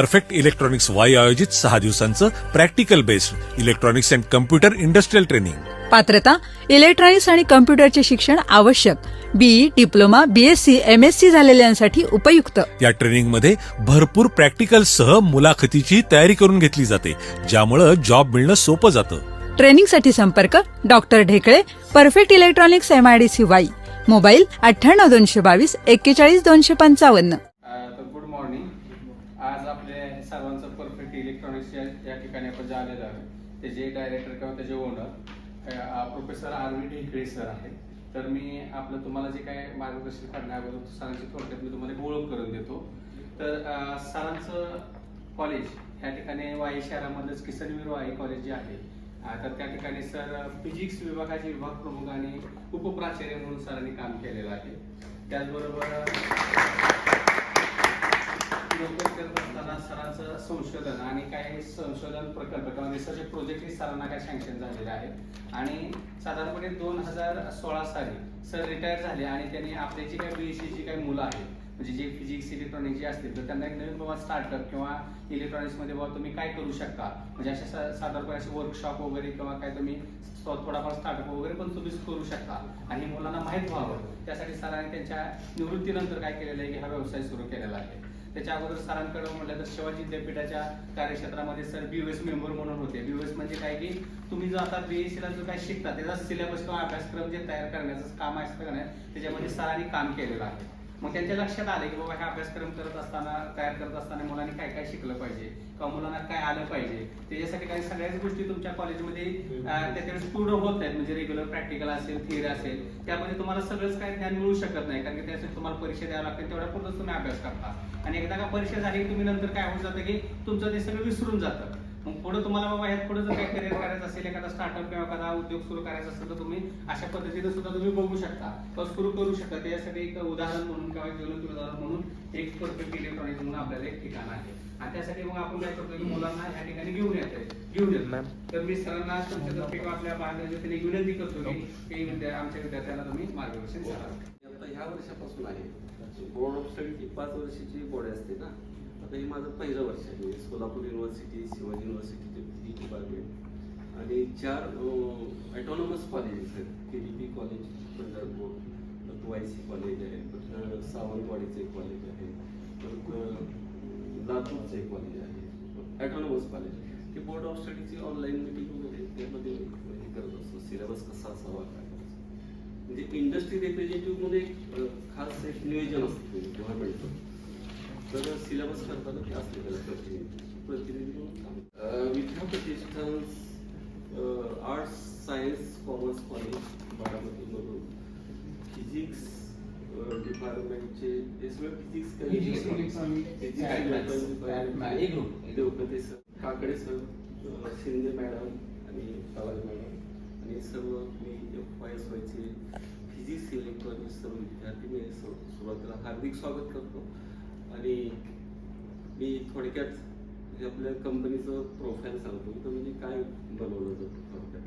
Perfect electronics Wai आयोजित 6 दिवसांचं practical based electronics and computer industrial training. पात्रता इलेक्ट्रॉनिक्स आणि कम्प्युटरचे शिक्षण आवश्यक. बीई, डिप्लोमा, बीएससी, एमएससी झालेल्यांसाठी उपयुक्त. या ट्रेनिंगमध्ये भरपूर प्रॅक्टिकल सह मुलाखतीची तयारी करून घेतली जाते, ज्यामुळे जॉब मिळणं सोपं जातं. ट्रेनिंगसाठी संपर्क doctor Dhekale, perfect electronics, MIDC Wai. Mobile 98 222 41 255. Good morning. आज आपले सर्वांचं परफेक्ट इलेक्ट्रॉनिक्स या ठिकाणी आपण जे आलेलो आहे त्याचे डायरेक्टर किंवा त्याचे ओनर प्रोफेसर RV ढेकळे सर आहेत. तर मी आपलं तुम्हाला जे काय मार्गदर्शन करण्याअगोदर सरांची थोडक्यात मी तुम्हाला ओळख करून देतो. तर सरांचं कॉलेज या ठिकाणी वाई शहरामधलंच किसनवीर वाई कॉलेज जे आहे, तर त्या ठिकाणी सर फिजिक्स विभागाचे विभाग प्रमुख आणि उपप्राचार्य म्हणून सरांनी काम केलेलं आहे. त्याचबरोबर करत असताना सरांचं संशोधन आणि काही संशोधन प्रकल्प किंवा रिसर्च प्रोजेक्ट सरांना काय सँक्शन झालेले आहेत आणि साधारणपणे 2016 साली सर रिटायर झाले आणि त्यांनी आपले जी काही BSc जी काही मुलं आहेत, म्हणजे जे फिजिक्स इलेक्ट्रॉनिक्स जे असतील, तर त्यांना एक नवीन बाबा स्टार्टअप किंवा इलेक्ट्रॉनिक्समध्ये बाबा तुम्ही काय करू शकता, म्हणजे अशा साधारणपणे असे वर्कशॉप वगैरे किंवा काय तुम्ही थोडाफार स्टार्टअप वगैरे पण तुम्ही करू शकता आणि मुलांना माहीत व्हावं त्यासाठी सरांनी त्यांच्या निवृत्तीनंतर काय केलेलं आहे की हा व्यवसाय सुरू केलेला आहे. त्याच्या अगोदर सरांकडे म्हटलं तर शिवाजी विद्यापीठाच्या कार्यक्षेत्रामध्ये सर BOS मेंबर म्हणून होते. BOS म्हणजे काय की तुम्ही जो आता BSc ला जो काय शिकता त्याचा सिलेबस किंवा अभ्यासक्रम जे तयार करण्याचं काम असतं का नाही, त्याच्यामध्ये सरांनी काम केलेलं आहे. मग त्यांच्या लक्षात आले की बाबा हा अभ्यासक्रम करत असताना तयार करत असताना मुलांनी काय काय शिकलं पाहिजे किंवा मुलांना काय आलं पाहिजे, त्याच्यासाठी काही सगळ्याच गोष्टी तुमच्या कॉलेजमध्ये त्याच्यावेळेस पूर्ण होत आहेत. म्हणजे रेग्युलर प्रॅक्टिकल असेल, थिअरी असेल, त्यामध्ये तुम्हाला सगळंच काही ज्ञान मिळू शकत नाही, कारण की त्यासाठी तुम्हाला परीक्षा द्यावं लागते. तेवढ्या पुरतच तुम्ही अभ्यास करता आणि एकदा का परीक्षा झाली की तुम्ही नंतर काय होत जातं की तुमचं ते सगळं विसरून जातं. मग पुढे तुम्हाला बाबा ह्यात पुढे जर काही करिअर करायचं असेल, एखादा स्टार्टअप किंवा एखादा उद्योग सुरू करायचा असेल, तर तुम्ही अशा पद्धतीने सुद्धा तुम्ही बघू शकता किंवा सुरू करू शकता. त्यासाठी एक उदाहरण म्हणून किंवा ज्वलंत उदाहरण म्हणून एक परफेक्ट इलेक्ट्रॉनिक्स म्हणून आपल्याला एक ठिकाण आहे आणि त्यासाठी मग आपण काय करतो की मुलांना ह्या ठिकाणी घेऊन येतो. तर मी सरांना तुमच्यातर्फे किंवा आपल्या मार्गदर्शनाने विनंती करतो की आमच्या विद्यार्थ्यांना तुम्ही मार्गदर्शन करा. आता ह्या वर्षापासून आहे बोर्ड ऑफ स्टडी 5 वर्षाची बोर्ड असते ना. आता हे माझं पहिलं वर्ष आहे. सोलापूर युनिव्हर्सिटी, शिवाजी युनिव्हर्सिटीचे फिजिक्स डिपार्टमेंट आणि 4 ऑटोनॉमस कॉलेजेस आहेत. KVP college Pandharpur, YC college आहे, सावंतवाडीचं एक कॉलेज आहे, लातूरचं एक कॉलेज आहे, ऑटोनॉमस कॉलेज. ते बोर्ड ऑफ स्टडीची ऑनलाईन मिटिंगमध्ये त्यामध्ये हे करत असतो, सिलेबस कसा असावा काय. म्हणजे इंडस्ट्री रिप्रेझेंटेटिव्ह मध्ये खास एक नियोजन असतं तेव्हा मिळतं. तर सिलेबस करताना ते असले त्याला प्रतिनिधी म्हणून Vidyapratishthan arts, science, commerce college बारामतीमधून फिजिक्स डिपार्टमेंटचे हे सगळं physics Devkate sir, Kakade sir, Shinde madam आणि तवाले मॅडम आणि सर्व मी FYSYचे फिजिक्स इलेक्ट्रॉनिक्स सर्व विद्यार्थी मी सुरुवातीला हार्दिक स्वागत करतो. आणि मी थोडक्यात आपल्या कंपनीचं प्रोफाईल सांगतो तर म्हणजे काय बनवलं जातं थोडक्यात.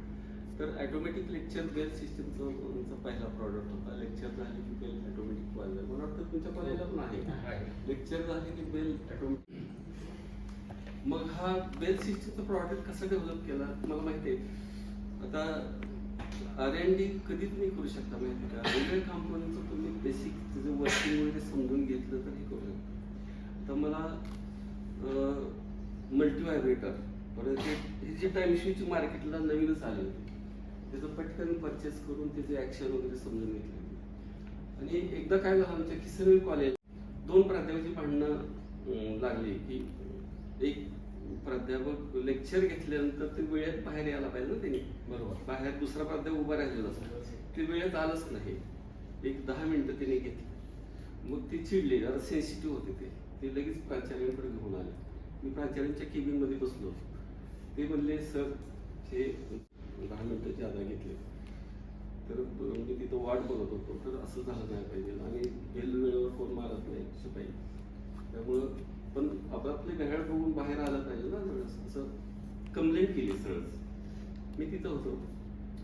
तर ऑटोमॅटिक लेक्चर बेल सिस्टीमचा पहिला प्रॉडक्ट होता. लेक्चर झाले की बेल ऑटोमॅटिक वाजलं. मला वाटतं तुमच्या कॉलेजला पण आहे. लेक्चर झाले की बेल ऑटोमॅटिक. मग हा बेल सिस्टीमचा प्रॉडक्ट कसा डेव्हलप केला मला माहिती आहे. आता R&D कधीच नाही करू शकता माहिती का. वेगवेगळ्या कंपनीचं तुम्ही बेसिक त्याचं वर्किंग वगैरे समजून घेतलं तर हे करू शकता. तर मला मल्टीव्हायब्रेटर परत हे जे टाइम स्विच मार्केटला नवीनच आले होते त्याचं पटकन परचेस करून त्याचे ॲक्शन वगैरे समजून घेतले. आणि एकदा काय झालं आमच्या किसनवीर कॉलेज 2 प्राध्यापकाची भांडणं लागली की एक प्राध्यापक लेक्चर घेतल्यानंतर ते वेळेत बाहेर यायला पाहिजे ना त्यांनी. बरोबर. बाहेर दुसरा प्राध्यापक उभा राहिलेला असतो, ते वेळेत आलंच नाही. एक 10 मिनिटं त्यांनी घेतली. मग ती चिडली, जरा सेन्सिटिव्ह होते ते लगेच प्राचार्यांकडे घेऊन आले. मी प्राचार्यांच्या केबिनमध्ये बसलो. ते म्हणले सर हे 10 मिनिटं जादा घेतले. तर मी तिथं वाट बघत होतो. तर असं झालं नाही पाहिजे आणि बेल वेळेवर कोण मारत नाही शिपाई. त्यामुळं पण आपले घड्याळ बघून बाहेर आलं पाहिजे ना. असं कंप्लेंट केली सरळ. मी तिथं होतो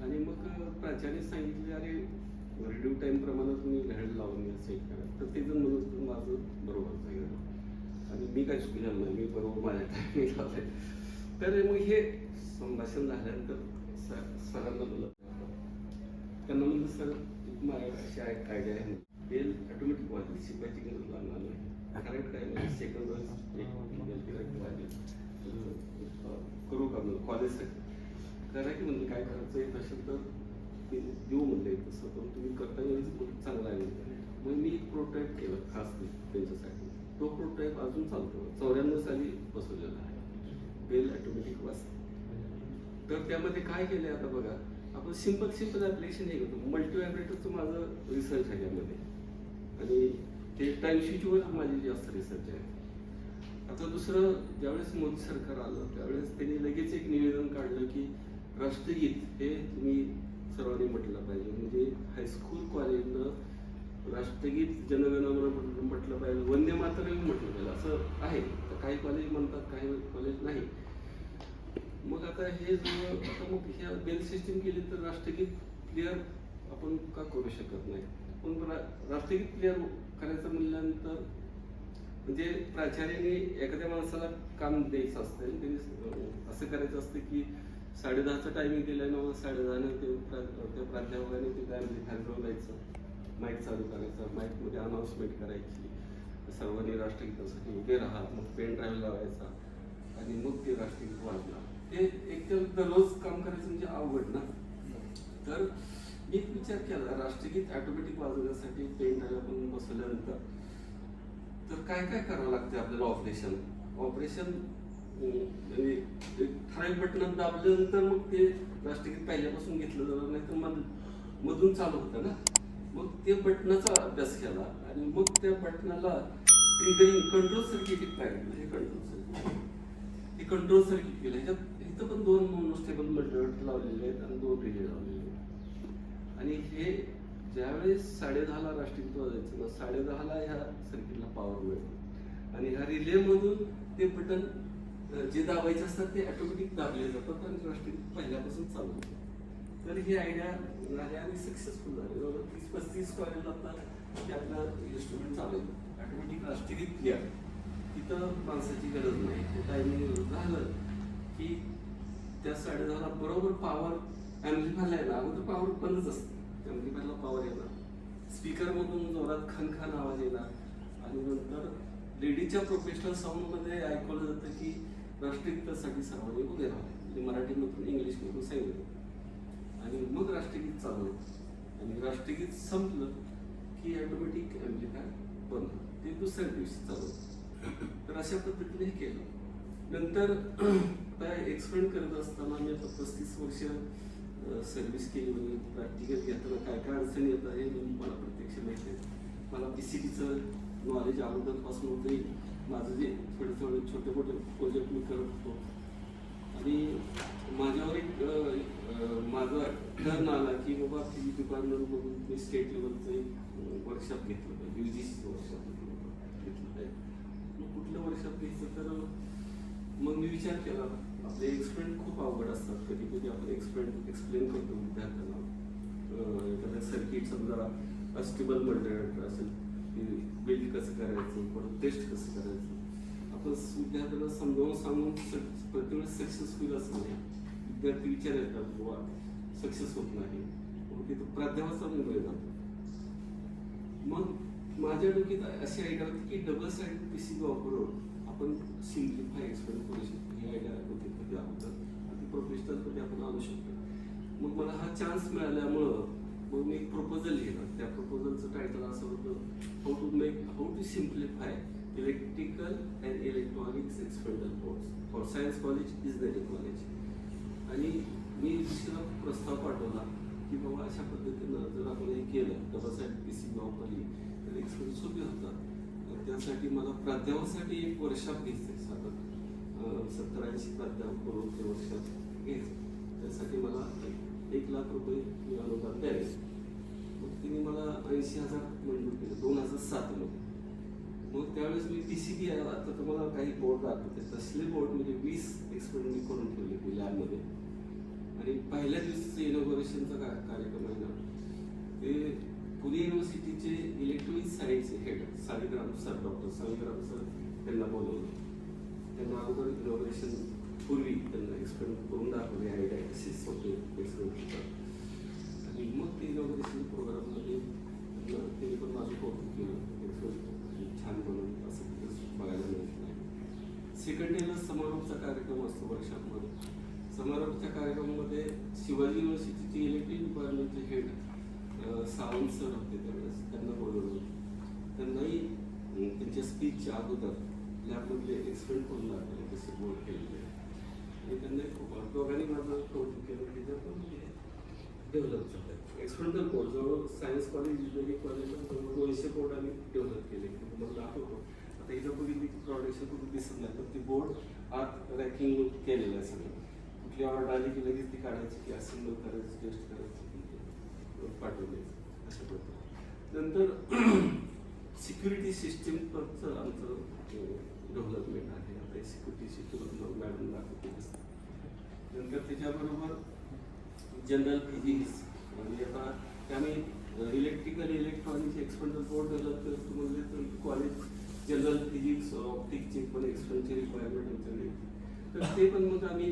आणि मग प्राचार्य सांगितले अरे रिड्यू टाईम प्रमाणे तुम्ही घड्याळ लावून सेट करा. तर ते जण म्हणून माझं बरोबर सांगितलं. आणि मी काय चुकलेलं नाही, मी बरोबर माझ्या टायमिंग लावले. तर मग हे संभाषण झाल्यानंतर सरांना बोललं, त्यांना म्हणलं सर माझ्याकडे अशी आयडिया आहे, बेल ऑटोमॅटिक वाजेल, शिपायची गरज लागणार नाही, करेक्ट काय म्हणजे सेकंड बेल करेक्ट वाजेल, करू का म्हणलं कॉलेजसाठी करा की म्हणलं काय करायचं येत असेल तर मी देऊ म्हणले, तसं पण तुम्ही करता येईल चांगला आहे. मग मी एक प्रोटोटाईप केलं खास त्यांच्यासाठी. तो प्रोटोटाईप अजून चालतो, 94 साली बसवलेला आहे, बेल ऑटोमॅटिक वाजते. तर त्यामध्ये काय केलं आता बघा, आपण सिंपल ॲप्लिकेशन हे करतो. मल्टी व्हायब्रेटरचं माझं रिसर्च आहे यामध्ये, आणि ते टाईम स्विचवर माझी जास्त रिसर्च आहे. आता दुसरं, ज्यावेळेस मोदी सरकार आलं त्यावेळेस त्यांनी लगेच एक निवेदन काढलं की राष्ट्रगीत हे तुम्ही सर्वांनी म्हटलं पाहिजे, म्हणजे हायस्कूल कॉलेजनं राष्ट्रगीत जनगणमन म्हटलं पाहिजे, वंदे मातरम म्हटलं पाहिजे, असं आहे. तर काही कॉलेज म्हणतात, काही कॉलेज नाही. मग आता हे आता मग ह्या बेल सिस्टीम केली तर राष्ट्रगीत क्लिअर आपण का करू शकत नाही. पण राष्ट्रगीत क्लिअर करायचं म्हणल्यानंतर म्हणजे प्राचार्याने एखाद्या माणसाला काम द्यायचं असतं, त्यांनी असं करायचं असतं की 10:30चं टायमिंग दिलं ना, 10:30 ते त्या प्राध्यापकाने ते ॲम्प्लिफायर जवळ जायचं, माईक चालू करायचा, माईकमध्ये अनाऊन्समेंट करायची, सर्वांनी राष्ट्रगीतासाठी उभे राहा, मग पेन ड्राईव्ह लावायचा आणि मग ते राष्ट्रगीत वाजणार. हे एक तर दररोज काम करायचं म्हणजे अवघड ना. तर मी एक विचार केला, राष्ट्रगीत ऑटोमॅटिक वाजवण्यासाठी पेन ड्राईव्ह आपण बसवल्यानंतर तर काय काय करावं लागते आपल्याला. ऑपरेशन म्हणजे ठराविक बटन दाबल्यानंतर मग ते राष्ट्रगीत पहिल्यापासून घेतलं जाणार नाही, तर मधून चालू होतं ना. मग ते बटनाचा अभ्यास केला आणि मग त्या बटनाला ट्रिगरिंग कंट्रोल सर्किट पाहिजे. हे कंट्रोल सर्किट केलं. ह्याच्यात इथं पण 2 मोनोस्टेबल मल्टीमीटर लावलेले आहेत आणि 2 रिले लावलेले आहेत. आणि हे ज्यावेळेस 10:30ला राष्ट्रगीत वाजायचं ना, 10:30ला ह्या सर्किटला पॉवर मिळतो आणि ह्या रिलेमधून ते बटन जे दाबायचे असतात ते ऑटोमॅटिक दाबले जातात आणि राष्ट्रगीत पहिल्यापासून चालू होतं. तर ही आयडिया झाली आणि सक्सेसफुल झाली. जवळजवळ 30-35 कॉलेज आता ते आपलं इन्स्ट्रुमेंट चालवतं ऑटोमॅटिक राष्ट्रगीत क्लिअर. तिथं माणसाची गरज नाही. ते टायमिंग झालं की त्या 10:30ला बरोबर पॉवर ॲम्प्लिफायरला येणार. अगोदर पॉवर बंदच असते, ॲम्प्लिफायरला पॉवर येणार, स्पीकरमधून जोरात खनखन आवाज येणार आणि नंतर लेडीच्या प्रोफेशनल साऊंडमध्ये ऐकवलं जातं की राष्ट्रगीतासाठी सर्वांनी उभे राहावे, म्हणजे मराठीमधून इंग्लिशमधून सांगितलं आणि मग राष्ट्रगीत चालू होतं. आणि राष्ट्रगीत संपलं की ऑटोमॅटिक ॲम्प्लिफायर बंद, ते दुसऱ्या दिवशी चालू होतं. तर अशा पद्धतीने हे केलं. नंतर एक्सपेरिमेंट करत असताना मी आता 35 वर्ष सर्व्हिस केली, म्हणजे प्रॅक्टिकल घेताना काय काय अडचणी येतात हे मला प्रत्यक्ष माहिती आहे. मला PCBचं नॉलेज अगोदरपासून होतं. माझं जे छोटे मोठे प्रोजेक्ट मी करत होतो आणि माझ्यावर एक माझा टर्न आला की बाबा फिजिक्स डिपार्टमेंटमधून मी स्टेट लेवलचं एक वर्कशॉप घेतलं पाहिजे, UGC वर्कशॉप घेतलं पाहिजे. मग कुठलं वर्कशॉप घ्यायचं तर मग मी विचार केला, आपले एक्सपेरिमेंट खूप अवघड असतात. कधी कधी आपण एक्सपेरिमेंट एक्सप्लेन करतो विद्यार्थ्यांना. एखाद्या सर्किट समजा अस्टेबल मल्टीमीटर असेल, बिल्ड कसं करायचं, परत टेस्ट कसं करायचं, आपण विद्यार्थ्यांना समजावून सांगून प्रत्येक सक्सेसफुल असं नाही. विद्यार्थी विचार येतात किंवा सक्सेस होत नाही, मग तिथं प्राध्यापकाचा निर्णय जातो. मग माझ्या डोक्यात अशी आयडिया होती की डबल साईड PCB वापरून आपण सिम्प्लिफाय एक्सपेरिमेंट करू शकतो. ही आयडिया डोक्यात अगोदर आणि प्रोफेशनलमध्ये आपण आणू शकतो. मग मला हा चान्स मिळाल्यामुळं मग मी एक प्रपोजल लिहिलं. त्या प्रपोजलचं टायटल असं होतं, how to simplify electrical and electronics experimental boards for science college, engineering college. आणि मी दुसरा प्रस्ताव पाठवला की बाबा अशा पद्धतीनं जर आपण हे केलं, डबल साईड PCB वापरली तर एक्सपेरिमेंट सोपे होतात. त्यासाठी मला प्राध्यापकासाठी एक वर्कशॉप घ्यायचं आहे. 70-80 प्राध्यापक करून ते वर्कशॉप घ्यायचं. त्यासाठी मला 1 लाख रुपये मी अनुदान द्यावे. मग तिने मला 80,000 मंजूर केले 2007 मध्ये. मग त्यावेळेस मी PCB आता तुम्हाला काही बोर्ड दाखवते, तसले बोर्ड म्हणजे 20 एक्सपेरिमेंट मी करून ठेवले लॅबमध्ये. आणि पहिल्या दिवशीचं इनॉग्रेशनचा कार्यक्रम आहे ना, ते पुणे युनिव्हर्सिटीचे इलेक्ट्रॉनिक सायन्सचे head Saligram sir, doctor Saligram sir त्यांना बोलवलं. त्यांना अगोदर इनॉग्रेशन पूर्वी त्यांना एक्सप्लेन करून दाखवले आयडिया कशी सोपे एक्सप्लेन करतात. आणि मग ते इनॉग्रेशन प्रोग्राममध्ये त्यांनी पण माझं कौतुक केलं, एक्सप्लेन छान बनवून असं बघायला मिळत नाही. सेकंड डेला समारोपचा कार्यक्रम असतो वर्कशॉपमध्ये. समारोपच्या कार्यक्रमामध्ये शिवाजी युनिव्हर्सिटीचे इलेक्ट्रिक डिपार्टमेंटचे हेड सावंत सर होते त्यावेळेस. त्यांना बोलवलं. त्यांनाही त्यांच्या स्पीचच्या अगोदर लॅबमधले एक्सप्लेन करून दाखवले कसे बोर्ड केलेले. आणि त्यांनी खूप दोघांनी माझं कौतुक केलं की जर पण डेव्हलप झालं. एक्सपेरिमेंटल बोर्ड जवळ सायन्स कॉलेज इंजिनिअरिंग कॉलेजला जवळ 200 बोर्ड आम्ही डेव्हलप केले. तुम्हाला दाखवतो. आता इथं बघितली की प्रोडक्शन कुठे दिसत नाही, तर ती बोर्ड आत रॅकिंग केलेलं आहे सगळं. कुठली ऑर्डर आली की लगेच ती काढायची की असेंबल करायची, टेस्ट करायची, पाठवले अशा प्रकारे. नंतर सिक्युरिटी सिस्टीमचं आमचं डेव्हलपमेंट आहे. आता सिक्युरिटी सिस्टीम मॅडम दाखवते. नंतर त्याच्याबरोबर जनरल फिजिक्स म्हणजे आता आम्ही electrical electronics experimental board develop करतो म्हणजे तर कॉलेज जनरल फिजिक्स ऑप्टिक्सचे पण एक्सपेरिमेंटची रिक्वायरमेंट आमच्याकडे. तर ते पण मग आम्ही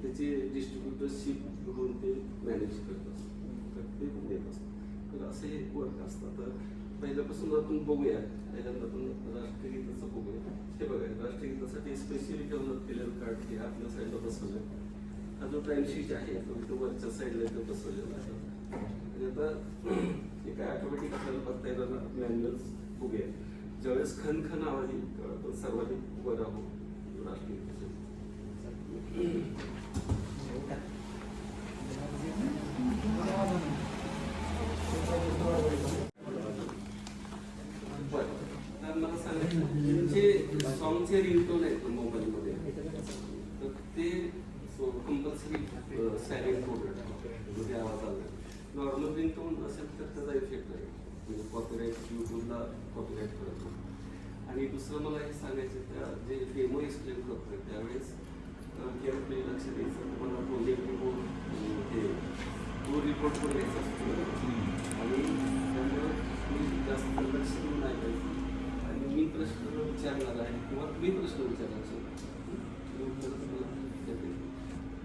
त्याचे डिस्ट्रीब्युटरशिप घेऊन ते मॅनेज करत असतो. तर ते पण देत असतो. तर असे वर्क असतात. तर पहिल्यापासून आपण बघूया. पहिल्यांदा आपण राष्ट्रगीताचं बघूया. हे बघा, राष्ट्रगीतासाठी स्पेशली डेव्हलप केलेलं कार्ड हे आपल्या साईडला बसवलं आहे. हा जो टाइम शीट आहे तो इथं वरच्या साईडला इथं बसवलेला आहे. आणि आता हे काय ऑटोमॅटिक आपल्याला बघता येणार मॅन्युअल्स बघूया. ज्यावेळेस खन आवाज येईल तेव्हा आपण सर्वाधिक वर आहोत राष्ट्रगीताचे. तर मला सांगायचं तुमचे सॉंगचे रिंगटोन आहेत मोबाईलमध्ये, तर ते कंपल्सरी सायलेंट मोड ते आवाज आला. नॉर्मल रिंगटोन असेल तर त्याचा इफेक्ट आहे, म्हणजे कॉपीराईट यूट्यूबला कॉपीराईट करत नाही. आणि दुसरं मला हे सांगायचं त्या जे डेमो एक्सप्लेन करतोय त्यावेळेस केअरफुली लक्ष द्यायचं. तुम्हाला प्रोजेक्ट रिपोर्ट हे तो रिपोर्ट पण घ्यायचा असतो आणि त्यामुळं तुम्ही जास्त लक्ष देऊन नाही पाहिजे. आणि मी प्रश्न विचारणार आहे किंवा तुम्ही प्रश्न विचारायचे.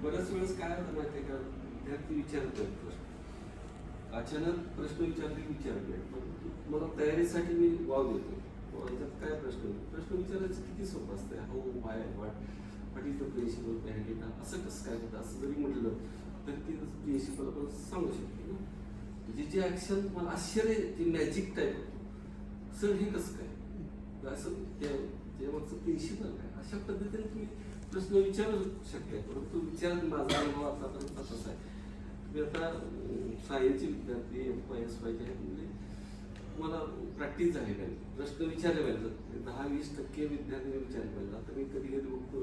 बऱ्याच वेळेस काय होतं माहिती आहे का, विद्यार्थी विचारत आहेत प्रश्न, अचानक प्रश्न विचारले पण मला तयारीसाठी मी वाव देतो. याच्यात काय प्रश्न विचारायचं किती सोपं असतं. हो why what is the principle behind it, असं कसं काय होतं असं जरी म्हटलं तर ती प्रिन्सिपल आपण सांगू शकतो ना. म्हणजे जे ॲक्शन तुम्हाला आश्चर्य जे मॅजिक टाईप होतं, सर हे कसं काय असं त्या मागचं प्रिन्सिपल काय, अशा पद्धतीने तुम्ही प्रश्न विचारू शकता. परंतु विचार माझा अनुभव आतापर्यंत तसा आहे. तुम्ही आता सायन्सचे विद्यार्थी MPS पाहिजे म्हणजे मला प्रॅक्टिस झाली पाहिजे. प्रश्न विचारले पाहिजे. 10-20% विद्यार्थ्यांनी विचारले पाहिजे. आता मी कधी बघतो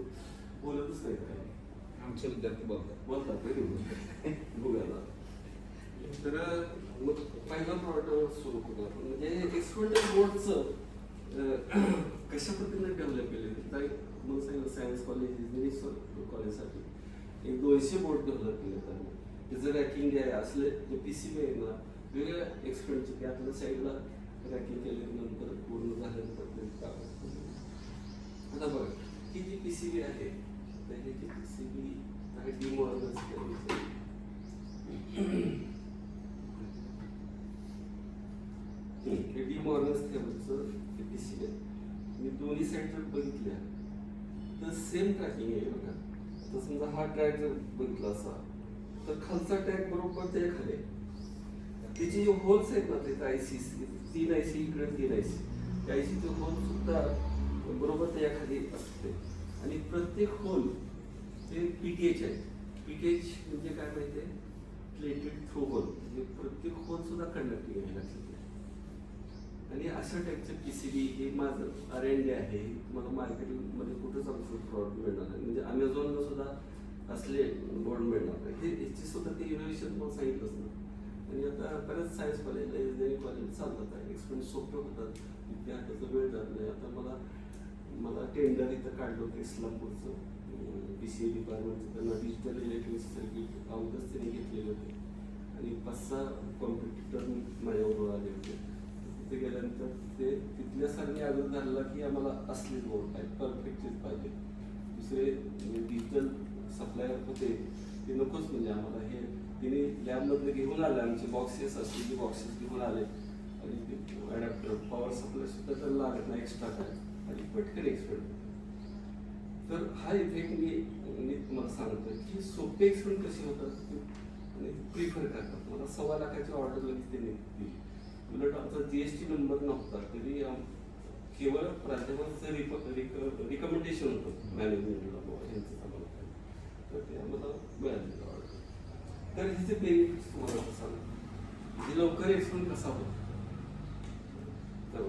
बोलतच नाही काय, आमचे विद्यार्थी बोलतात बघायला. तर मग पहिला प्रॉडक्ट सुरू करू आपण. म्हणजे एक्सपेरिमेंटल बोर्डचं कशा पद्धतीने डेव्हलप केले. मग सांगितलं सायन्स कॉलेज इंजिनिअरिंग कॉलेजसाठी 200 बोर्ड डेव्हलप केले. त्याचं रॅकिंग आहे असले जे PCB आहे ना वेगवेगळ्या एक्सपेरिमेंटचे ते आपल्या साईडला रॅकिंग केल्यानंतर पूर्ण झाल्यानंतर आता बघा ही जी PCB आहे तर हे जी PCB आहे डिमॉर्गन्स हे डिमॉर्गन्स थेरमचं हे PCB आहे. मी दोन्ही साईड जर बघितल्या तर सेम ट्रॅकिंग आहे बघा. आता समजा हा ट्रॅक जर बघितला असा तर खालचा ट्रॅक बरोबर त्या खाली त्याचे जे होल्स आहेत ना त्याचा IC 3 IC इकडे 3 IC त्या ICचे होल सुद्धा बरोबर त्या खाली असते. आणि प्रत्येक होल ते PTH आहे. PTH म्हणजे काय माहिती आहे, प्लेटेड थ्रू होल. म्हणजे प्रत्येक होल सुद्धा कंडक्टिंग आहे लक्षात. आणि अशा टाईपचं PCB हे माझं R&D आहे. मला मार्केटमध्ये कुठंच आमचं प्रॉडक्ट मिळणार नाही. म्हणजे अमेझॉनला सुद्धा असले बोर्ड मिळणार नाही. हे याची सुद्धा ते इनोव्हेशन मला सांगितलंच ना. आणि आता बऱ्याच सायन्स कॉलेजला इंजिनिअरिंग कॉलेज चालतात आहे. एक्सपिरियन्स सोपे होतात, विद्यार्थ्याचा वेळ जात नाही. आता मला टेंडर इथं काढलं होतं इस्लामपूरचं PCA डिपार्टमेंटचं. त्यांना डिजिटल इलेक्ट्रॉनिक सर्किट अवघडच त्यांनी घेतलेले होते आणि 5-6 कॉम्पिटिटर माझ्याबरोबर आले होते. तिथे गेल्यानंतर ते तिथल्या सरांनी आग्रह धरला की आम्हाला असलीच बोर्ड पाहिजे, परफेक्टच पाहिजे. दुसरे डिजिटल सप्लायर होते ते नकोच म्हणजे आम्हाला. हे तिने लॅबमधले घेऊन आले, आमचे बॉक्सेस असलेले बॉक्सेस घेऊन आले आणि ते अडॅप्टर पॉवर सप्लाय सुद्धा त्याला लागत नाही एक्स्ट्रा काय आणि पटकन एक्सपेरिमेंट. तर हा इफेक्ट मी तुम्हाला सांगतो की सोपे एक्सपेरिमेंट कसे होतात आणि प्रिफर करतात. मला 1.25 लाखाची ऑर्डर लगेच त्यांनी दिली. उलट आमचा GST नंबर नव्हता तरी केवळ प्राध्यापकांचं रिकमेंडेशन होतं मॅनेजमेंटला यांचं चांगलं काय, तर ते आम्हाला मिळालेलं ऑर्डर. तर ह्याचे बेनिफिट्स तुम्हाला सांगा म्हणजे लवकर एक्सपेरिमेंट कसा होतो. तर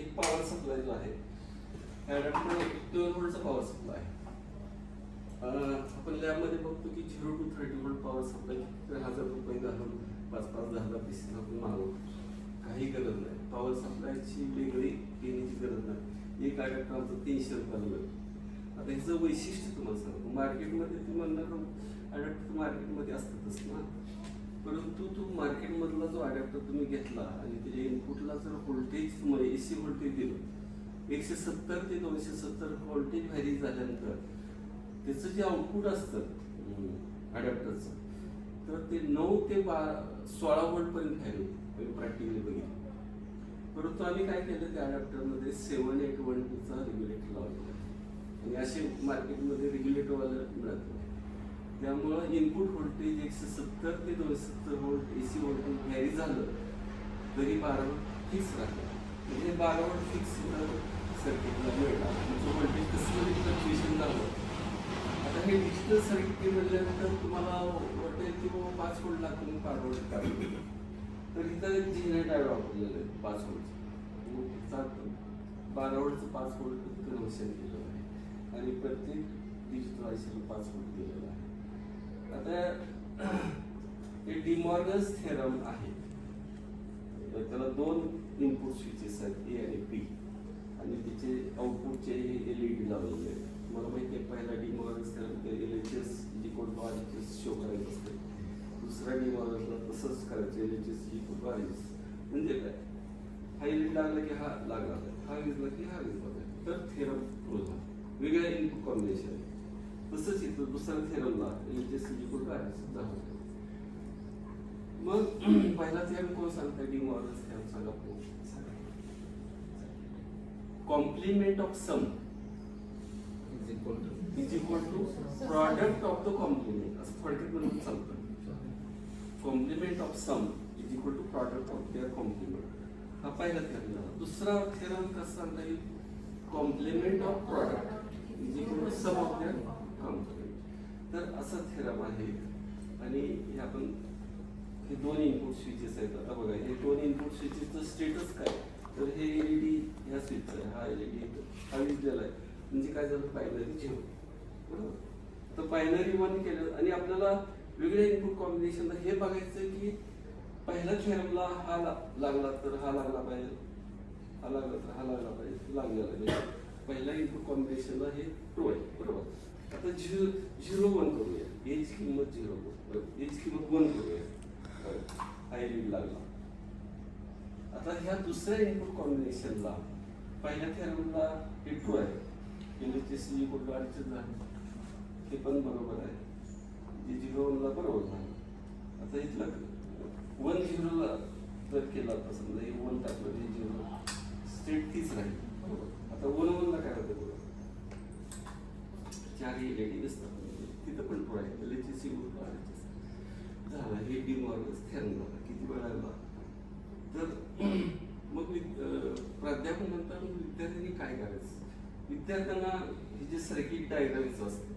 एक पॉवर सप्लाय जो आहे अडॅप्टर 12 व्होल्टचा पॉवर सप्लाय आहे. आपण लॅबमध्ये बघतो की 0 to 30 व्होल्ट पॉवर सप्लाय 1000 रुपये घालून 5-10 पीसेस आपण मागवतो. काही गरज नाही. पॉवर सप्लायची वेगळी घेण्याची गरज नाही. एक अडॅप्टर आमचं 300 रुपयाला मिळतं. आता ह्याचं वैशिष्ट्य तुम्हाला सांगतो. मार्केटमध्ये तुम्ही म्हणणार अडॅप्टर मार्केटमध्ये असतातच ना, परंतु तो मार्केटमधला जो अडॅप्टर तुम्ही घेतला आणि त्याच्या इनपुटला जर व्होल्टेज तुम्हाला AC व्होल्टेज दिलं 170 ते 270 व्होल्टेज व्हॅरी झाल्यानंतर त्याचं जे आउटपुट असतं अडॅप्टरचं तर ते 9 ते 16 व्होल्ट पर्यंत व्हॅरी होतं प्रॅक्टिकली बघितलं. परंतु आम्ही काय केलं त्या अडॅप्टरमध्ये 7812चा रेग्युलेटर लावलेला आणि असे मार्केटमध्ये रेग्युलेटरवाला मिळत नाही. त्यामुळं इनपुट व्होल्टेज 170 ते 270 व्होल्ट AC व्होल्टेज व्हॅरी झालं तरी 12 व्होल्ट फिक्स राहतं. म्हणजे 12 व्होल्ट फिक्स सर्किटला मिळणार. तुमचं व्होल्टेज कसं फ्लक्च्युएशन झालं. आता हे डिजिटल सर्किट म्हटल्यानंतर तुम्हाला वाटेल की बाबा 5 व्होल्ट लागतो मग 5 व्होल्ट काढतो. तर इथं एक जीनर डायोड वापरलेलं आहे 5 व्होल्टचं. 12 व्होल्टचं 5 व्होल्ट कन्व्हर्शन केलेलं आहे आणि प्रत्येक डिजिटल आयसीला 5 व्होल्ट दिलेलं आहे. आता हे डिमॉर्गन्स थेरम आहे. त्याला 2 इनपुट स्विचेस आहेत A आणि B आणि त्याचे आउटपुटचे LED लावलेले आहेत. मला माहिती आहे पहिला De Morgan's theorem LHS RHS show करायचं असते. दुसरा डिमॉर्गन्सला तसंच करायचं LHS RHS म्हणजे काय हा LED लागला की हा लागला, हा विजला की हा विजला. तर थेरम क्लोज झाला. वेगळ्या इनपुट कॉम्बिनेशन आहे. तसंच इथं दुसऱ्या थेरमला LHS RHS झालं. मग पहिला थेरम कोण सांगता डिमॉर्गन्स थेरम सांगा. Complement of sum is equal to product of the complement असं थोडक्यात म्हणून सांगतो. Complement of sum is equal to product of their complement. हा पहिला थेरम झाला. दुसरा थेरम कसं सांगता येईल complement of product is equal to sum of their complement. तर असा थेरम आहे आणि हे आपण हे 2 इनपुट स्विचेस आहेत. आता बघा हे 2 इनपुट स्विचेसचं स्टेटस काय तर हे LED ह्या स्विचचा आहे, हा LED हा विजलेला आहे म्हणजे काय झालं बायनरी 0 बरोबर. तर बायनरी 1 केलं आणि आपल्याला वेगळ्या इनपुट कॉम्बिनेशनला हे बघायचं की पहिल्या थेरमला हा लागला तर हा लागला पाहिजे, हा लागला तर हा लागला पाहिजे, लागलेला म्हणजे पहिल्या इनपुट कॉम्बिनेशनला हे ट्रू आहे बरोबर. आता 0-1 करूया. याची किंमत 0 याची किंमत 1 करूया. हा LED लागला. आता ह्या दुसऱ्या इनपुट कॉम्बिनेशनला पहिल्या थेरमला हे ट्रू आहे LHS RHS झालं ते पण बरोबर आहे. जे 0-1ला बरोबर झालं. आता इथला 1-0ला जर केला तर समजा हे 1 टाकलं हे 0 स्टेट तीच राहील बरोबर. आता 1-1ला काय होतं बघा 4 LED दिसतात तिथं पण ट्रू आहे LHS RHS झाला. हे डिमॉर्गन्स थेरम झाला. किती वेळ लागला तर मग प्राध्यापक म्हणतात विद्यार्थ्यांनी काय करायचं. विद्यार्थ्यांना हे जे सर्किट डायग्राम्स असते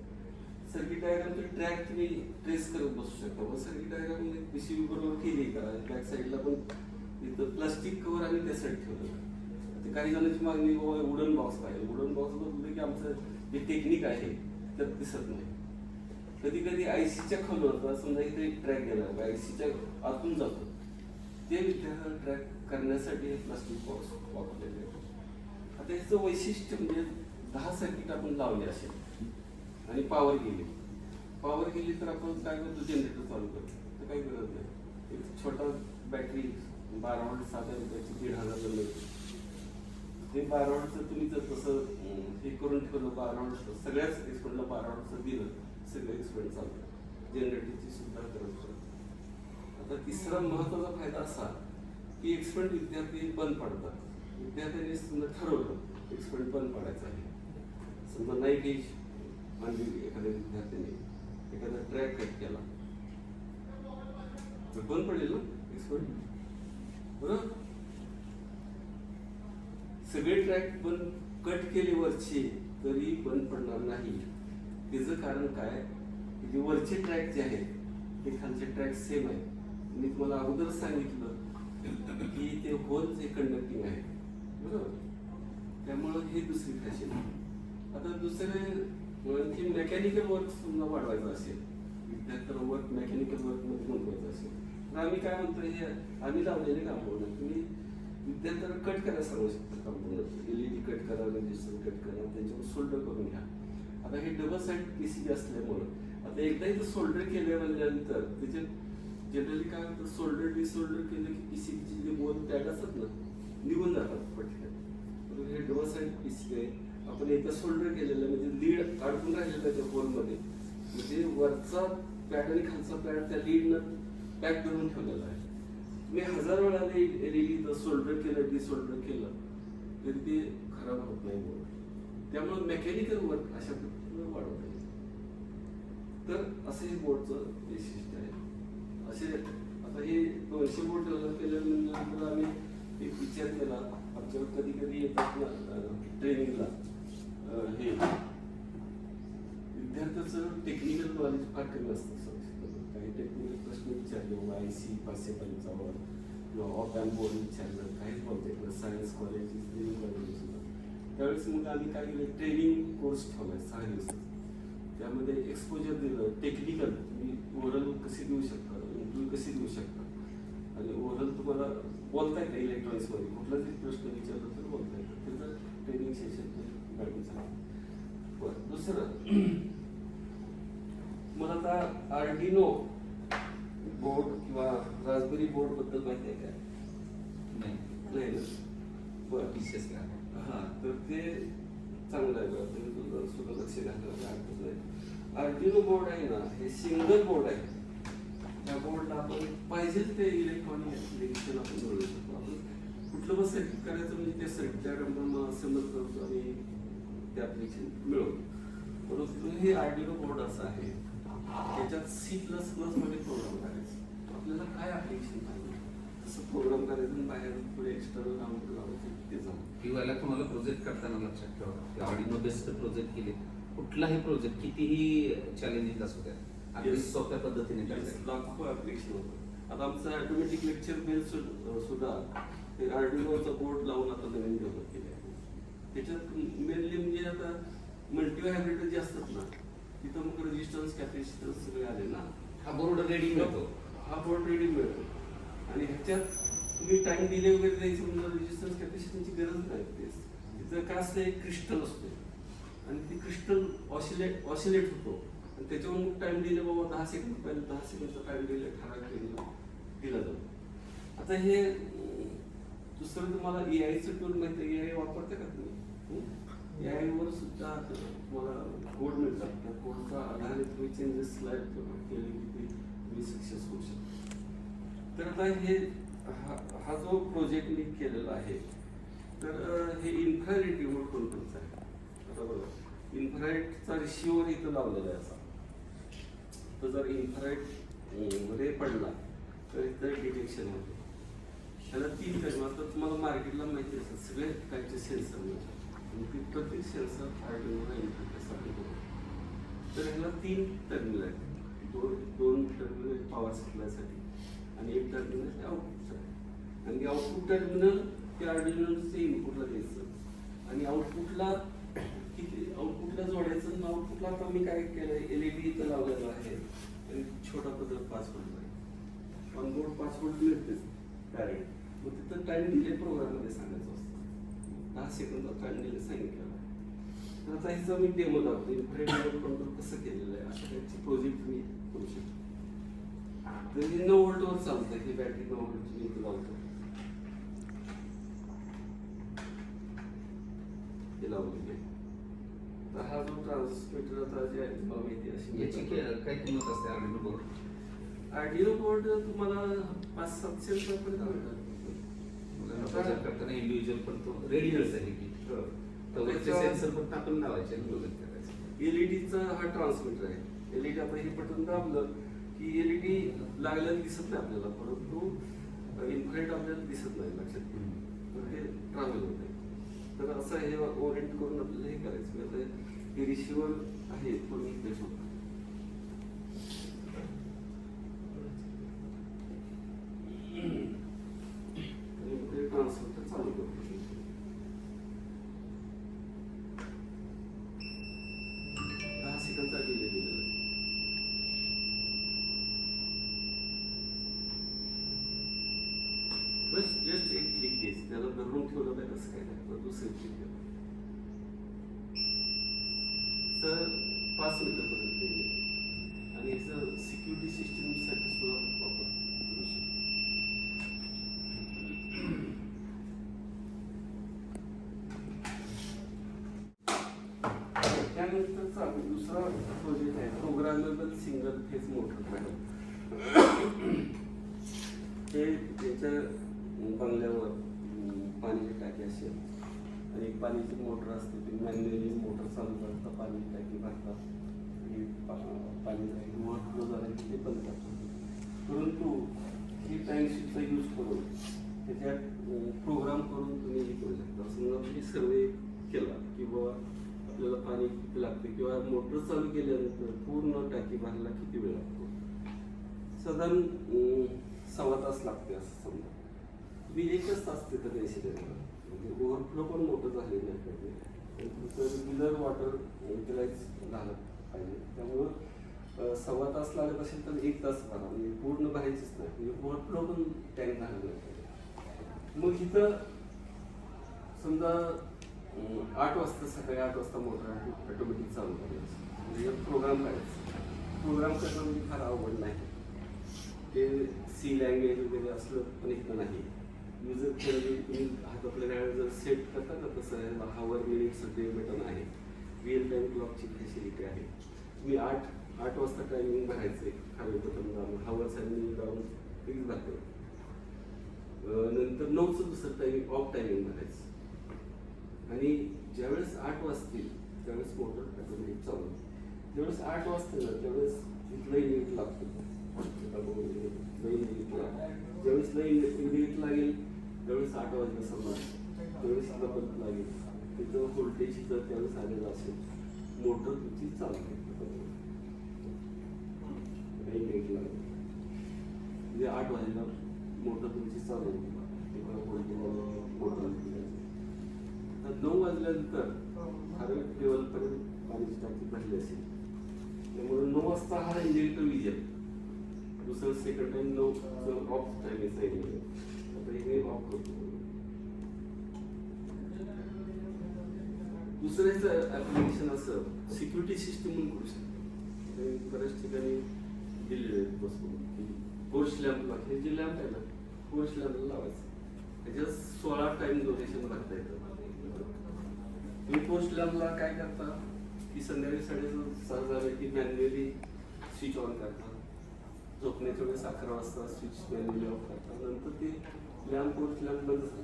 सर्किट डायग्रामचे ट्रॅक तुम्ही ट्रेस करत बसू शकता. मग सर्किट डायग्राम पिशवी बरोबर केली का बॅक साईडला पण इथं प्लास्टिक कव्हर आम्ही त्यासाठी ठेवलं. ते काही जणांची मागणी वुडन बॉक्स पाहिजे. वुडन बॉक्स बघतो की आमचं जे टेक्निक आहे त्यात दिसत नाही. कधी कधी ICच्या खोल होतं समजा इथे एक ट्रॅक गेला ICच्या आतून जातो ते विद्यार्थ्यांना ट्रॅक करण्यासाठी हे प्लास्टिक बॉक्स वापरलेले आहे. आता ह्याचं वैशिष्ट्य म्हणजे 10 सर्किट आपण लावले असे आणि पॉवर गेली तर आपण काय करतो जनरेटर चालू करतो तर काही गरज नाही. एक छोटा बॅटरी 12 वोल्ट साध्या रुपयाची 1500 मिळते. ते 12 वोल्टचं तुम्ही जर तसं हे करून ठेवलं, 12 वोल्ट सगळ्याच एक्सपेंटला 12 वोल्टचं दिलं, सगळं एक्सपेंट चालतं. जनरेटरची सुद्धा गरज पडते. आता तिसरा महत्वाचा फायदा असा की एक्सपेंट विद्यार्थी बंद पडतात. विद्यार्थ्यांनी समजा ठरवलं एक्सपेंट बंद पडायचं आहे, समजा नाही गेज मानली एखाद्या विद्यार्थ्याने एखादा ट्रॅक कट केला तर बंद पडेल ना एक्सपेंट, बरोबर. सगळे ट्रॅक बंद कट केले वरचे तरी बंद पडणार नाही. त्याचं कारण काय, जे वरचे ट्रॅक जे आहेत ते खालचे ट्रॅक सेम आहे. मी तुम्हाला अगोदर सांगितलं की ते होल जे कंडक्टिंग आहे, बरोबर. त्यामुळं हे दुसरी फॅशन. आता दुसरे म्हणजे मेकॅनिकल वर्क समजा वाढवायचं असेल, विद्यार्थ्यांना वर्क मेकॅनिकल वर्क मध्ये गुंतवायचं असेल तर आम्ही काय म्हणतो, हे आम्ही लावलेले कांपाऊंडर तुम्ही विद्यार्थ्यांना कट करायला सांगू शकता. कांपाऊंडर LED कट करा, रजिस्टर कट करा, त्याच्यावर सोल्डर करून घ्या. आता हे डबल साईड PCB असल्यामुळं आता एकदा इथं सोल्डर केल्यानंतर त्याचे जनरली काय होतं, सोल्डर डिसोल्डर केलं की PCBचे जे बोल पॅड असतात ना निघून जातात पटकन. हे डबल साईड PCB आहे. आपण एकदा सोल्डर केलेलं म्हणजे लीड अडकून राहिलेलं आहे त्या होलमध्ये, म्हणजे वरचा पॅड आणि खालचा पॅड त्या लीडनं पॅक करून ठेवलेला आहे. मी 1000 वेळा LED सोल्डर केलं, डिसोल्डर केलं तरी ते खराब होत नाही बोर्ड. त्यामुळे मेकॅनिकल वर्क अशा पद्धतीने वाढवता येईल. तर असं हे बोर्डचं वैशिष्ट्य आहे. असे आता हे 200 बोर्ड डेव्हलप केल्यानंतर आम्ही एक विचार केला, आमच्यावर कधी कधी येतात ना ट्रेनिंगला हे विद्यार्थ्याचं टेक्निकल नॉलेज फार कमी असतं. काही टेक्निकल प्रश्न विचारले, IC 555 किंवा ऑफ अँड बोर्ड विचारलं, काहीच बोलता येत नाही. सायन्स कॉलेज, इंजिनिअरिंग कॉलेज सुद्धा. त्यावेळेस मग आम्ही काय केलं, ट्रेनिंग कोर्स ठेवलाय 6 दिवसाचा. त्यामध्ये एक्सपोजर दिलं, टेक्निकल तुम्ही ओरल कशी देऊ शकता, इंटरव्ह्यू कशी देऊ शकता, आणि ओरल तुम्हाला बोलता येतं इलेक्ट्रॉनिक्समध्ये कुठला जरी प्रश्न विचारला तर बोलता येतं. त्याचं ट्रेनिंग सेशन गाडीचं. बरं, दुसरं मला आता आर्डिनो बोर्ड किंवा रास्पबेरी बोर्ड बद्दल माहिती आहे काय? नाही ना. बरं, विशेष काय? हा, तर ते चांगलं आहे. बरं, तुम्ही तुझं सुद्धा लक्ष घालण्याचा हरकत नाही. आर्डिनो बोर्ड आहे ना, हे सिंगल बोर्ड आहे. त्या बोर्डला आपण पाहिजे ते इलेक्ट्रॉनिक ऍप्लिकेशन आपण जोडू शकतो. आपण कुठलं पण सर्किट करायचं म्हणजे ते सर्किट डायग्राम असेंबल करतो आणि ते ऍप्लिकेशन मिळवतो. परंतु हे आर्डिनो बोर्ड असं आहे, त्याच्यात C++ मध्ये प्रोग्राम करायचं. आपल्याला काय ऍप्लिकेशन पाहिजे तसं प्रोग्राम करायचं, बाहेर पुढे एक्स्टर्नल लावायचं ते जाऊन. किंवा तुम्हाला प्रोजेक्ट करताना लक्षात ठेवा की ऑर्डिनो बेस्ड प्रोजेक्ट केले, कुठलाही प्रोजेक्ट कितीही चॅलेंजिंग असू द्या अगदी सोप्या पद्धतीने करायचं. लाखो ऍप्लिकेशन होतं. आता आमचं ऑटोमॅटिक लेक्चर बेल सुद्धा ते आर्डिनोचा बोर्ड लावून आता नवीन डेव्हलप केले आहे. त्याच्यात मेनली म्हणजे आता मल्टी हायब्रिड जे असतात ना, तिथं मग रेजिस्टन्स कॅपॅसिटन्स सगळे आले ना. हा बोर्ड रेडी मिळतो, हा बोर्ड रेडी मिळतो. आणि ह्याच्यात तुम्ही टाइम डिले वगैरे द्यायचं म्हणजे रेजिस्टन्स कॅपॅसिटन्सची गरज नाही. तिथं काय असतं, एक क्रिस्टल असतो आणि ती क्रिस्टल ऑसिलेट होतो आणि त्याच्यावर मग टाइम डिले बाबा 10 सेकंद पाहिजे, 10 सेकंडचा टाइम डिले ठराविक दिला जातो. आता हे दुसरं तुम्हाला AI टूल माहिती आहे, AI वापरता का तुम्ही? AI वर सुद्धा तुम्हाला कोड मिळतात. त्या कोडचा आधारे तुम्ही चेंजेस स्लाइड केले की ते तुम्ही सक्सेस होऊ शकता. तर आता हे हा जो प्रोजेक्ट मी केलेला आहे, तर हे इन्फ्रारेड रिमोट कंट्रोलचा आहे. बरोबर, इन्फ्रारेडचा रिसिव्हर इथं लावलेला आहे असा. तर जर इन्फ्रारेड रे पडला तर इथं डिटेक्शन होते. त्याला 3 टर्मिनल. आता तुम्हाला मार्केटला माहिती असतात सगळे टाईपचे सेन्सर मिळतात. प्रत्येक सेन्सर आर्डिनोला इंटरफेससाठी होतो. तर ह्याला 3 टर्मिनल आहेत. दोन टर्मिनल पॉवर सप्लायसाठी आणि एक टर्मिनल आउटपुटसाठी. आणि आउटपुट टर्मिनल ते आर्डिनोचे इनपुटला द्यायचं आणि आउटपुटला जोडायचं. आणि आउटपुटला आता मी काय केलं, LED इथं लावलेलं आहे आणि छोटा पदर 5 व्होल्ट आहे. ऑन बोर्ड 5 व्होल्ट मिळतेच डायरेक्ट. मग तिथं टाइम डिले प्रोग्राममध्ये सांगायचं असतं, 10 सेकंदचा टाइम डिले सांगितलेला आहे. तर आता ह्याचा मी डेमो दाखवतो, इन्फ्रारेड रिमोट कंट्रोल कसं केलेलं आहे. अशा टाईपचे प्रोजेक्ट मी करू शकतो. तर हे 9 व्होल्टवर चालतं. ही बॅटरी 9 व्होल्टची मी इथं लावतो. ते लावलेली आहे. तर हा जो ट्रान्समीटर आता जे आहे तुम्हाला माहिती आहे याची अशी काय किंमत असते आर्डिनो बोर्ड? आर्डिनो बोर्ड तुम्हाला 500-700 रुपयापर्यंत मिळतात. प्रोजेक्ट करताना इंडिव्हिज्युअल पण तो रेडियस आहे की त्याचे सेन्सर फक्त आपण लावायचे आणि प्रोजेक्ट करायचं. एलईडीचा हा ट्रान्समीटर आहे. एलईडी आता हे बटन दाबलं की एलईडी लागलेलं दिसत नाही आपल्याला, परंतु इन्फ्रारेड आपल्याला दिसत नाही लक्षात घेऊन, तर हे ट्रॅव्हल होते. तर असं हे ओरिएंट करून आपल्याला हे करायचं. आता हे रिसिव्हर आहे तो मी इथे शोधतो. ट्रान्समीटर चालू करतो. 10 सेकंदचा डिले दिलेला आहे. बस जस्ट एक क्लिक द्यायची, त्याला धरून ठेवलं पाहिजे असं काही नाही. तर दुसरं क्लिक द्या. तर 5 मिनिटापर्यंत येईल. आणि याचं सिक्युरिटी सिस्टीमसाठी सुद्धा वापर करू शकतो. त्यानंतरचा दुसरा प्रोजेक्ट आहे programmable single phase motor panel. हे त्याच्या बंगल्यावर पाण्याची टाकी असेल आणि पाण्याची मोटर असते, ती मॅन्युअली मोटर चालू करता पाण्याची टाकी भरतात आणि पाणी फ्लो झालं की ते बंद करतात. परंतु ही टाईमशीटचा यूज करून त्याच्यात प्रोग्राम करून तुम्ही हे करू शकता. समजा तुम्ही सर्वे केला किंवा आपल्याला पाणी किती लागते किंवा मोटर चालू केल्यानंतर पूर्ण टाकी भरायला किती वेळ लागतो, साधारण 1.25 तास लागते असं समजा. तुम्ही 1च तास तिथं द्यायचे त्याला, म्हणजे ओव्हरफ्लो पण मोठं झाले नाही पाहिजे. रेग्युलर वॉटर युटिलाइज झालं पाहिजे. त्यामुळं 1.25 तास लागत असेल तर 1 तास भरा, म्हणजे पूर्ण भरायचीच नाही, म्हणजे ओव्हरफ्लो पण टँक झालं नाही पाहिजे. मग इथं समजा 8 वाजता सकाळी 8 वाजता मोटर ऑटोमॅटिक चालू करायचं, म्हणजे प्रोग्राम करायचा. प्रोग्राम करणं म्हणजे फार अवघड नाही. ते सी लँग्वेज वगैरे असलं पण इथं नाही. युजर तुम्ही हातातल्या घड्याळ जर सेट करता ना तसं हावर मिनिट सगळे बटन आहे. रिअल टाईम क्लॉकची फॅसिलिटी आहे. तुम्ही 8 वाजता टायमिंग भरायचं, खाली बटन दाबून हावर्स आणि मिनिट दाबून फिक्स भरतो. नंतर 9चं दुसरं टायमिंग ऑफ टायमिंग भरायचं. आणि ज्यावेळेस 8 वाजतील त्यावेळेस मोटर ऑटोमॅटिक चालू. ज्यावेळेस 8 वाजते ना त्यावेळेस इथलं युनिट लागतं. ज्यावेळेस युनिट लागेल त्यावेळेस 8 वाजता समजा त्यावेळेस इथलं बल्ब लागेल, तिथं व्होल्टेज जर त्यावेळेस आलेलं असेल मोटर तुमची चालू युनिट लागेल, म्हणजे 8 वाजेला मोटर तुमची चालू मोटर. 9 वाजल्यानंतर खारट लेवलपर्यंत पाण्याची टाकी भरली असेल, त्यामुळे 9 वाजता हा इंडिकेटर विजेल. दुसरं सेकंड टाइम 9 ऑफ टाइम यायचा. आता हे ऑफ करतो. दुसऱ्याचं ऍप्लिकेशन असं सिक्युरिटी सिस्टीम म्हणून करू शकतो. बऱ्याच ठिकाणी दिलेले आहेत बसून की फोर्स लॅम्प, हे जे लॅम्प आहे ना फोर्स लॅम्पला लावायचं, त्याच्यात 16 टाइम ड्युरेशन भरता येतं. तुम्ही पोस्ट लॅम्पला काय करता की संध्याकाळी 6:30 झाले की मॅन्युअली स्विच ऑन करता, झोपण्याच्या वेळेस 11 वाजता स्विच मॅन्युअली ऑफ करता, नंतर ते लॅम्प पोस्ट लॅम्प बंद झाले.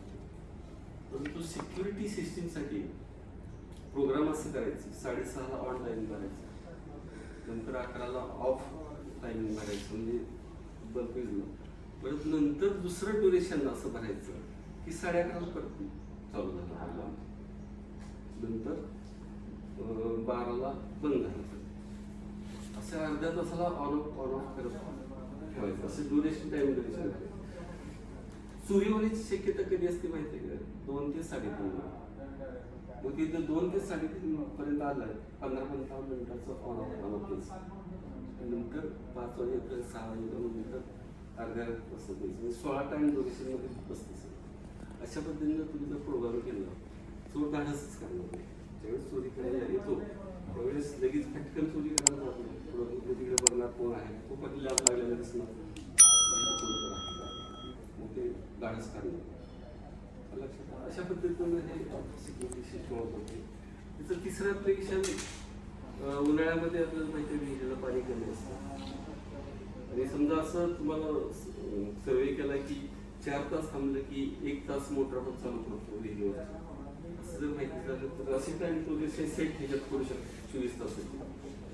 परंतु सिक्युरिटी सिस्टीमसाठी प्रोग्राम असं करायचं, 6:30ला ऑन टाइम करायचं, नंतर 11ला ऑफ टाइमिंग भरायचं, म्हणजे बल्ब विजलं. परत नंतर दुसरं ड्युरेशन असं भरायचं की 11:30ला परत चालू झालं, नंतर 12ला बंद झालं. असं अर्ध्या तासाला ऑन ऑफ करत ठेवायचं, असं ड्युरेशन टाइम ड्युरेशन. चोरी होण्याची शक्यता कधी असते माहिती आहे का? 2 ते 3.5. मग तिथं 2 ते 3.5 पर्यंत आलं 15-15 मिनिटाचं ऑन ऑफ नंतर 5 वाजेपर्यंत 6 वाजेपर्यंत अर्ध्या तासात द्यायचं, 16 टाइम ड्युरेशन मध्ये बसते. अशा पद्धतीनं तुम्ही जर प्रोग्राम केला चोर धाडसच करणार नाही. ज्यावेळेस चोरी करायला येतो त्यावेळेस लगेच पटकन चोरी करायला जात नाही. थोडं तिकडे बघणार कोण आहे, तो पण लॅब लागलेला दिसणार, मग ते धाडस करणार. लक्षात अशा पद्धतीनं हे सिक्युरिटी सिस्टम होतं. त्याचं तिसरं ऍप्लिकेशन उन्हाळ्यामध्ये आपल्याला माहिती आहे विहिरीला पाणी कमी असतं आणि समजा असं तुम्हाला सर्वे केला की 4 तास थांबलं की 1 तास मोटर आपण चालू करतो विहिरीवर, असं जर माहिती झालं तर असे टाइम तो सेट ह्याच्यात करू शकतो 24 तासाची,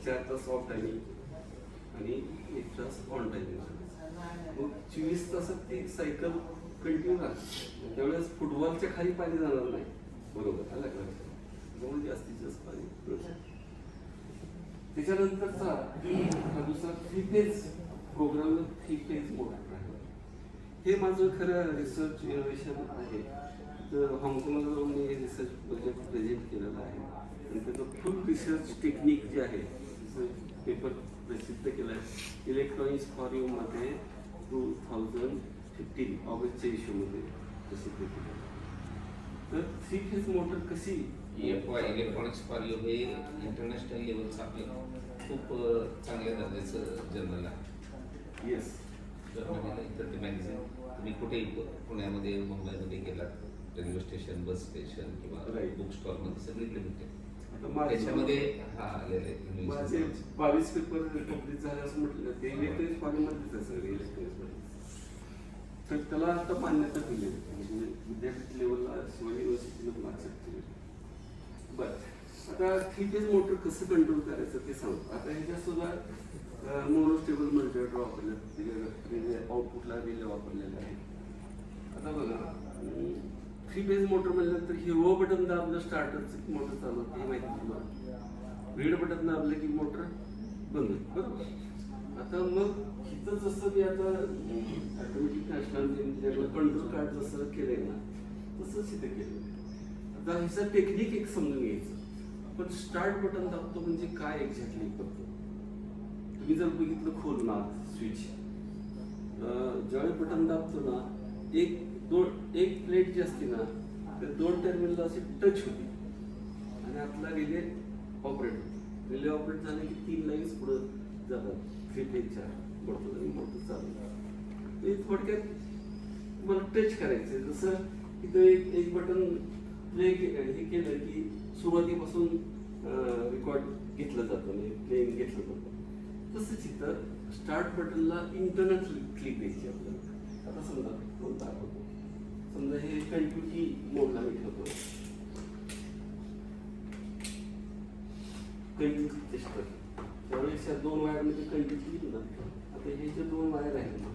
4 तास ऑफ टायमिंग आणि 1 तास ऑन टायमिंग. मग 24 तासात ती सायकल कंटिन्यू राहते, त्यावेळेस फुटबॉलच्या खाली पाणी जाणार नाही. बरोबर आलं का लक्षात? त्यामुळे जास्तीत जास्त पाणी मिळू शकतं. त्याच्यानंतरचा हा दुसरा 3 फेज प्रोग्राम 3 फेज मोटर आहे. हे माझं खरं रिसर्च इनोव्हेशन आहे. तर हाँगकाँगला जाऊन मी रिसर्च प्रोजेक्ट प्रेझेंट केलेला आहे आणि त्याचं फुल रिसर्च टेक्निक जे आहे पेपर प्रसिद्ध केला आहे इलेक्ट्रॉनिक्स फॉर यू मध्ये 2015 ऑगस्टच्या इश्यूमध्ये प्रसिद्ध केलं. तर 3 फेज मोटर कशी इलेक्ट्रॉनिक्स फॉर यू हे इंटरनॅशनल लेवलचं आपलं खूप चांगल्या दर्जाचं जर्नल आहे. येस जर्नल इतर ते मॅगझिन तुम्ही कुठेही पुण्यामध्ये मुंबईमध्ये गेलात रेल्वे स्टेशन बस स्टेशन किंवा Right. बुक स्टॉलमध्ये सगळीकडे भेटेल. आता माझे त्याच्यामध्ये हा आलेलं आहे माझे इंग्लिश 22 पेपर कम्प्लीट झाले असं म्हटलं ते इलेक्ट्रॉनिक्स फॉर्ममध्येच आहे सगळे इलेक्ट्रॉनिक्स. तर त्याला आता मान्यता दिली म्हणजे विद्यापीठ लेवलला शिवाय युनिव्हर्सिटीला ॲक्सेप्ट केली. बरं आता 3 फेज मोटर कसं कंट्रोल करायचं ते सांगतो. आता ह्याच्यात सुद्धा मोनोस्टेबल मल्टिमीटर वापरले, आउटपुटला रिले वापरलेले आहे. आता बघा 3 फेज मोटर म्हणल्यानंतर हिरवं बटन दाबलं स्टार्टरचं मोटर चालू होते, हे माहिती तुम्हाला. रेड बटन दाबलं की मोटर बंद होते, बरोबर. आता मग इथं जसं मी आता ऑटोमॅटिक नॅशनल कंट्रोल कार्ड जसं केलंय ना तसंच इथं केलं. आता ह्याचं टेक्निक एक समजून घ्यायचं. आपण स्टार्ट बटन दाबतो म्हणजे काय एक्झॅक्टली करतो. तुम्ही जर बघितलं खोलून आत स्विच ज्यावेळी बटन दाबतो ना एक प्लेट जी असते ना तर 2 टर्मिनलला अशी टच होते आणि आतला रिले ऑपरेट होतो. रिले ऑपरेट झाले की 3 लाईन्स पुढे जातात 3 फेजच्या मोटर आणि मोटर चालू. ते थोडक्यात मला टच करायचं जसं तिथं एक बटन प्ले हे केलं की सुरुवातीपासून रेकॉर्ड घेतलं जातं म्हणजे प्लेइंग घेतलं जातं. तसंच इथं स्टार्ट बटनला इंटरनल क्लिक द्यायची आपल्याला. आता समजा कोणता दाखवतो, समजा हे कंटिन्युटी मोडला मी ठेवतो, कंटिन्युटी टेस्ट करतो. त्यावेळेस या 2 वायरमध्ये कंटिन्युटी घेतो ना. आता हे जे 2 वायर आहेत ना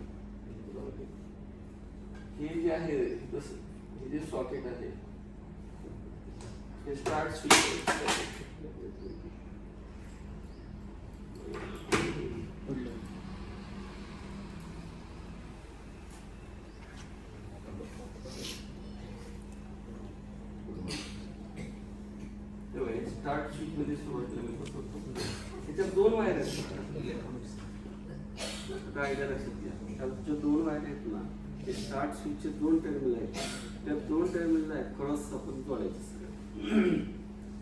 हे जे आहे हे जे सॉकेट आहे हे स्टार्ट स्विच स्टार्ट स्विच मध्ये सुरुवातीला मी कसं होतो त्याच्यात 2 वायर आहेत. आयडिया लक्षात घ्या. त्यात जे 2 वायर आहेत ना ते स्टार्ट स्विचचे 2 टर्मिनल आहेत. त्या 2 टर्मिनलला क्रॉस आपण जोडायचं सगळं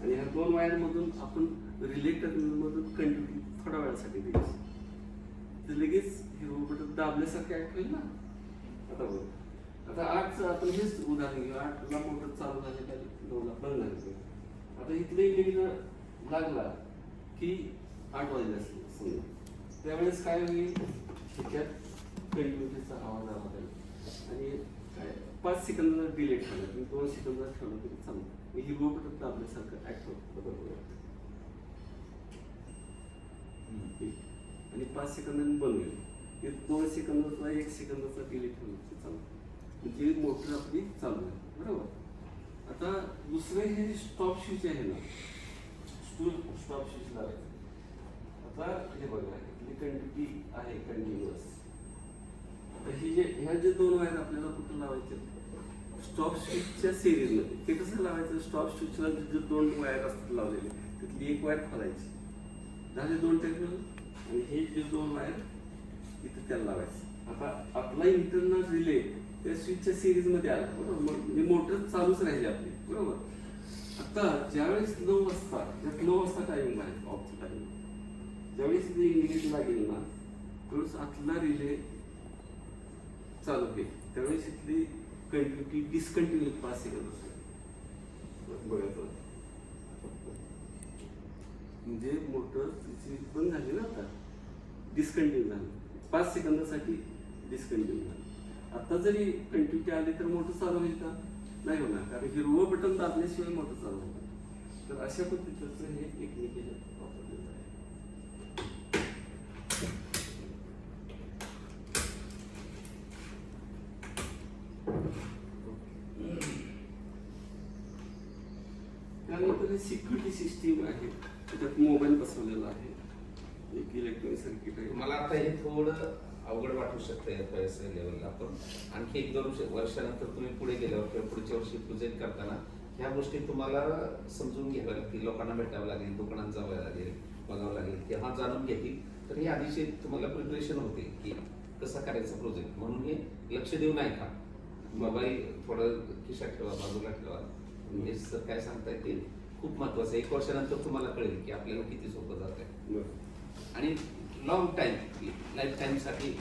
आणि ह्या 2 वायर मधून आपण रिले टर्मिनल मधून कंटिन्युटी थोड्या वेळासाठी द्यायची. तर लगेच हे बटन दाबल्यासारखं ऍक्ट होईल ना. आता बघ आता 8चं आपण हेच उदाहरण घेऊ. 8ला मोटर चालू झाली का 9ला बंद झाली. आता इथले इंडिव्हिज्युअल लागला की 8 वाजले असले समजा त्यावेळेस काय होईल ह्याच्यात कंटिन्युटीचा आवाज आला पाहिजे आणि काय 5 सेकंदाला डिले ठेवलं 2 सेकंदाला ठेवलं तरी चालतं. ही बटन दाबल्यासारखं ऍक्ट होतं बरोबर आणि 5 सेकंदांनी बंद होईल. 2 सेकंदाचा 1 सेकंदाचा डिले ठेवलं तरी चालतं म्हणजे मोटर आपली चालू आहे बरोबर. आता दुसरं हे स्टॉप स्विच आहे ना स्टॉप स्विच लावायचं. आता हे बघा इथली कंटिन्युटी आहे कंटिन्युअस. आता ही जे ह्या जे 2 वायर आपल्याला कुठं लावायचे स्टॉप स्विचच्या सिरीजमध्ये. ते कसं लावायचं स्टॉप स्विचला जे 2 वायर असतात लावलेले त्यातली 1 वायर खोलायची झाले 2 टर्मिनल आणि हे जे 2 वायर इथं त्याला लावायचं. आता आपला इंटरनल रिले त्या स्विचच्या सिरीज मध्ये आला बरोबर. म्हणजे मोटर चालूच राहिली आपली बरोबर. आता ज्यावेळेस 9 वाजता 9 वाजता टायमिंग आहे ऑफचं टायमिंग ज्यावेळेस इथे इंडिकेटर लागेल ना त्यावेळेस आतला रिले चालू होईल. त्यावेळेस इथली कंटिन्युटी डिस्कंटिन्यू 5 सेकंद असेल बघा. म्हणजे मोटर तिची बंद झाली ना आता, डिस्कंटिन्यू झाली, 5 सेकंदासाठी डिस्कंटिन्यू झाली. आता जरी कंटिन्युटी आली तर मोटर चालू होईल का? नाही होणार, कारण हिरवं बटन दाबल्याशिवाय मोटर चालू होणार. तर अशा पद्धतीचं हे टेक्निक वापरलेलं आहे. त्यानंतर सिक्युरिटी सिस्टीम आहे, त्याच्यात मोबाईल बसवलेला आहे, एक इलेक्ट्रॉनिक सर्किट आहे. मला आता हे थोडं अवघड वाटू शकतं या पैसे लेवलला, पण आणखी 1-2 वर्षानंतर तुम्ही पुढे गेल्यावर किंवा पुढच्या वर्षी प्रोजेक्ट करताना ह्या गोष्टी तुम्हाला समजून घ्याव्या लागतील, लोकांना भेटावं लागेल, दुकानात जावं लागेल, बघावं लागेल, किंवा जाणून घेतील. तर हे आधीचे तुम्हाला प्रिपरेशन होते की कसा करायचा प्रोजेक्ट, म्हणून हे लक्ष देऊ नाही का, मोबाईल थोडं खिशात ठेवा, बाजूला ठेवा. म्हणजे सर काय सांगताय ते खूप महत्वाचं आहे. 1 वर्षानंतर तुम्हाला कळेल की आपल्याला किती सोपं जात आहे. बरं. आणि लॉंग टाईम, लाईफ टाईमसाठी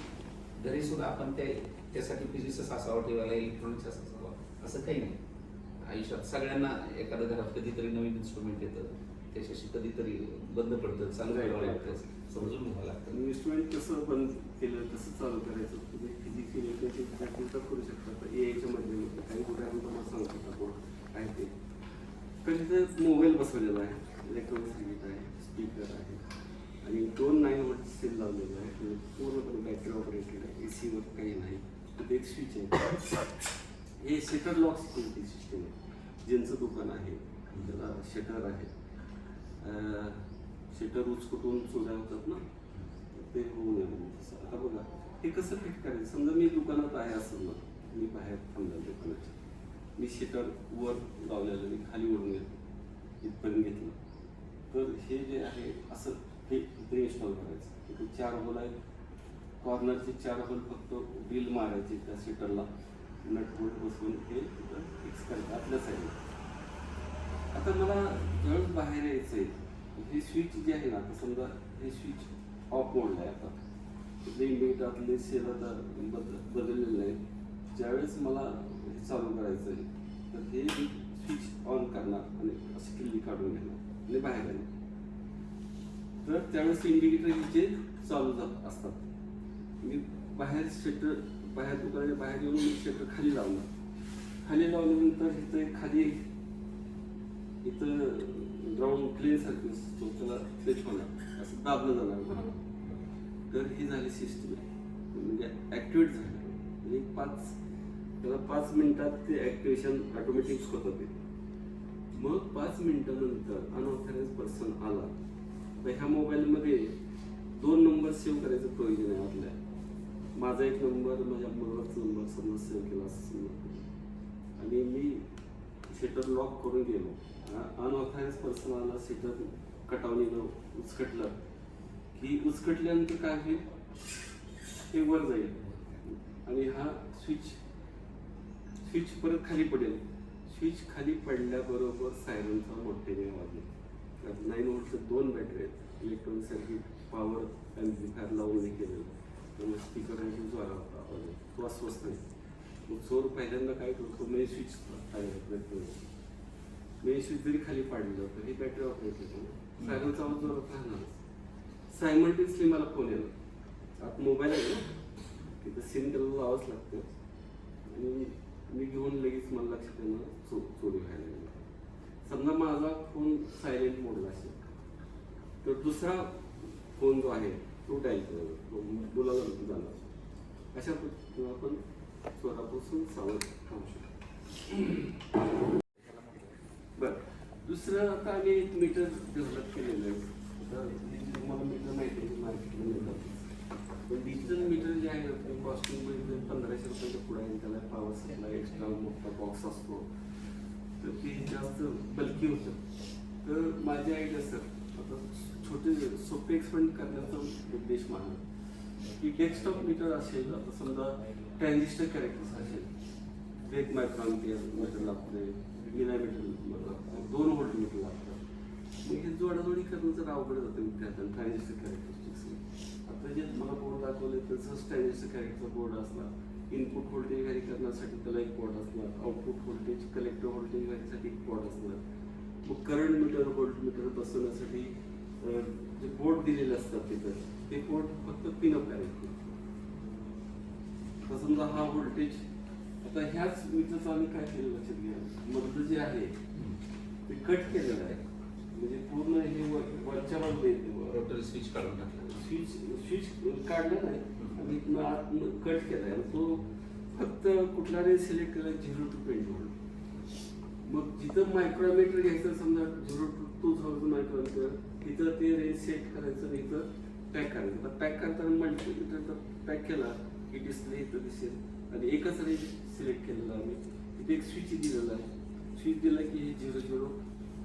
घरी सुद्धा आपण त्यासाठी फिजिक्स असावं, ठेवायला इलेक्ट्रॉनिक्स असावं असं काही नाही. आयुष्यात सगळ्यांना एखाद्या घरात कधीतरी नवीन इन्स्ट्रुमेंट येतं, त्याच्याशी कधीतरी बंद पडतं, चालू करावं लागतं, समजून घ्यावं लागतं. इन्स्ट्रुमेंट कसं बंद केलं कसं चालू करायचं तुम्ही फिजिक्स इलेक्ट्रिक प्रॅक्टिस करू शकता. तर एआयच्या माध्यमातून काही उदाहरण तुम्हाला सांगू शकता काय ते. तर तिथं मोबाईल बसवलेला आहे, इलेक्ट्रॉनिक सर्किट आहे, स्पीकर आहे आणि 2 9 व्होल्ट सेल लावलेला आहे. म्हणजे पूर्णपणे बॅटरी ऑपरेटेड आहे, एसीवर काही नाही. तिथे एक स्विच आहे. हे शटर लॉक सिक्युरिटी सिस्टम आहे. ज्यांचं दुकान आहे त्याला शटर आहे, शटर उचकटून चोऱ्या होतात ना, ते होऊ नये म्हणून तसं. आता बघा हे कसं फिट करायचं. समजा मी दुकानात आहे असं ना, मी बाहेर थांबला दुकानाच्या, मी शटर वर लावलेलं, मी खाली ओढून घेतलं, इथपर्यंत घेतलं. तर हे जे आहे असं हे इथे इन्स्टॉल करायचं. इथे 4 होल आहेत, कॉर्नरचे 4 होल फक्त ड्रिल मारायचे त्या शटरला, नट बोल्ट बसवून हे तिथं फिक्स करायचं आपल्या साईडला. आता मला ज्यावेळेस बाहेर यायचं आहे, हे स्विच जे आहे ना, आता समजा हे स्विच ऑफ मोडलं आहे, आता तिथले इंडिकेटरले सेल आता बदललेलं आहे. ज्यावेळेस मला हे चालू करायचं आहे तर हे स्विच ऑन करणार आणि अशी किल्ली काढून घेणार आणि बाहेर येणार. तर त्यावेळेस इंडिकेटर जे चालू असतात. मी बाहेर शटर, बाहेर दुकानाच्या बाहेर येऊन मी शटर खाली लावणार. खाली लावल्यानंतर इथं खाली इथं ग्राउंड क्लीन सारखं असतो, त्याला फ्लेच होणार, असं दाबलं जाणार. तर ही झाली सिस्टम, म्हणजे ॲक्टिवेट झाली. म्हणजे त्याला 5 मिनिटात ते ॲक्टिवेशन ऑटोमॅटिक होतं. ते मग 5 मिनिटानंतर अनऑथराइज पर्सन आला तर ह्या मोबाईलमध्ये 2 नंबर सेव्ह करायचं प्रयोजन आहे आपल्या. माझा एक नंबर, माझ्या मुलाचा नंबर समजा सेव्ह केला असं आणि मी शटर लॉक करून गेलो. अनऑथराइज पर्सन आला, शटर कटावणीनं उचकटलं की उचकटल्यानंतर काय होईल, हे वर जाईल आणि हा स्विच परत खाली पडेल. स्विच खाली पडल्याबरोबर सायरनचा मोठ्याने आवाज येईल. 9 व्होल्टच्या 2 बॅटरी आहेत, इलेक्ट्रॉनिक सर्किट पॉवर ॲम्प्लिफायर लावून हे केलेलं, त्यामुळे स्पीकर आणि जोरात आवाज आहे, तो अस्वस्थ नाही. मग चोर पहिल्यांदा काय करतो, मेन स्विच मेन स्विच जरी खाली पाडलं तर ही बॅटरी ऑपरेट होते, सायरनचा आवाज जोरात राहणार. सायमल्टेनियसली मला फोन येणार, आता मोबाईल आहे ना, तिथं सिम त्याला लावाच लागतं आणि मी घेऊन लगेच मला लक्षात येणार चोरी व्हायला लागली. समजा माझा फोन सायलेंट मोडला असेल तर दुसरा फोन जो आहे तो डायल करावा, बोलायला जाणार. अशा पद्धतीने आपण चोरापासून सावध राहू शकतो. बरं, दुसरं आता आम्ही एक मीटर डेव्हलप केलेलं आहे. आता तुम्हाला मीटर माहिती आहे मार्केटला मिळतात, पण डिजिटल मीटर जे आहे ते कॉस्टिंगमध्ये 1500 रुपयाच्या पुढे आहे. त्याला पॉवर सप्लाय एक्स्ट्रा मोठा बॉक्स असतो, तर ते जास्त बल्की होतं. तर माझी आयडिया सर आता छोटे सोपे एक्सपेरिमेंट करण्याचा उद्देश माझा की डेस्कटॉप मीटर असेल, आता समजा ट्रान्झिस्टर कॅरेक्टर्स असेल, 1 मायक्रॉन मीटर लागते, मिलीमीटर लागतं, 2 व्होल्ट मीटर लागतं. मग हे जोडाजोडी करणं जर अवघड जातं विद्यार्थ्यांना ट्रान्झिस्टर कॅरेक्टरिस्टिक्स. आता जे मला बोर्ड दाखवले तसंच ट्रान्झिस्टर कॅरेक्टरचा बोर्ड असला, इनपुट व्होल्टेज व्हॅरी करण्यासाठी त्याला एक बोर्ड असणार, आउटपुट व्होल्टेज कलेक्टर व्होल्टेज व्हॅरीसाठी एक बोर्ड असणार, मग करंट मीटर व्होल्ट मीटर बसवण्यासाठी जे बोर्ड दिलेले असतात तिथं ते बोर्ड फक्त पिनअप करायचे. आता समजा हा व्होल्टेज, आता ह्याच मीटरचं आम्ही काय केलं लक्षात घ्या, मधलं जे आहे ते कट केलेलं आहे, म्हणजे पूर्ण हे वरच्या बाजूला येते, रोटरी स्विच काढून टाकलं. स्विच काढलं नाही आणि इथनं आत कट केलाय. तो फक्त कुठला रेंज सिलेक्ट केला 0 to 20 व्होल्ट. मग जिथं मायक्रोमीटर घ्यायचं समजा 0 to 2000 मायक्रोमीटर, तिथं ते रेंज सेट करायचं आणि इथं पॅक करायचं. आता पॅक करताना मल्टीमीटर पॅक केला की डिस्प्ले इथं दिसेल आणि एकच रेंज सिलेक्ट केलेला आम्ही. इथे एक स्विच दिलेला आहे, स्विच दिला की हे 0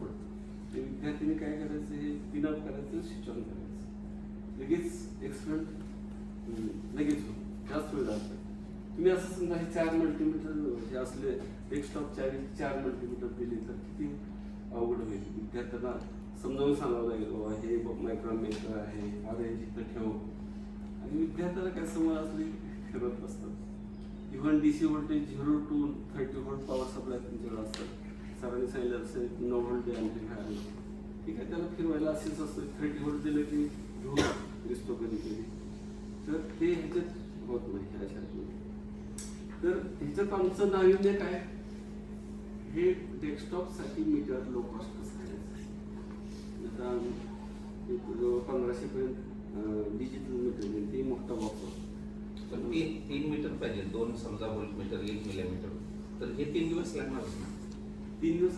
पडतं. ते विद्यार्थ्यांनी काय करायचं, हे पिन अप करायचं, स्विच ऑन करायचं, लगेच एक्सपेरिमेंट लगेच होईल, जास्त वेळ लागतो. तुम्ही असं समजा हे 4 मल्टीमीटर हे असले डेस्कटॉप 4 मल्टीमीटर दिले तर किती अवघड होईल. विद्यार्थ्यांना समजावून सांगावं लागेल, बाबा हे मायक्रोमीटर आहे, हा रेंज इथं ठेव. आणि विद्यार्थ्याला काय समज असले ठरत असतात. Even DC voltage 0 to 30 volt power supply तुमच्याकडे असतात. सरांनी सांगितलं असेल 9 व्होल्ट ॲम्प्लिफायर, ठीक आहे, त्याला फिरवायला असेच असतं. 30 व्होल्ट दिलं की घेऊन दिसतो कधी कधी, तर ते ह्याच्यात होत नाही अशा. तर ह्याच्यात आमचं नाविन्य काय, हे डेस्कटॉपसाठी मीटर लो कॉस्ट कसं करायचं. आता 1500 पर्यंत डिजिटल मीटर मिळेल, ते मोठा बॉक्स. पण 3 मीटर पाहिजे, 2 समजा व्होल्ट मीटर, 1 मिलीमीटर, तर हे 3 दिवस लागणारच ना. 3 दिवस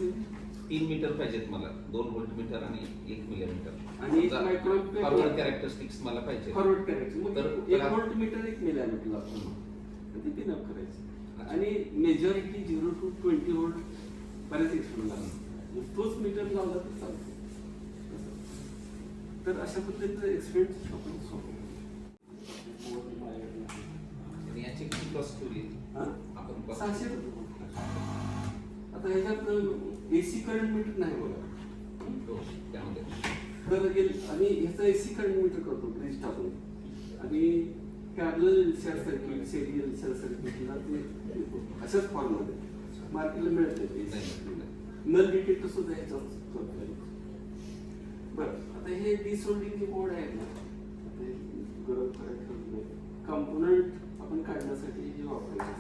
3 मीटर पाहिजेत मला, 2 व्होल्ट मीटर आणि 1 मिलीमीटर, आणि एक मायक्रोमीटर फॉरवर्ड कॅरेक्टरिस्टिक्स मला पाहिजे. फॉरवर्ड करायचं. मग तर 1 व्होल्ट मीटर 1 मिलीमीटर लागतो, ते पिन अप करायचं. आणि मेजॉरिटी 0 to 20 व्होल्ट बरेच एक्सपेरिमेंट लागतात, तोच मीटर लावला तर चालतो. तर अशा पद्धतीचं एक्सपेरिमेंट आपण सोडतो. आणि याची किती कॉस्ट ठेवली आपण? 600 रुपये. आता ह्याच्यात AC करंट मीटर नाही बघा त्यामध्ये. तर आणि ह्याचा AC करंट मीटर करतो ब्रिज टाकून, आणि parallel short circuit, serial short सर्किटला ते देतो. अशाच फॉर्ममध्ये मार्केटला मिळते ते. नल डिटेक्टर सुद्धा ह्याच्यात करतो. बरं, आता हे डिसोल्डिंग जे बोर्ड आहे ना, ते गरम करायचं कंपोनंट आपण काढण्यासाठी हे वापरायचं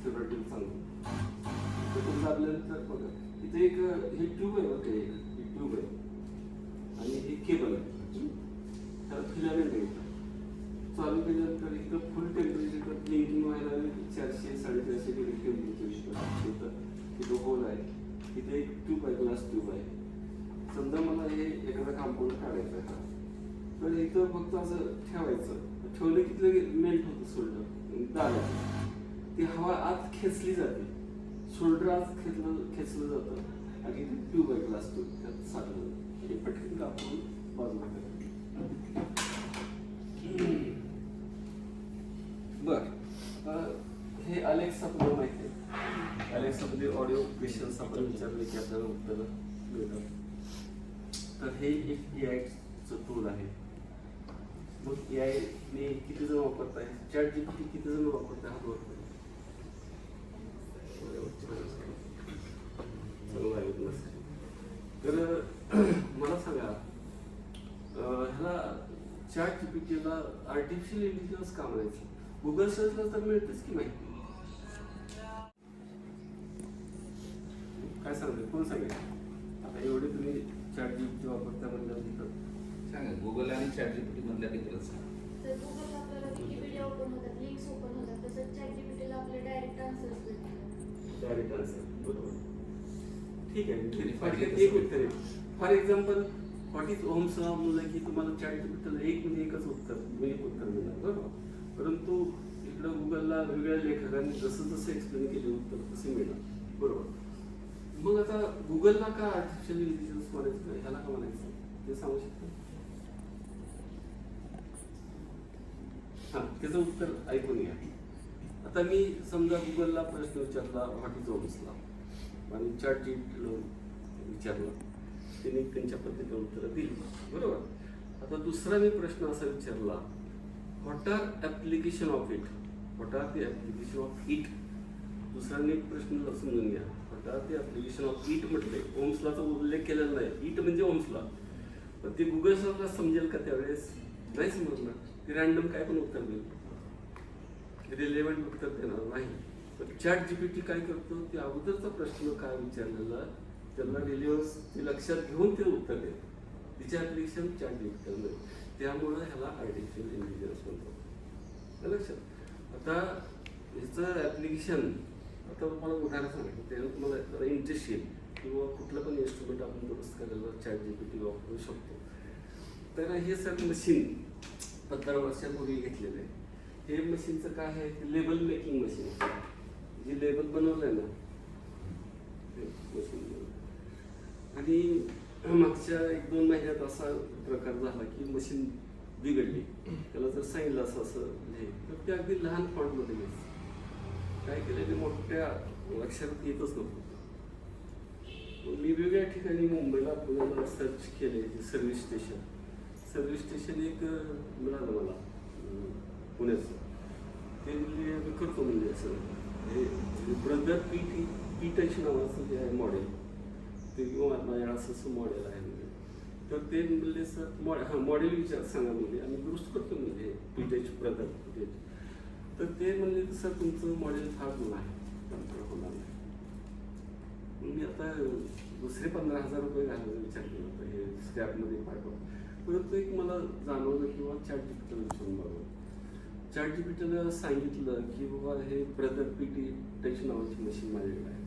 फेब्रेटिव्ह चांगलं. तर तुमचं आपल्यानंतर बघा इथे एक हे ट्यूब आहे बघा, ही ट्यूब आहे आणि हे केबल आहे, त्याला फिलामेंट आहे. चालू केल्यानंतर इथं फुल टेम्परेचर ब्लिंकिंग व्हायला 400-450 डिग्री टेम्परेचर होतं. तिथं होल आहे, तिथे एक ट्यूब आहे, ग्लास ट्यूब आहे. समजा मला हे एखादा कांपाऊंड काढायचं आहे, तर इथं फक्त असं ठेवायचं, ठेवलं की लगेच मेल्ट होतं सोल्डर, दाबायचं, ती हवा आत खेचली जाते, सोल्डर आत खेचलं जातं आणि इथे ट्यूब आहे, ग्लास ट्यूब, त्यात साठलं हे पटकन कापून बाजूला करायचं. बर, हे अलेक्सा आपल्याला माहिती आहे. अलेक्सामध्ये ऑडिओ क्वेश्चन्स आपण विचारले की आपल्याला उत्तरं मिळतात. तर हे एक AI-चं टूल आहे. मग AI ने किती जण वापरताय, ChatGPT किती जण वापरताय, हा बरोबर चांगला आहे. तर मला सांगा, ह्याला ChatGPTला आर्टिफिशियल इंटेलिजन्स का म्हणायचं? गुगल सर्चला तर मिळतेच की माहिती. काय सांगते, कोण सांगेल? आता एवढे तुम्ही ChatGPT वापरता म्हणल्यावर तिथं सांगा गुगल आणि ChatGPT मधल्या डिफरन्स. तर गुगलला आपल्याला विकिपीडिया ओपन होतात, लिंक्स ओपन होतात, तसंच ChatGPTला आपले डायरेक्ट आन्सर्स भेटतात. डायरेक्ट आन्सर, बरोबर. ठीक आहे, आणि एक उत्तर आहे. For example what is Ohm's law म्हणलं की तुम्हाला ChatGPTला एक म्हणजे एकच उत्तर मिळणार, बरोबर. परंतु इकडं गुगलला वेगळ्या लेखकांनी जसं जसं एक्सप्लेन केले उत्तर तसे मिळणार, बरोबर. मग आता गुगलला का आर्टिफिशियल इंटेलिजन्स म्हणायचं, ह्याला का म्हणायचं ते सांगू शकतो? हां, त्याचं उत्तर ऐकून घ्या. आता मी समजा गुगलला प्रश्न विचारला व्हॉट इज ओम्स लॉ, आणि ChatGPTला विचारलं, त्यांनी त्यांच्या पद्धतीने उत्तरं दिली, बरोबर. आता दुसरा मी प्रश्न असा विचारला, what are application of it, what are the application of it. दुसरा नीट प्रश्न समजून घ्या, what are the application of it म्हटले, ओम्स लॉचा उल्लेख केलेला नाही. इट म्हणजे ओम्स लॉ, पण ते गुगल सर्चला समजेल का त्यावेळेस? नाही समजणार. ते रॅन्डम काय पण उत्तर देईल, रिलेव्हंट उत्तर देणार नाही. पण चॅट जीपीटी काय करतो, ते अगोदरचा प्रश्न काय विचारलेला त्याला रिलेव्हन्स ते लक्षात घेऊन ते उत्तर देतं. तिचे ॲप्लिकेशन चॅट जीपीटी नाही. त्यामुळं ह्याला आर्टिफिशियल इंटेलिजन्स म्हणतो. लक्षात. आता ह्याचं ॲप्लिकेशन आता तुम्हाला उदाहरण सांगितलं, त्याला तुम्हाला जरा इंटरेस्ट येईल किंवा कुठलं पण इन्स्ट्रुमेंट आपण दुरुस्त करायला चॅट जीपीटी वापरू शकतो. तर हे सगळं मशीन 15 वर्षापूर्वी घेतलेलं आहे. हे मशीनचं काय आहे, लेबल मेकिंग मशीन. जे लेबल बनवलं आहे ना ते मशीन. आणि मागच्या 1-2 महिन्यात असा प्रकार झाला की मशीन बिघडली. त्याला जर सांगितलं असं असं लिहे तर ते अगदी लहान फॉन्टमध्ये लिहायचं. काय केलं ते मोठ्या अक्षरात येतच नव्हतं. मी वेगवेगळ्या ठिकाणी मुंबईला पुण्याला सर्च केले. सर्व्हिस स्टेशन एक मिळालं मला पुण्याचं. ते म्हणजे मी करतो म्हणजे असं हे ब्रदर पी टच नावाचं जे आहे मॉडेल, ते किंवा माझ्या असं मॉडेल आहे म्हणजे. तर ते म्हणले सर मॉडेल विचार सांगा म्हणजे आम्ही दुरुस्त करतो म्हणजे P touch brother P touch. तर ते म्हणले की सर तुमचं मॉडेल फार जुनं आहे, नंतर होणार नाही. मी आता दुसरे 15,000 रुपये घालायचा विचार केला होता हे स्क्रॅपमध्ये पाठवा. परंतु एक मला जाणवलं किंवा चॅट जीपीटीला विचारून बघा. चॅट जीपीटीला सांगितलं की बाबा हे ब्रदर पीटी टच नावाची मशीन माझ्याकडे आहे,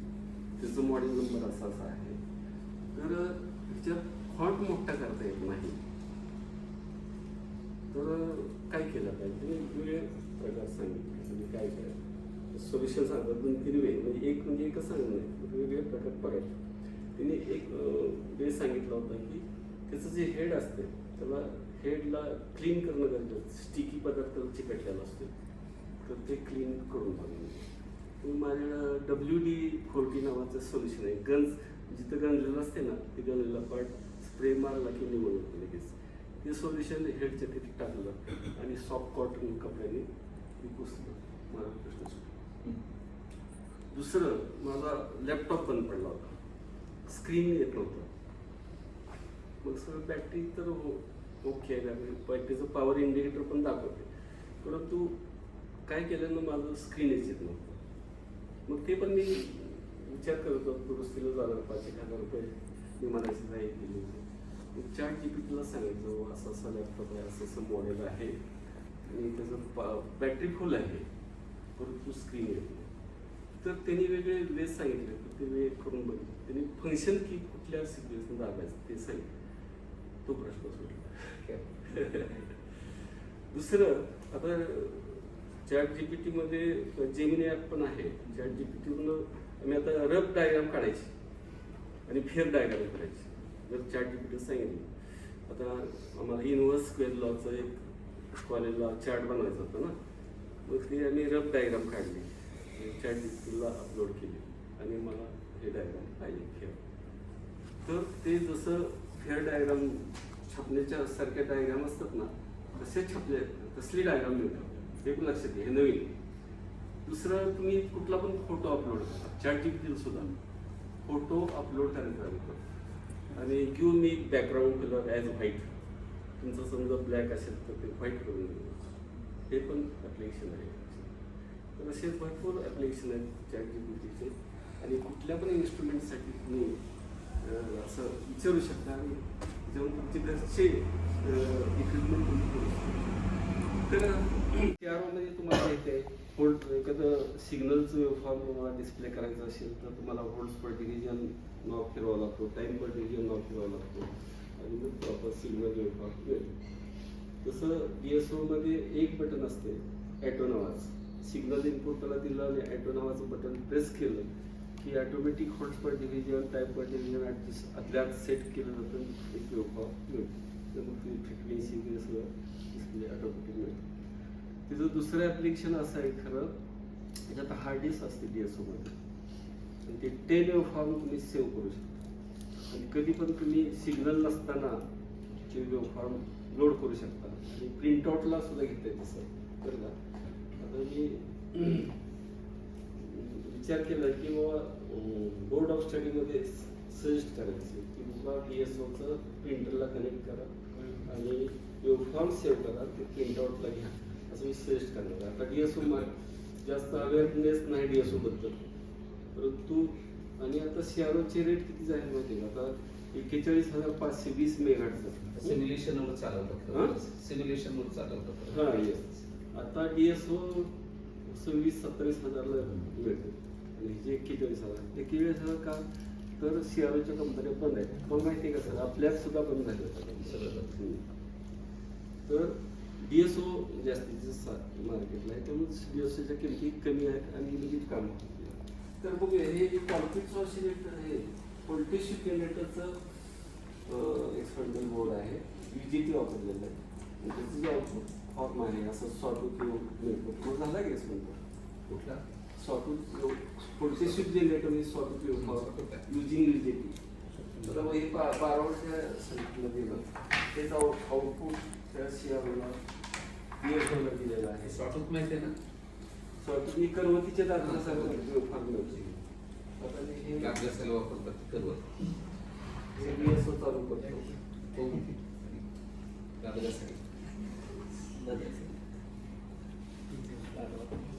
त्याचं मॉडेल नंबर असा असा आहे. तर ह्याच्यात फॉन्ट मोठा करता येत नाही. तर काय केलं पाहिजे, वेगवेगळे प्रकार सांगितले म्हणजे काय करायचं. सोल्युशन सांगतात 2-3 वे, म्हणजे एक म्हणजे एकच सांगत नाही, वेगवेगळे प्रकार बघायचे. तिने एक वे सांगितलं होतं की त्याचं जे हेड असते त्याला हेडला क्लीन करणं गरजेचं. स्टिकी पदार्थ चिकटलेला असतो तर ते क्लीन करून बघणं. माझ्याकडं WD-40 नावाचं सोल्युशन आहे. जिथं गंजलेलं असते ना ते गंजलेला पार्ट स्प्रे मारला की निवड होते लगेच. ते सोल्युशन हेडच्या तिथे टाकलं आणि सॉफ्ट कॉटन कपड्याने ते पुसलं. माझा प्रश्न सुटला. दुसरं, माझा लॅपटॉप बंद पडला होता, स्क्रीन येत नव्हतं. मग सगळं बॅटरी तर ओके आहे, बॅटरीचं पॉवर इंडिकेटर पण दाखवते, परंतु काय केलं ना माझं स्क्रीनच येत नव्हतं. मग ते पण मी विचार करत होतो दुरुस्तीला जाणार 5,000 रुपये मी मनाची जाहीर केली होती. चॅट जीपीटीला सांगितलं असं असं लॅपटॉप आहे, असं असं मॉडेल आहे आणि त्याचं बॅटरी फुल आहे परंतु स्क्रीन येत नाही. तर त्यांनी वेगळे वेज सांगितले, ते वे करून बघितले. त्यांनी फंक्शन की कुठल्या सिक्वेन्सने दाबायचं ते सांगितलं. तो प्रश्न सुटला. दुसरं, आता चॅट जीपीटीमध्ये जेमिनी ॲप पण आहे. चॅट जीपीटीवरून आम्ही आता रफ डायग्राम काढायची आणि फेअर डायग्राम करायची. जर चॅट जीपीटी सांगितलं, आता आम्हाला इनव्हर्स स्क्वेअर लॉचं एक कॉलेजला चार्ट बनवायचं होतं ना, मग ते आम्ही रफ डायग्राम काढली, चॅट जीपीटीला अपलोड केली आणि मला हे डायग्राम पाहिजे फेअर. तर ते जसं फेअर डायग्राम छापण्याच्या सारख्या डायग्राम असतात ना तसे छापले, तसली डायग्राम मिळतात. हे पण लक्षात घ्या, हे नवीन. दुसरं, तुम्ही कुठला पण फोटो अपलोड करा चॅट जीपीटीला सुद्धा फोटो अपलोड करायचा आणि give me background colour as white. तुमचं समजा ब्लॅक असेल तर ते व्हाईट करून देऊ. हे पण ॲप्लिकेशन आहे. तर असे भरपूर ॲप्लिकेशन आहेत चॅट जीपीटीचे आणि कुठल्या पण इन्स्ट्रुमेंटसाठी तुम्ही असं विचारू शकता आणि जेव्हा तुमचे घरचे इक्विपमेंट तुम्ही करू शकता. तर त्यामध्ये तुम्हाला येते होल्ड, एखादं सिग्नलचं फॉर्म तुम्हाला डिस्प्ले करायचं असेल तर तुम्हाला होल्ड्स पर डिव्हिजन नॉब फिरवावा लागतो, टाईम पर डिव्हिजन नॉब फिरवावा लागतो आणि मग प्रॉपर सिग्नल वेव्हफॉर्म मिळेल. तसं DSOमध्ये एक बटन असते ॲटो नावाचं. सिग्नल इनपुट त्याला दिलं आणि ॲटो नावाचं बटन प्रेस केलं की ऑटोमॅटिक होल्ड्स पर डिव्हिजन, टाईम पर डिव्हिजन ॲडजस्ट आदल्यात सेट केलं जातं, एक वेव्हफॉर्म मिळतो. तर मग ती फ्रिक्वेन्सी ते सगळं डिस्प्ले ऑटोमॅटिक मिळतं. तिचं दुसरं ॲप्लिकेशन असं आहे खरं, त्याच्यात हार्ड डिस्क असते DSOमध्ये आणि ते 10 वेव्हफॉर्म तुम्ही सेव्ह करू शकता आणि कधी पण तुम्ही सिग्नल नसताना ते वेव्हफॉर्म लोड करू शकता आणि प्रिंटआउटला सुद्धा घेता येतं तसं. बरं का, आता मी विचार केला की बाबा बोर्ड ऑफ स्टडीमध्ये सजेस्ट करायचं की बाबा DSOचं प्रिंटरला कनेक्ट करा आणि वेबफॉर्म सेव्ह करा, ते प्रिंटआउटला घ्या, असं मी सजेस्ट करणार आहे. आता DSO जास्त अवेअरनेस नाही DSO बद्दल, परंतु आणि आता CROचे रेट किती झाले माहिती आहे का? आता 41,520 मेगाहर्ट्झ सिम्युलेशनवर हां? चालवतात, सिम्युलेशनवर चालवतात. हां येस. आता DSO 26-27 हजारला मिळते आणि जे 41,000 का तर CROच्या कंपन्या बंद आहेत. पण माहिती आहे का सर, आपल्यात सुद्धा बंद झाले होते. तर DSO जास्तीचं मार्केटला आहे, त्यामुळे DSOच्या किमती कमी आहेत आणि लगेच काम होतं. तर बघूया, हे कॉन्फ्लिक्ट ऑसिलेटर हे व्होल्टेज शिफ्ट जनरेटरचं एक्सपेरिमेंटल बोर्ड आहे, UJT वापरलेलं आहे. आणि त्याचं जे आउटपुट फॉर्म आहे असं सॉटूथ मिळतो. तो झाला की एक्सपेरिमेंट कुठला सॉटूथ व्होल्टेज शिफ्ट जनरेटर म्हणजे सॉटूथ फॉर्म युजिंग UJT. तर मग हे 12 वर्षाच्या सर्किटमध्ये गेलं, तेच आउटपुट त्या CROला DSOला दिलेलं आहे. सॉटूथ माहिती आहे ना, सॉटूथ मी करवतीच्या दाराला सांगितलं फार मिळते. आता हे अभ्यासाला वापरतात करवत. DSO चालू करतो. हो. कागदासाठी.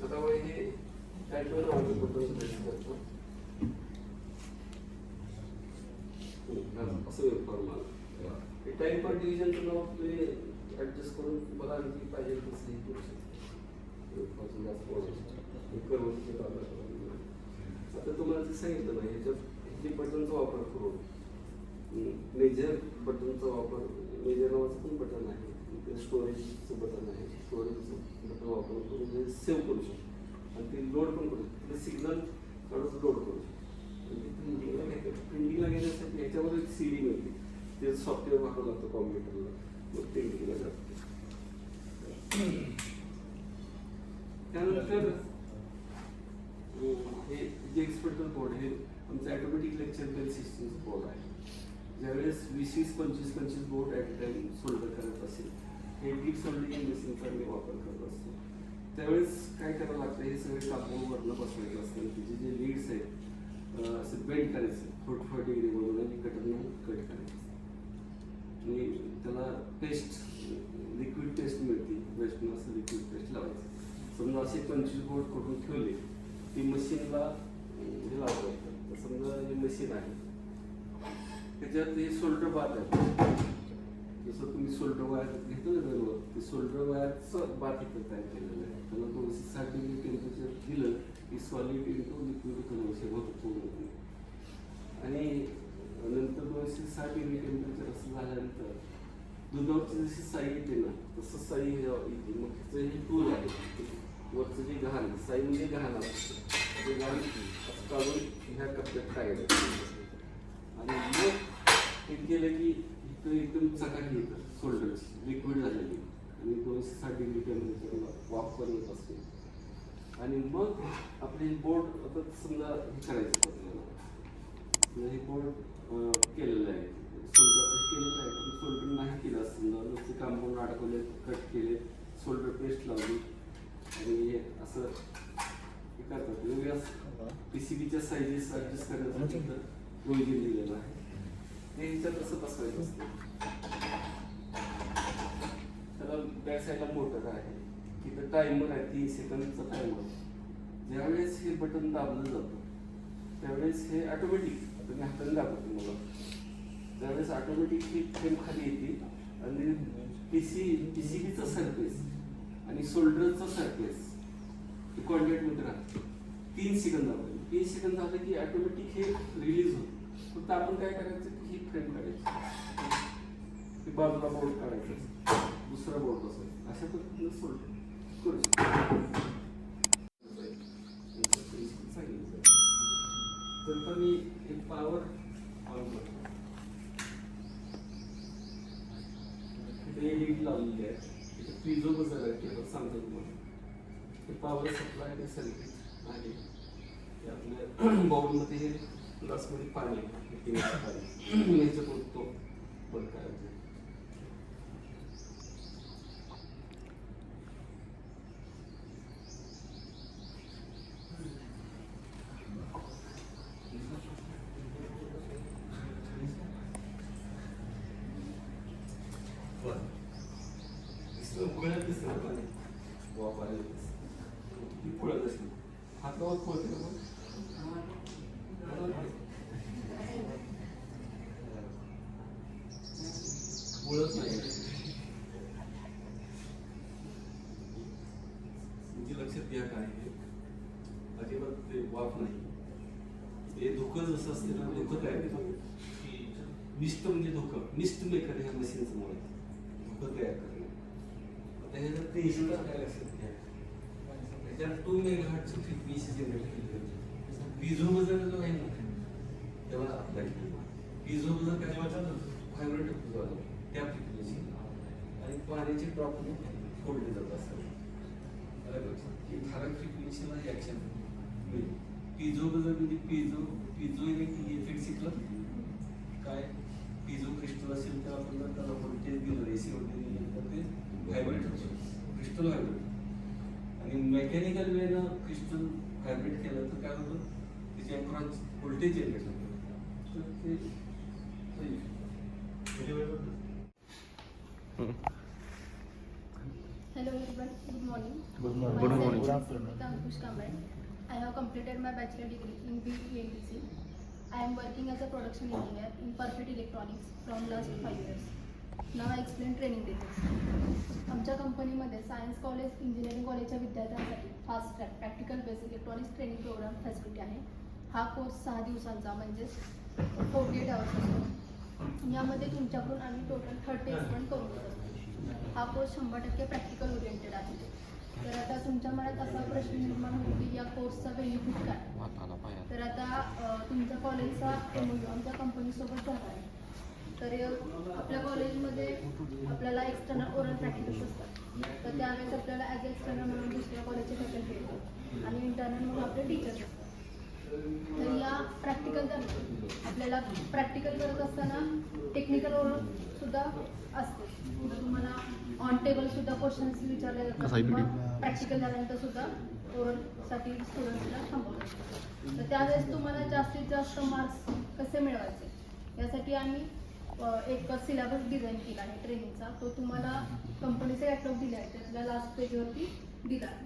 आता मग हे टाईपवर आउटपुट करतो. असं वेबफॉर्म आला. हे टाईपवर डिव्हिजनचं नाव तुम्ही ऍडजस्ट करून मला आणखी पाहिजे तसं हे करू शकतो. वेबफॉर्म जास्त वाढवू करवतीचे दार. आता तुम्हाला जे सांगितलं ना, ह्याच्यात हे बटनचा वापर करून मेजर बटनचा वापर, मेजर नावाचं पण बटन आहे, इथे स्टोरेजचं बटन आहे, स्टोरेजचं बटन वापर करून ते सेव्ह करू शकतो आणि ते लोड पण करू शकतो. ते सिग्नल काढून लोड करू शकतो. प्रिंटिंगला घेण्यासाठी याच्यावर एक CD मिळते, ते सॉफ्टवेअर वापरावं लागतं कॉम्प्युटरला, मग प्रिंटिंगला जातं. त्यानंतर हे जे एक्सपेरिमेंटल बोर्ड हे आमचं ऑटोमॅटिक लेक्चर बेल सिस्टमचं बोर्ड आहे. ज्यावेळेस 20-25 बोर्ड ॲट टाइम सोल्डर करत असेल, हे डीप सोल्डरिंग मशीनचा मी वापर करत असतो. त्यावेळेस काय करावं लागतं, हे सगळे कापून वरनं बसवायचं असतं. तिचे जे लीड्स आहेत असे बेंड करायचे 45 डिग्री वरून आणि कटरनं कट करायचं. आणि त्याला पेस्ट, लिक्विड पेस्ट मिळते, वेस्टनं असं लिक्विड पेस्ट लावायचं. समजा असे 25 बोर्ड करून ठेवले, ती मशीनला हे लावतात. तर समजा हे मशीन आहे, त्याच्यात हे सोल्डर बार आहे. जसं तुम्ही सोल्डर वायर घेतो ना बरोबर, ते सोल्डर वायरचं बार इथं तयार केलेलं आहे. त्याला 260 डिग्री टेम्परेचर दिलं की सॉलिड इंटू लिक्विड कन्व्हर्शन होतं पूर्ण. आणि नंतर 260 डिग्री टेम्परेचर असं झाल्यानंतर दुधावरची जशी साई येते ना, तसं साई येते. मग त्याचं हे टूल आहे, वरचं जे घाण, साई म्हणजे घाण असतं, ते घाण असं काढून ह्या कप्प्यात टाकायचं. आणि मग हे केलं की इथं एकदम चकाकी येतं सोल्डरची, लिक्विड झालेली, आणि 260 डिग्री टेम्परेचरला वाफ पण येत असते. आणि मग आपले बोर्ड आता समजा हे करायचं आपल्याला, हे बोर्ड केलेलं आहे, सोल्डर केलेलं आहे. पण सोल्डर नाही केलं असं समजा, नुसते कांपाऊंड अडकवले, कट केले, सोल्डर पेस्ट लावली आणि असं हे करतात. वेगळ्या PCBच्या साईजेस ॲडजस्ट करण्यासाठी प्रोव्हिजन दिलेलं आहे. ते ह्याच्यात असं बसवायचं असतं. त्याला बॅक साईडला मोटर आहे, तिथं टायमर आहे, 3 सेकंदचा टायमर. ज्यावेळेस हे बटन दाबलं जातं त्यावेळेस हे ऑटोमॅटिक, तुम्ही हाताने दाबतो मला, त्यावेळेस ऑटोमॅटिक ही फ्रेम खाली येते आणि PCBचं सरफेस आणि सोल्डरचं सरफेस हे कॉन्टॅक्टमध्ये राहतं. 3 सेकंद दाबले, 3 सेकंद झालं की ऑटोमॅटिक हे रिलीज होतं. फक्त आपण काय करायचं की ही फ्रेम काढायची, ही बाजूला बोर्ड काढायचं, दुसरा बोर्ड बसवायचा. अशा पद्धतीने सोल्डर करू शकतो. तर मी एक पॉवर ऑन करतो, हे लीड लावलेली आहे, पिझो बसर आहे, ते सांगतो तुम्हाला. हे पॉवर सप्लाय हे सर्किट आहे. ते आपल्या बाउलमध्ये हे ग्लासमध्ये पाणी आहे, पिण्याचं पाणी, ह्याच्यातून तो बंद करायचा. उकळत दिसत पाणी वाफ आलेलं दिसत ती पळत असते हातावर पळते का मग पळत नाही म्हणजे लक्षात घ्या काय आहे अजिबात ते वाफ नाही हे धोकं जसं असते ना धोकं काय मिस्ट म्हणजे धोकं मिस्ट मेकर ह्या मशीनचं मुळे धोकं तयार करणं आता ह्याच्यात ते इशूला काय लक्षात घ्या त्याच्यात 2 मेगाहर्ट्जची फ्रिक्वेन्सी जनरेट केली जाते पिझो बजर जो आहे ना तेव्हा अप्लाय पिझो बजर काय व्हायब्रेट होतो त्या फ्रिक्वेन्सी आणि पाण्याचे ड्रॉप फोडले जात असतात ही ठराविक फ्रिक्वेन्सीला ॲक्शन मिळेल पिझो बजर म्हणजे पिझो इफेक्ट शिकलं काय पिझो क्रिस्टल असेल तर आपण जर त्याला व्होल्टेज दिलं एसी व्होल्टेज दिलं तर ते व्हायब्रेट होतं क्रिस्टल व्हायब्रेट आणि मेकॅनिकल वेनं क्रिस्टल व्हायब्रेट केलं तर काय होतं त्याच्या अक्रॉस व्होल्टेज जनरेट होतं तर ते Hello everyone, good morning. Good morning. Myself is Smita Ankush Kamble. I have completed my bachelor degree in BEMTC. I am working as a production engineer in Perfect Electronics from last 5 years. Now I explain training details. आमच्या कंपनीमध्ये science college engineering कॉलेजच्या विद्यार्थ्यांसाठी fast track practical basic electronics training program facility आहे. हा course 6 दिवसांचा म्हणजेच 48 hours असतो. यामध्ये तुमच्याकडून आम्ही टोटल 30 एक्सपेरिमेंट करून घेत असतो. हा कोर्स 100% प्रॅक्टिकल ओरिएंटेड आहे. तर आता तुमच्या मनात असा प्रश्न निर्माण होतो की या कोर्सचा बेनिफिट काय. तर आता तुमच्या कॉलेजचा MOU आमच्या कंपनीसोबत झाला आहे. तर आपल्या कॉलेजमध्ये आपल्याला एक्सटर्नल ओरल प्रॅक्टिकल्स असतात. तर त्यावेळेस आपल्याला ॲज एक्सटर्नल म्हणून दुसऱ्या कॉलेजचे फॅकल्टी येतात आणि इंटर्नल म्हणून आपले टीचर्स असतात. तर या प्रॅक्टिकल आपल्याला प्रॅक्टिकल करत असताना टेक्निकल ओरल सुद्धा असते. तर तुम्हाला ऑन टेबल सुद्धा क्वेश्चन्स विचारले जातात. प्रॅक्टिकल झाल्यानंतर सुद्धा ओरलसाठी स्टुडंट्सला थांबवलं. तर त्यावेळेस तुम्हाला जास्तीत जास्त मार्क्स कसे मिळवायचे यासाठी आम्ही एक सिलेबस डिझाईन केला आहे ट्रेनिंगचा. तो तुम्हाला कंपनीचे कॅटलॉग दिले आहे त्यातल्या लास्ट पेजवरती दिला आहे.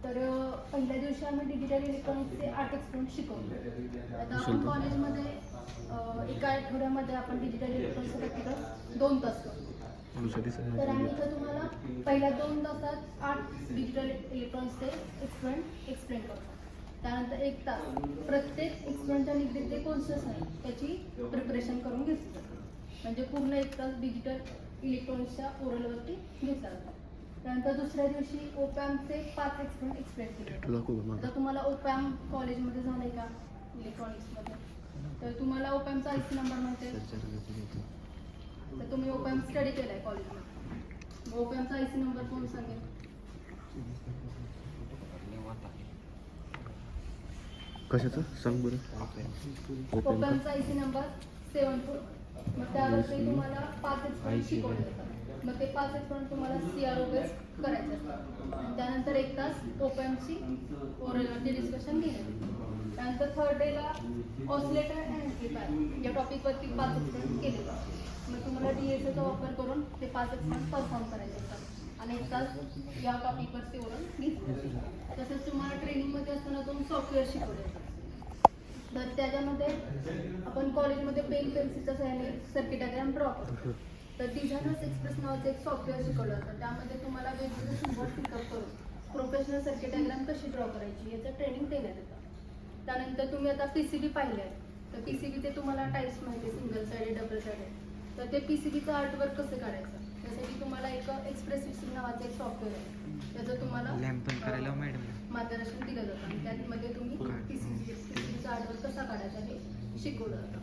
तर पहिल्या दिवशी आम्ही डिजिटल इलेक्ट्रॉनिक्सचे 8 एक्सपेरिमेंट शिकवले. आता आपण कॉलेजमध्ये एका आठवड्यामध्ये आपण डिजिटल इलेक्ट्रॉनिक्सचं प्रॅक्टिकल 2 तास करतो. तर आम्ही इथं तुम्हाला पहिल्या 2 तासात 8 डिजिटल इलेक्ट्रॉनिक्सचे एक्सपेरिमेंट एक्सप्लेन करतो. त्यानंतर 1 तास प्रत्येक एक्सपेरिमेंटच्या निगडीत जे कॉन्सेप्ट आहे त्याची प्रिपरेशन करून घेतली जाते. म्हणजे पूर्ण 1 तास डिजिटल इलेक्ट्रॉनिक्सच्या ओरलवरती घेतला जातो. त्यानंतर दुसऱ्या दिवशी ओपॅमचे 5 एक्सपेरिमेंट एक्सप्लेन केले. आता तुम्हाला ओपॅम कॉलेजमध्ये झालं आहे का इलेक्ट्रॉनिक्समध्ये. तर तुम्हाला ओपॅमचा IC नंबर माहिती आहे. तर तुम्ही ओपॅम स्टडी केला आहे कॉलेजमध्ये. ओपॅमचा IC नंबर कोण सांगेल. कशाचं सांग बरं. ओपॅमचा IC नंबर 74. मग त्यावरती तुम्हाला 5 एक्सपेरिमेंट शिकवले जातात. मग ते 5 एक्सपेरिमेंट तुम्हाला CRO बेस करायचे असतात. त्यानंतर 1 तास ओपॅमची ओरलवरती डिस्कशन घेणे. त्यानंतर 3rd डेला ऑसिलेटर अँड ॲम्प्लिफायर या टॉपिकवरती 5 एक्सपेरिमेंट केले जातात. मग तुम्हाला DSAचा वापर करून ते 5 एक्सपेरिमेंट परफॉर्म करायचे असतात आणि 1 तास या टॉपिकवरती ओरल घेतले. तसेच तुम्हाला ट्रेनिंगमध्ये असताना 2 सॉफ्टवेअर शिकवले जातात. तर त्याच्यामध्ये आपण कॉलेजमध्ये पेन पेन्सिलच्या सहाय्याने सर्किट डायग्राम ड्रॉ करतो. तर डिझायनर्स एक्सप्रेस नावाचं एक सॉफ्टवेअर शिकवलं जातं. त्यामध्ये तुम्हाला वेगवेगळे सिम्बॉल पिकअप करून प्रोफेशनल सर्किट डायग्राम कशी ड्रॉ करायची याचं ट्रेनिंग देण्यात येतं. त्यानंतर तुम्ही आता PCB पाहिले आहे. तर PCBचे तुम्हाला टाईप्स माहिती आहे, सिंगल साईडेड, डबल साईडेड. तर ते PCBचं आर्टवर्क कसं काढायचं त्यासाठी तुम्हाला एक एक्सप्रेस फिक्सिंग नावाचं एक सॉफ्टवेअर आहे. त्याचं तुम्हाला मार्गदर्शन दिलं जातं आणि त्यामध्ये तुम्ही PCBचं आर्टवर्क कसा काढायचा हे शिकवलं जातं.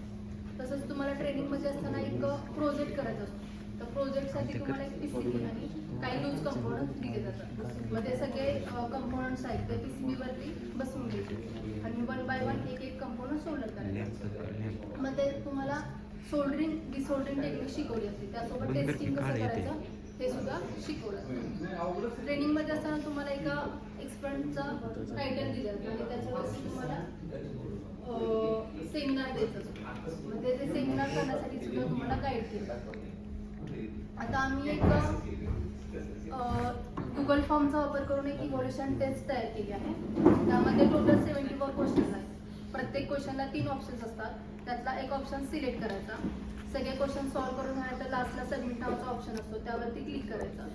तसंच तुम्हाला ट्रेनिंगमध्ये असताना एक प्रोजेक्ट करायचा असतो. तर प्रोजेक्टसाठी तुम्हाला एक PCB आणि काही लूज कंपोनंट्स दिले जातात. मग ते सगळे कंपोनंट्स आहेत ते PCBवरती बसवून घ्यायचे आणि 1 बाय 1 एक कंपोनंट सोल्डर करायचे. मग ते तुम्हाला सोल्डरिंग डिसोल्डरिंग टेक्निक शिकवली असते. त्यासोबत टेस्टिंग कसं करायचं हे सुद्धा शिकवलं. ट्रेनिंगमध्ये असताना तुम्हाला एका एक्सपर्टचा टायटल दिलं जातं आणि त्याच्यावरती तुम्हाला सेमिनार द्यायचं असतो. मग ते सेमिनार करण्यासाठी सुद्धा तुम्हाला गाईड केलं जातं. आता आम्ही एक गुगल फॉर्मचा वापर करून एक इव्हॉल्युशन टेस्ट तयार केली आहे. त्यामध्ये टोटल 74 क्वेश्चन्स आहेत. प्रत्येक क्वेश्चनला 3 ऑप्शन्स असतात. त्यातला एक ऑप्शन सिलेक्ट करायचा. सगळे क्वेश्चन सॉल्व्ह करून झाल्यानंतर लास्टला सबमिट नावाचा ऑप्शन असतो, त्यावरती क्लिक करायचा.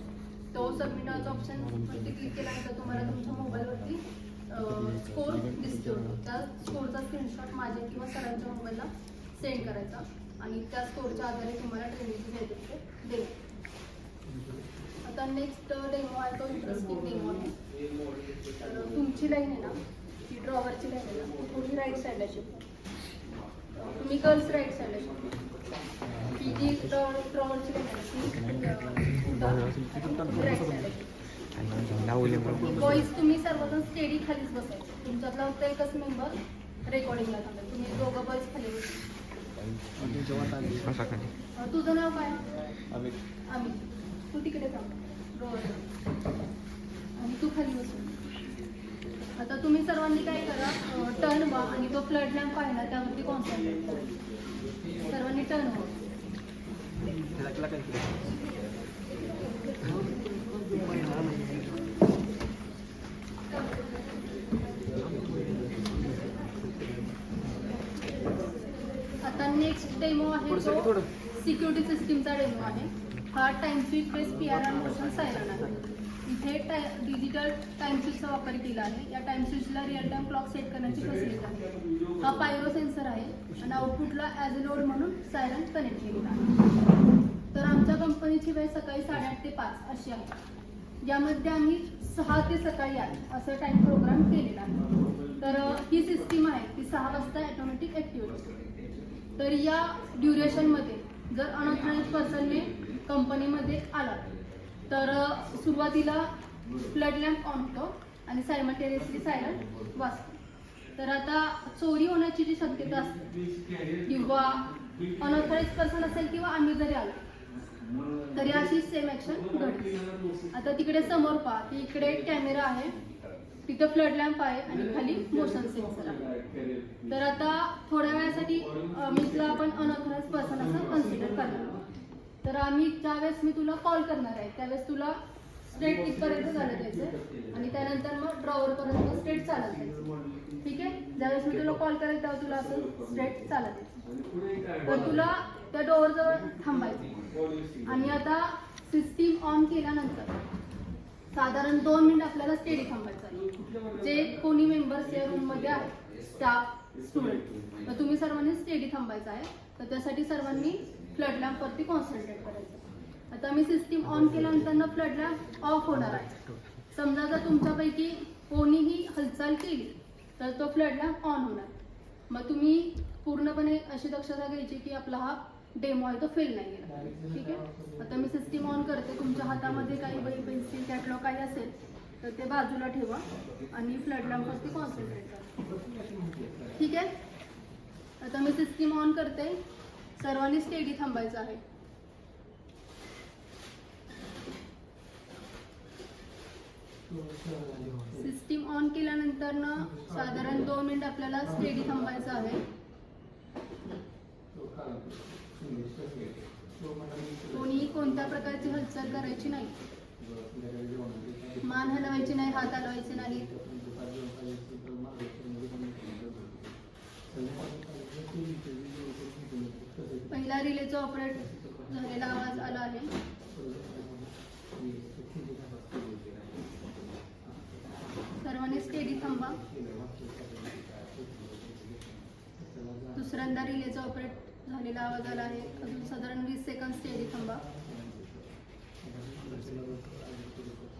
तो सबमिट नावाचा ऑप्शन वरती क्लिक केल्यानंतर तुम्हाला तुमच्या मोबाईलवरती स्कोर दिसतो. त्या स्कोरचा स्क्रीनशॉट माझ्या किंवा सरांच्या मोबाईलला सेंड करायचा आणि त्या स्कोरच्या आधारे तुम्हाला ट्रेनिंगचे सर्टिफिकेट देईल. आता नेक्स्ट डेमो आहे तो इंटरेस्टिंग डेमो आहे. तर तुमची लाईन आहे ना, ती ड्रॉवरची लाईन आहे ना, ती थोडी राईट साईडला शिकतो. तुम्ही गर्ल्स राईट साईडला शिकतो. ही जी ड्रॉवरची लाईन आहे ती राईट साईडला शिकतो. बॉईज तुम्ही सर्वजण स्टेडी खालीच बसायचं. तुमच्यातला फक्त एकच मेंबर रेकॉर्डिंगला थांबेल. तुम्ही दोघं बॉईज खाली बसायचं. तुझं नाव काय? अमित. तू तिकडे थांब ड्रॉवर आणि तू खाली बसून. आता तुम्ही सर्वांनी काय करा, टर्न व्हा आणि तो फ्लड लॅम्प आहे ना त्यावरती कॉन्सन्ट्रेट करा. सर्वांनी टर्न व्हा. आता नेक्स्ट डेमो आहे तो सिक्युरिटी सिस्टीमचा डेमो आहे. हा time switch base PRR motion siren आहे. इथे डिजिटल टाइम स्विचचा वापर केला आहे. या टाइम स्विचला रिअल टाइम क्लॉक सेट करण्याची फॅसिलिटी आहे. हा पायरो सेन्सर आहे आणि आउटपुटला ॲज अ लोड म्हणून सायरन कनेक्ट केलेला आहे. तर आमच्या कंपनीची वेळ सकाळी 8:30 ते 5 अशी आहे. यामध्ये आम्ही 6 ते सकाळी 8 असं टाइम प्रोग्राम केलेला आहे. तर ही सिस्टीम आहे ती 6 वाजता ॲटोमॅटिक ॲक्टिव्हेट होते. तर या ड्युरेशनमध्ये जर अनऑथराइज पर्सनने कंपनीमध्ये आला तर सुरुवातीला फ्लड लॅम्प ऑन होतो आणि सायमल्टेनियसली सायरन वाजतो. तर आता चोरी होण्याची जी शक्यता असते किंवा अनऑथराइज पर्सन असेल किंवा आम्ही जरी आलो तरी अशी सेम ॲक्शन घडते. आता तिकडे समोर पहा की इकडे एक कॅमेरा आहे, तिथं फ्लड लॅम्प आहे आणि खाली मोशन सेन्सर आहे. तर आता थोड्या वेळासाठी मिसला आपण अनऑथराइज पर्सन असं कन्सिडर करणार आहोत. तर ज्यावेळेस मी तुला कॉल करणार आहे त्यावेळेस तुला स्ट्रेट इथपर्यंत चालत यायचं आणि त्यानंतर मग ड्रॉवरपर्यंत स्ट्रेट चालत यायचं. ठीक आहे. ज्यावेळेस मी तुला कॉल करेल तेव्हा तुला असं स्ट्रेट चालत यायचं. तर तुला त्या डोअरजवळ थांबायचं आणि आता सिस्टीम ऑन केल्यानंतर साधारण 2 मिनिट आपल्याला स्टेडी थांबायचं आहे. जे कोणी मेंबर्स या रूममध्ये आहेत, स्टाफ, स्टुडंट, तर तुम्ही सर्वांनी स्टेडी थांबायचं आहे. तर त्यासाठी सर्वांनी फ्लड लॅम्पवरती कॉन्सन्ट्रेट करायचं. आता मी सिस्टीम ऑन केल्यानंतर फ्लड लॅम्प ऑफ होणार आहे. समजा जर तुमच्यापैकी कोणीही हालचाल केली तर तो फ्लड लॅम्प ऑन होणार. मग तुम्ही पूर्णपणे अशी दक्षता घ्यायची की आपला हा डेमो आहे तो फेल नाही गेला. ठीक आहे. आता मी सिस्टीम ऑन करते. तुमच्या हातामध्ये काही वही, पेन्सिल, कॅटलॉग काही असेल तर ते बाजूला ठेवा आणि फ्लड लॅम्पवरती कॉन्सन्ट्रेट करा. ठीक आहे. आता मी सिस्टीम ऑन करते. सर्वांनी स्टेडी थांबायचं आहे. सिस्टीम ऑन केल्यानंतर ना साधारण 2 मिनिट आपल्याला स्टेडी थांबायचं आहे. कोणीही कोणत्या प्रकारची हालचाल करायची नाही. मान हलवायची नाही, हात हलवायचे नाही. पहिला रिलेचा ऑपरेट झालेला आवाज आला आहे. सर्वांनी स्टेडी थांबा. दुसऱ्यांदा रिलेचा ऑपरेट झालेला आवाज आला आहे. अजून साधारण 20 सेकंद स्टेडी थांबा.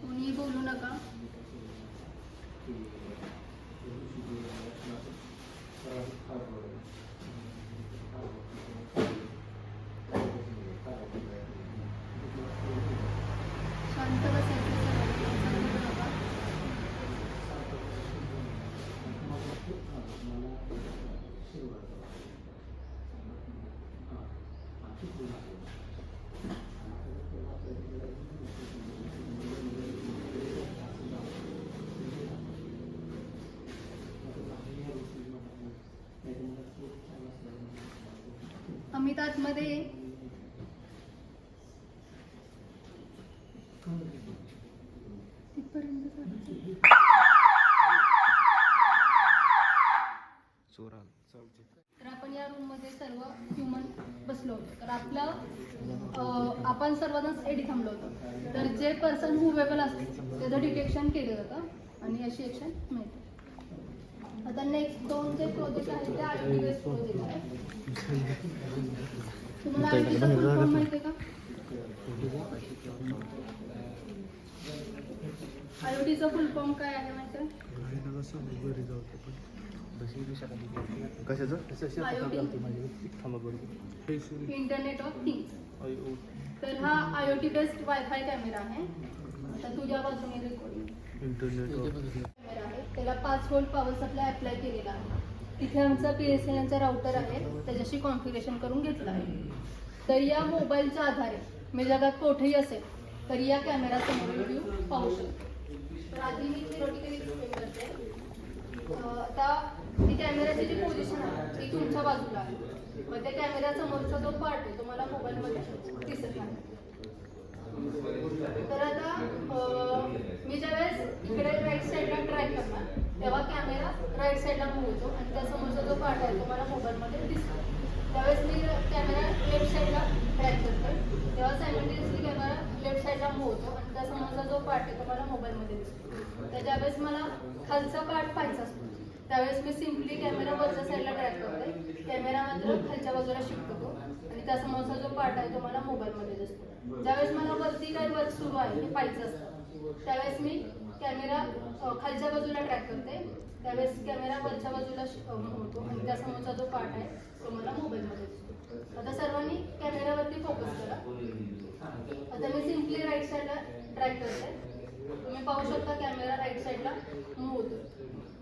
कोणीही बोलू नका. शांत बसायचं. अमित आतमध्ये आपण सर्वजण एडी थांबलो होतो. तर जे पर्सन मुवेबल असते त्याचं डिटेक्शन केलं जातं आणि अशी ॲक्शन मिळते. आता नेक्स्ट 2 जे प्रोजेक्ट आहेत ते IoT बेस्ड प्रोजेक्ट आहे. तुम्हाला IoTचा फुल फॉर्म माहिती आहे का? IoTचा फुल फॉर्म काय आहे माहिती आहे? कशाचं इंटरनेट ऑफ थिंग्स. तर हा IoT बेस्ड वायफाय कॅमेरा आहे. आता तुझ्या बाजूने रेकॉर्डिंग कॅमेरा आहे. त्याला 5 व्होल्ट पॉवर सप्लाय अप्लाय केलेला आहे. तिथे आमचा PSNLचा राउटर आहे, त्याच्याशी कॉन्फिगरेशन करून घेतला आहे. तर या मोबाईलच्या आधारे मी जगात कुठेही असेल तर या कॅमेरासमोर व्ह्यू पाहू शकतो. तर आधी मी थिओरिटिकली एक्सप्लेन करते. आता ती कॅमेऱ्याची जी पोझिशन आहे ती तुमच्या बाजूला आहे. मग त्या कॅमेऱ्यासमोरचा जो पार्ट आहे तुम्हाला मोबाईलमध्ये दिसत नाही. तर आता मी ज्यावेळेस इकडे राईट साईडला ट्रॅक करणार तेव्हा कॅमेरा राईट साईडला मूव्ह होतो आणि त्यासमोरचा जो पार्ट आहे तो मला मोबाईलमध्ये दिसतो. त्यावेळेस मी कॅमेरा लेफ्ट साईडला ट्रॅक करते तेव्हा सायमल्टेनियसली कॅमेरा लेफ्ट साईडला मूव्ह होतो आणि त्यासमोरचा जो पार्ट आहे तो मला मोबाईलमध्ये दिसतो. तर ज्यावेळेस मला खालचा पार्ट पाहायचा असतो त्यावेळेस मी सिम्पली कॅमेरा वरच्या साईडला ट्रॅक करते. कॅमेरा मात्र खालच्या बाजूला शिफ्ट होतो आणि त्यासमोरचा जो पार्ट आहे तो मला मोबाईलमध्ये दिसतो. ज्यावेळेस मला वरती काय वर्क सुरू आहे हे पाहायचं असतं त्यावेळेस मी कॅमेरा खालच्या बाजूला ट्रॅक करते. त्यावेळेस कॅमेरा वरच्या बाजूला होतो आणि त्यासमोरचा जो पार्ट आहे तो मला मोबाईलमध्ये दिसतो. आता सर्वांनी कॅमेरावरती फोकस करा. आता मी सिम्पली राईट साईडला ट्रॅक करते. तुम्ही पाहू शकता कॅमेरा राईट साईडला मूव्ह होतो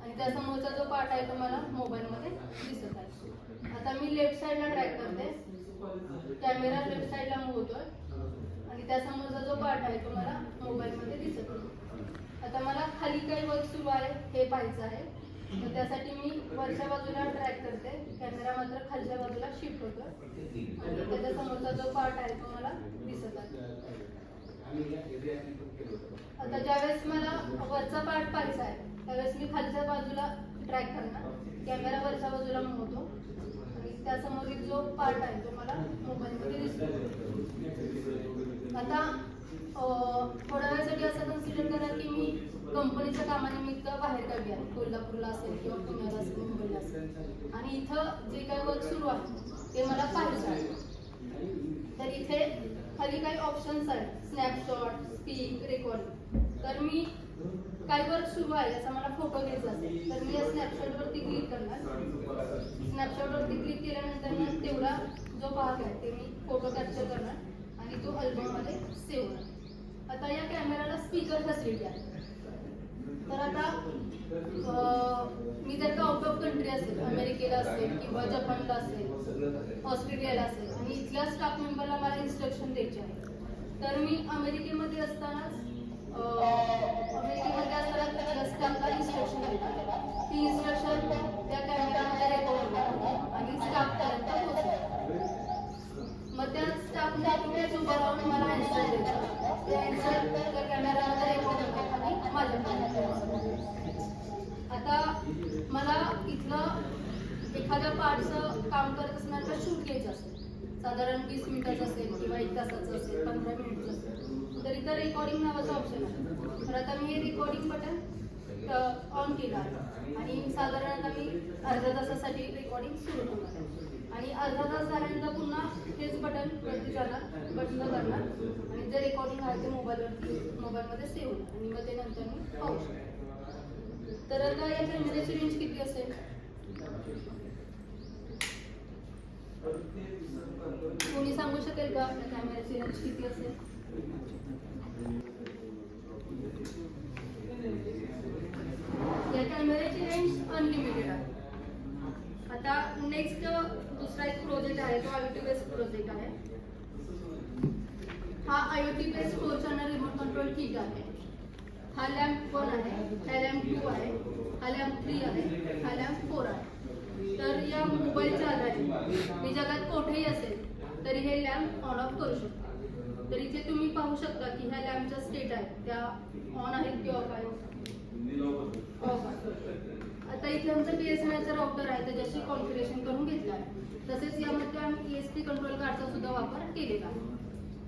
आणि त्यासमोरचा जो पार्ट आहे तो मला मोबाईलमध्ये दिसत आहे. आता मी लेफ्ट साईडला ट्रॅक करते. कॅमेरा लेफ्ट साईडला मूव्ह होतोय आणि त्यासमोरचा जो पार्ट आहे तो मला मोबाईलमध्ये दिसत आहे. आता मला खाली काही वर्क सुरू आहे हे पाहायचं आहे. तर त्यासाठी मी वरच्या बाजूला ट्रॅक करते. कॅमेरा मात्र खालच्या बाजूला शिफ्ट होतो आणि त्याच्या समोरचा जो पार्ट आहे तो मला दिसत आहे. आता ज्यावेळेस मला वरचा पार्ट पाहायचा आहे त्यावेळेस मी खालच्या बाजूला ट्रॅक करणार. कॅमेरा वरच्या बाजूला मूव्ह होतो आणि त्यासमोरील जो पार्ट आहे तो मला मोबाईलमध्ये दिसतो. आता थोड्या वेळासाठी असं कन्सिडर करा की मी कंपनीच्या कामानिमित्त बाहेर गावी आहे. कोल्हापूरला असेल किंवा पुण्याला असेल मुंबईला असेल आणि इथं जे काही वर्क सुरू आहे ते मला पाहायचं आहे. तर इथे खाली काही ऑप्शन्स आहेत स्नॅपशॉट, स्पीक, रेकॉर्ड. तर मी काय वर्क सुरू आहे याचा मला फोटो घ्यायचा असेल तर मी या स्नॅपशॉटवरती क्लिक करणार. स्नॅपशॉटवरती क्लिक केल्यानंतर मग तेवढा जो भाग आहे ते मी फोटो कॅप्चर करणार आणि तो अल्बममध्ये सेव्ह होणार. आता या कॅमेराला स्पीकर फॅसिलिटी आहे. तर आता मी जर का आउट ऑफ कंट्री असेल, अमेरिकेला असेल किंवा जपानला असेल, ऑस्ट्रेलियाला असेल आणि इथल्या स्टाफ मेंबरला मला इन्स्ट्रक्शन द्यायची आहे तर मी अमेरिकेमध्ये असताना त्याच्या स्टाफला इन्स्ट्रक्शन देतात. ती इन्स्ट्रक्शन त्या कॅमेरामध्ये रेकॉर्ड होतात आणि स्टाफपर्यंत पोहोचतात. मग त्या स्टाफने तिथेच उभा राहून मला आन्सर देतात. ते आन्सर त्या कॅमेरामध्ये रेकॉर्ड होतात आणि माझ्यापर्यंत. आता मला इथलं एखाद्या पार्टचं काम करत असणार तर शूट घ्यायचं असेल साधारण 20 मिनिटाचं असेल किंवा 1 तासाचं असेल, 15 मिनिटचं असेल तर इथं रेकॉर्डिंग नावाचा ऑप्शन आहे. तर आता मी हे रेकॉर्डिंग बटन ऑन केलं आहे आणि साधारण आता मी अर्ध्या तासासाठी रेकॉर्डिंग सुरू करणार आणि अर्धा तास झाल्यानंतर पुन्हा हेच बटन वरती जाणार, बटन करणार आणि जे रेकॉर्डिंग आहे ते मोबाईलमध्ये सेव्ह होणार आणि मग ते नंतर मी पाहू शकतो. तर आता या कॅमेऱ्याची रेंज किती असेल कोणी सांगू शकेल का? या कॅमेऱ्याची रेंज किती असेल? या कॅमेऱ्याची रेंज अनलिमिटेड आहे. आता नेक्स्ट दुसरा एक प्रोजेक्ट आहे तो IoT बेस्ड प्रोजेक्ट आहे. हा IoT based flow channel remote control kit आहे. हा लॅम्प 1 आहे, हा लॅम्प 2 आहे, हा लॅम्प 3 आहे, हा लॅम्प 4 आहे. तर या मोबाईलच्या आधारे मी जगात कुठेही असेल तरी हे लॅम्प ऑन ऑफ करू शकतो. तर इथे तुम्ही पाहू शकता की ह्या लॅम्पच्या स्टेट आहेत त्या ऑन आहेत की ऑफ आहेत? ऑफ आहे. आता इथे आमचं PSNLचा राउटर आहे त्याच्याशी कॉन्फिगरेशन करून घेतलं आहे. तसेच यामध्ये आम्ही ESP कंट्रोल कार्डचा सुद्धा वापर केलेला आहे.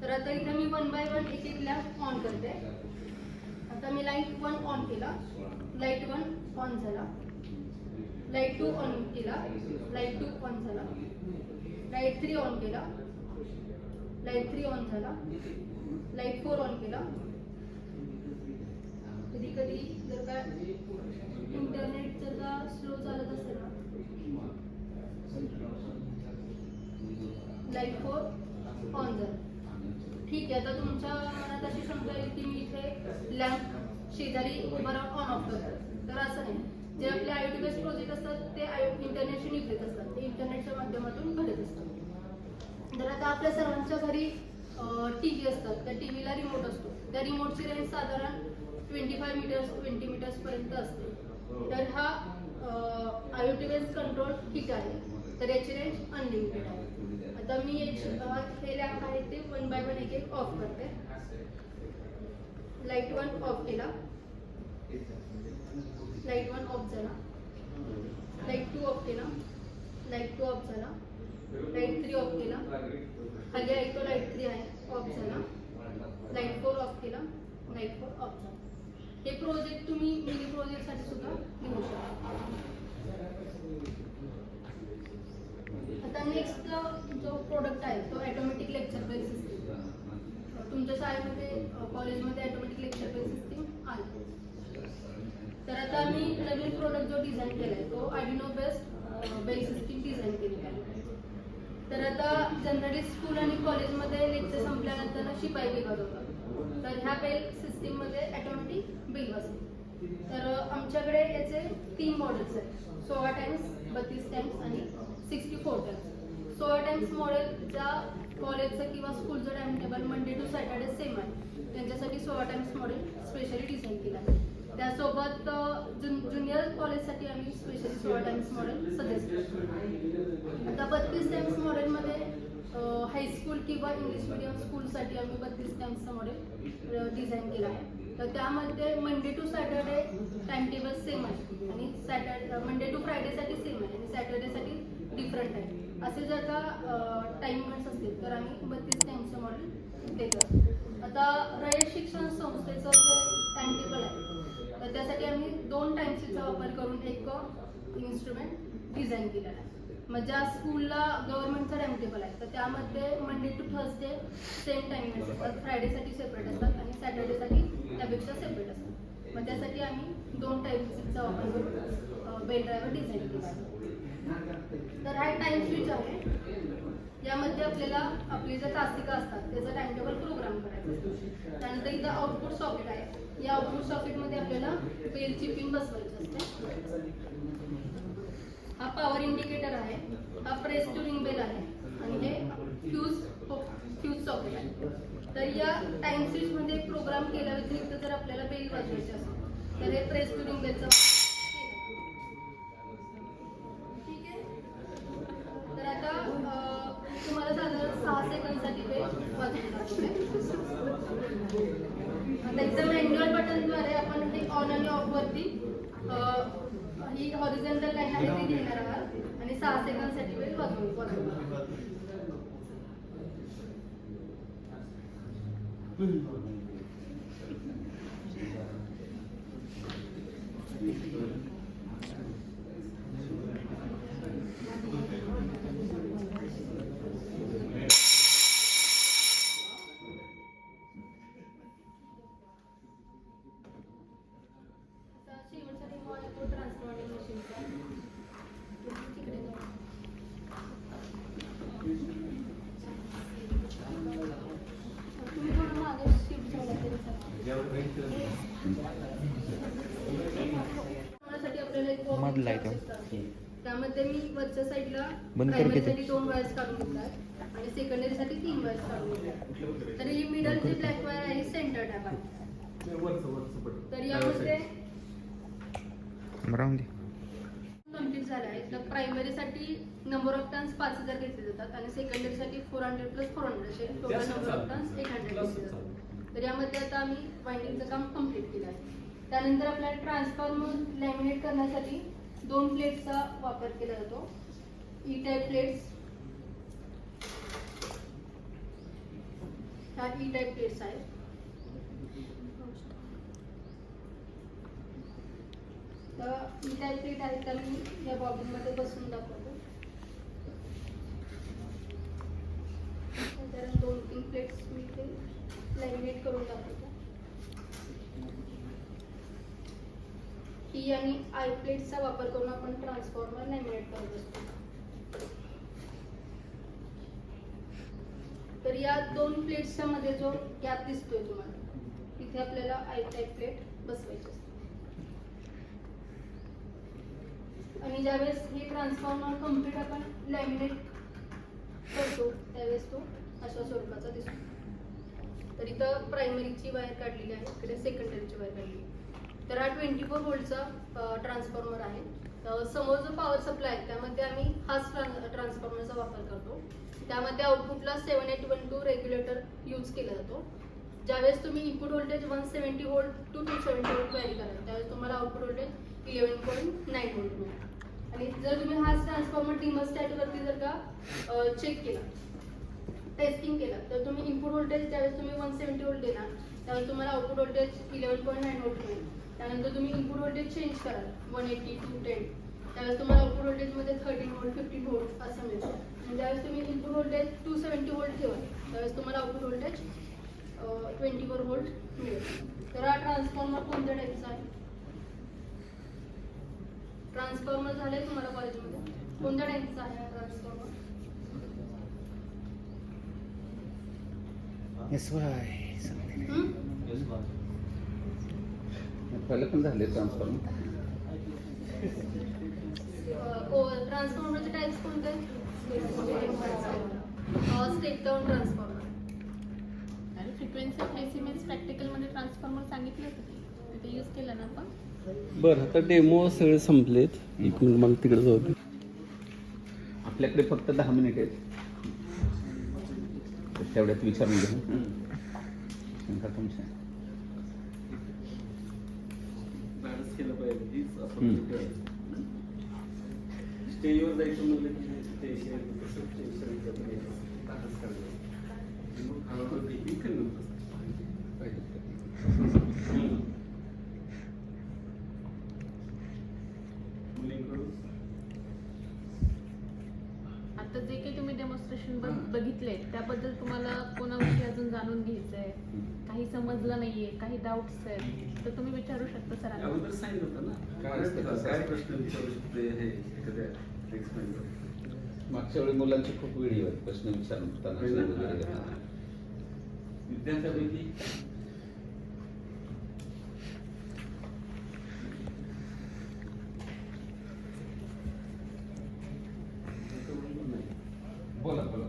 तर आता इथे मी 1 बाय 1 एक लॅम्प ऑन करते. आता मी लाईट 1 ऑन केला, लाईट 1 ऑन झाला, लाईट 2 ऑन केला, लाईट 2 ऑन झाला, लाईट 3 ऑन केला, लाईट 3 ऑन झाला, लाईट 4 ऑन केला. कधी कधी जर का इंटरनेट जर का स्लो चालत असेल ना, लाईट 4 ऑन झाला. ठीक आहे. आता तुमच्या मनात अशी शंका येईल की मी इथे लॅम्प शेजारी उभा राहून ऑन ऑफ करतो. तर असं नाही. जे आपले IoT बेस्ड प्रोजेक्ट असतात ते इंटरनेटशी निगडीत असतात, ते इंटरनेटच्या माध्यमातून घडत असतात. तर आता आपल्या सर्वांच्या घरी TV असतात, त्या टीव्हीला रिमोट असतो. त्या रिमोटची रेंज साधारण 20 मीटर्स पर्यंत असते. तर हा IoT बेस्ड कंट्रोल किट आहे, तर याची रेंज अनलिमिटेड आहे. आता मी हे लॅम्प आहे ते 1 बाय 1 एक ऑफ करते. लाईट 1 ऑफ केला, लाईट 1 ऑफ झाला, लाईट 2 ऑफ केला, लाईट 2 ऑफ झाला, लाईट 3 ऑफ केला, खाली आहे तो लाईट 3 आहे ऑफ झाला, लाईट 4 ऑफ केला, लाईट 4 ऑफ झाला. हे प्रोजेक्ट तुम्ही मिनी प्रोजेक्टसाठी सुद्धा लिहू शकता. आता नेक्स्ट जो प्रोडक्ट आहे तो ऑटोमॅटिक लेक्चर बेल सिस्टीम. तुमच्या शाळेमध्ये कॉलेजमध्ये ऑटोमॅटिक लेक्चर बेल सिस्टीम आली. तर आता आम्ही नवीन प्रोडक्ट जो डिझाईन केला आहे तो Arduino based bell system design केलेला आहे. तर आता जनरली स्कूल आणि कॉलेजमध्ये लेक्चर संपल्यानंतर शिपाई बेल वाजवतात. तर ह्या बेल सिस्टीममध्ये ऑटोमॅटिक बेल वाजते. तर आमच्याकडे याचे 3 मॉडेल्स आहेत, 16 टाइम्स, 32 टाइम्स आणि 64 टाइम्स. 16 टाइम्स मॉडेलचा कॉलेजचं किंवा स्कूलचं time table Monday to Saturday same आहे, त्यांच्यासाठी 16 टाइम्स मॉडेल स्पेशली डिझाईन केलं आहे. त्यासोबत ज्युनियर कॉलेजसाठी आम्ही स्पेशली 16 टाइम्स मॉडेल सजेस्ट करतो. आता 32 टाइम्स मॉडेलमध्ये हायस्कूल किंवा इंग्लिश मिडियम स्कूलसाठी आम्ही 32 टाइम्सचं मॉडेल डिझाईन केलं आहे. तर त्यामध्ये Monday to Saturday time table same आहे आणि मंडे टू फ्रायडेसाठी सेम आहे आणि सॅटर्डेसाठी डिफरंट आहे. असे जर का टाइममेट्स असतील तर आम्ही 32 टाइम्सचं मॉडेल देतो. आता रयत शिक्षण संस्थेचं जे टाइम टेबल आहे तर त्यासाठी आम्ही 2 टाइम्सचा वापर करून एक इन्स्ट्रुमेंट डिझाइन केलेला आहे. मग ज्या स्कूलला गव्हर्नमेंटचा टाइम टेबल आहे तर त्यामध्ये Monday to Thursday same timings असतात, फ्रायडेसाठी सेपरेट असतात आणि सॅटर्डेसाठी त्यापेक्षा सेपरेट असतात. मग त्यासाठी आम्ही 2 टाइम्सचा वापर करून बेल ड्रायव्हर डिझाईन केला आहे. तर हा टाइम स्विच आहे. यामध्ये आपल्याला आपली ज्या तासिका असतात त्याचा टाइम टेबल प्रोग्राम करायचा असतो. त्यानंतर इथं आउटपुट सॉकेट आहे. या आउटपुट सॉकेटमध्ये आपल्याला बेलची पिन बसवायची असते. हा पॉवर इंडिकेटर आहे, हा प्रेस टू रिंग बेल आहे आणि हे फ्यूज सॉकेट आहे. तर या टाइम स्विच मध्ये प्रोग्राम केल्या व्यतिरिक्त जर आपल्याला बेल वाजवायची असेल तर हे प्रेस टू रिंग बेलचा ठीक आहे. तर आता तुम्हाला साधारण 6 सेकंदसाठी बेल वाजवायची आता एकदम मॅन्युअल बटनद्वारे आपण हे ऑन आणि ऑफ वरती ही हॉरिझॉन्टल लाईन आहे ती घेणार आहात आणि 6 सेकंदसाठी बेल वाजवणार. शेवटसाठी मॉनिटर ट्रान्सफॉर्मिंग मशीनचा तुम्ही थोडं मागे शिफ्ट झाला तरी आपल्याला एक मधला आहे तो. त्यामध्ये मी वरच्या साईडला बंद कर की ते. प्रायमरीसाठी 2 वायर्स काढून घेतल्यात आणि सेकंडरीसाठी 3 वायर्स काढून घेतल्यात. तर ही मिडल जी ब्लॅक वायर आहे सेंटर टॅप आहे. तर यामध्ये राहून दे. कम्प्लीट झालं आहे. तर प्रायमरीसाठी नंबर ऑफ टर्न्स 5000 घेतले जातात आणि सेकंडरीसाठी 400 + 400 असे टोटल नंबर ऑफ टर्न्स 800 घेतले जातात. तर यामध्ये आता आम्ही वाइंडिंगचं काम कम्प्लीट केलं आहे. त्यानंतर आपल्याला ट्रान्सफॉर्मर लॅमिनेट करण्यासाठी 2 प्लेट्सचा वापर केला जातो. ई टाईप प्लेट्स ह्या ई टाईप प्लेट्स आहेत. तर ई टाईप प्लेट आहेत त्या मी या बॉबिनमध्ये बसून दाखवतो. साधारण 2-3 प्लेट्स मी ते लॅमिनेट करून दाखवतो. ई आणि आय प्लेट्सचा वापर करून आपण ट्रान्सफॉर्मर लॅमिनेट करत असतो. तर या 2 प्लेट्सच्या मध्ये जो गॅप दिसतोय तुम्हाला, तिथे आपल्याला आय टाईप प्लेट बसवायची असते. आणि ज्यावेळेस हे ट्रान्सफॉर्मर कम्प्लीट आपण लॅमिनेट करतो त्यावेळेस तो अशा स्वरूपाचा दिसतो. तर इथं प्रायमरीची वायर काढलेली आहे, इकडे सेकंडरीची वायर काढलेली आहे. तर हा 24 व्होल्टचा ट्रान्सफॉर्मर आहे. समोर जो पॉवर सप्लाय आहे त्यामध्ये आम्ही हाच ट्रान्सफॉर्मरचा वापर करतो. त्यामध्ये आउटपुटला 7812 रेग्युलेटर यूज केला जातो. ज्यावेळेस तुम्ही input voltage 170 volt to 270 volt vary कराल त्यावेळेस तुम्हाला आउटपुट व्होल्टेज 11.9 व्होल्ट मिळेल. आणि जर तुम्ही हाच ट्रान्सफॉर्मर डिमोस्टॅटवरती जर का चेक केला, टेस्टिंग केलं, तर तुम्ही इनपुट व्होल्टेज ज्यावेळेस तुम्ही 170 व्होल्ट देणार त्यावेळेस तुम्हाला आउटपुट व्होल्टेज 11.9 व्होल्ट मिळेल. त्यानंतर तुम्ही इनपुट व्होल्टेज चेंज कराल 180 to 10 त्यावेळेस तुम्हाला आउटपुट व्होल्टेजमध्ये 13 व्होल्ट 15 व्होल्ट असं मिळतं. आणि ज्यावेळेस तुम्ही इनपुट व्होल्टेज 270 व्होल्ट ठेवाल त्यावेळेस तुम्हाला आउटपुट व्होल्टेज 24 व्होल्ट मिळेल. तर हा ट्रान्सफॉर्मर कोणत्या टाईपचा आहे? ट्रान्सफॉर्मर झाले तुम्हाला कॉलेजमध्ये कोणत्या टाईपचा आहे हा ट्रान्सफॉर्मर? पहिलं पण झाले ट्रान्सफॉर्मर. ट्रान्सफॉर्मरचे टाईप्स कोणते? Step down transformer. आणि फ्रिक्वेन्सी ऑफ एसिमेट्स प्रॅक्टिकलमध्ये ट्रान्सफॉर्मर सांगितलं होतं तिथे यूज केलं ना आपण. बरं, आता डेमो सगळे संपलेत. एक मिनिट मला तिकडे जाऊ दे. आपल्याकडे फक्त 10 मिनिट आहेत. तर तेवढ्यात विचारून घ्या. शंका तुमच्या. धाडस केलं पाहिजे. हीच आपण स्टेजवर जायचं म्हणलं की स्टेज कसं धाडस करायचं. मग हळूहळू टेक्निक करणं मुलींकडून. आता जे काही तुम्ही डेमॉन्स्ट्रेशन बघितले त्याबद्दल तुम्हाला कोणाविषयी अजून जाणून घ्यायचं आहे, काही समजलं नाहीये, काही डाऊट्स आहेत तर तुम्ही विचारू शकता सरांना. अगोदर सांगितलं होतं ना काय प्रश्न विचारू शकते हे एखाद्या एक्सपेरिमेंट. मागच्या वेळी मुलांचे खूप व्हिडिओ आहेत प्रश्न विचारताना वगैरे घेताना. विद्यार्थ्यांपैकी बोला बोला.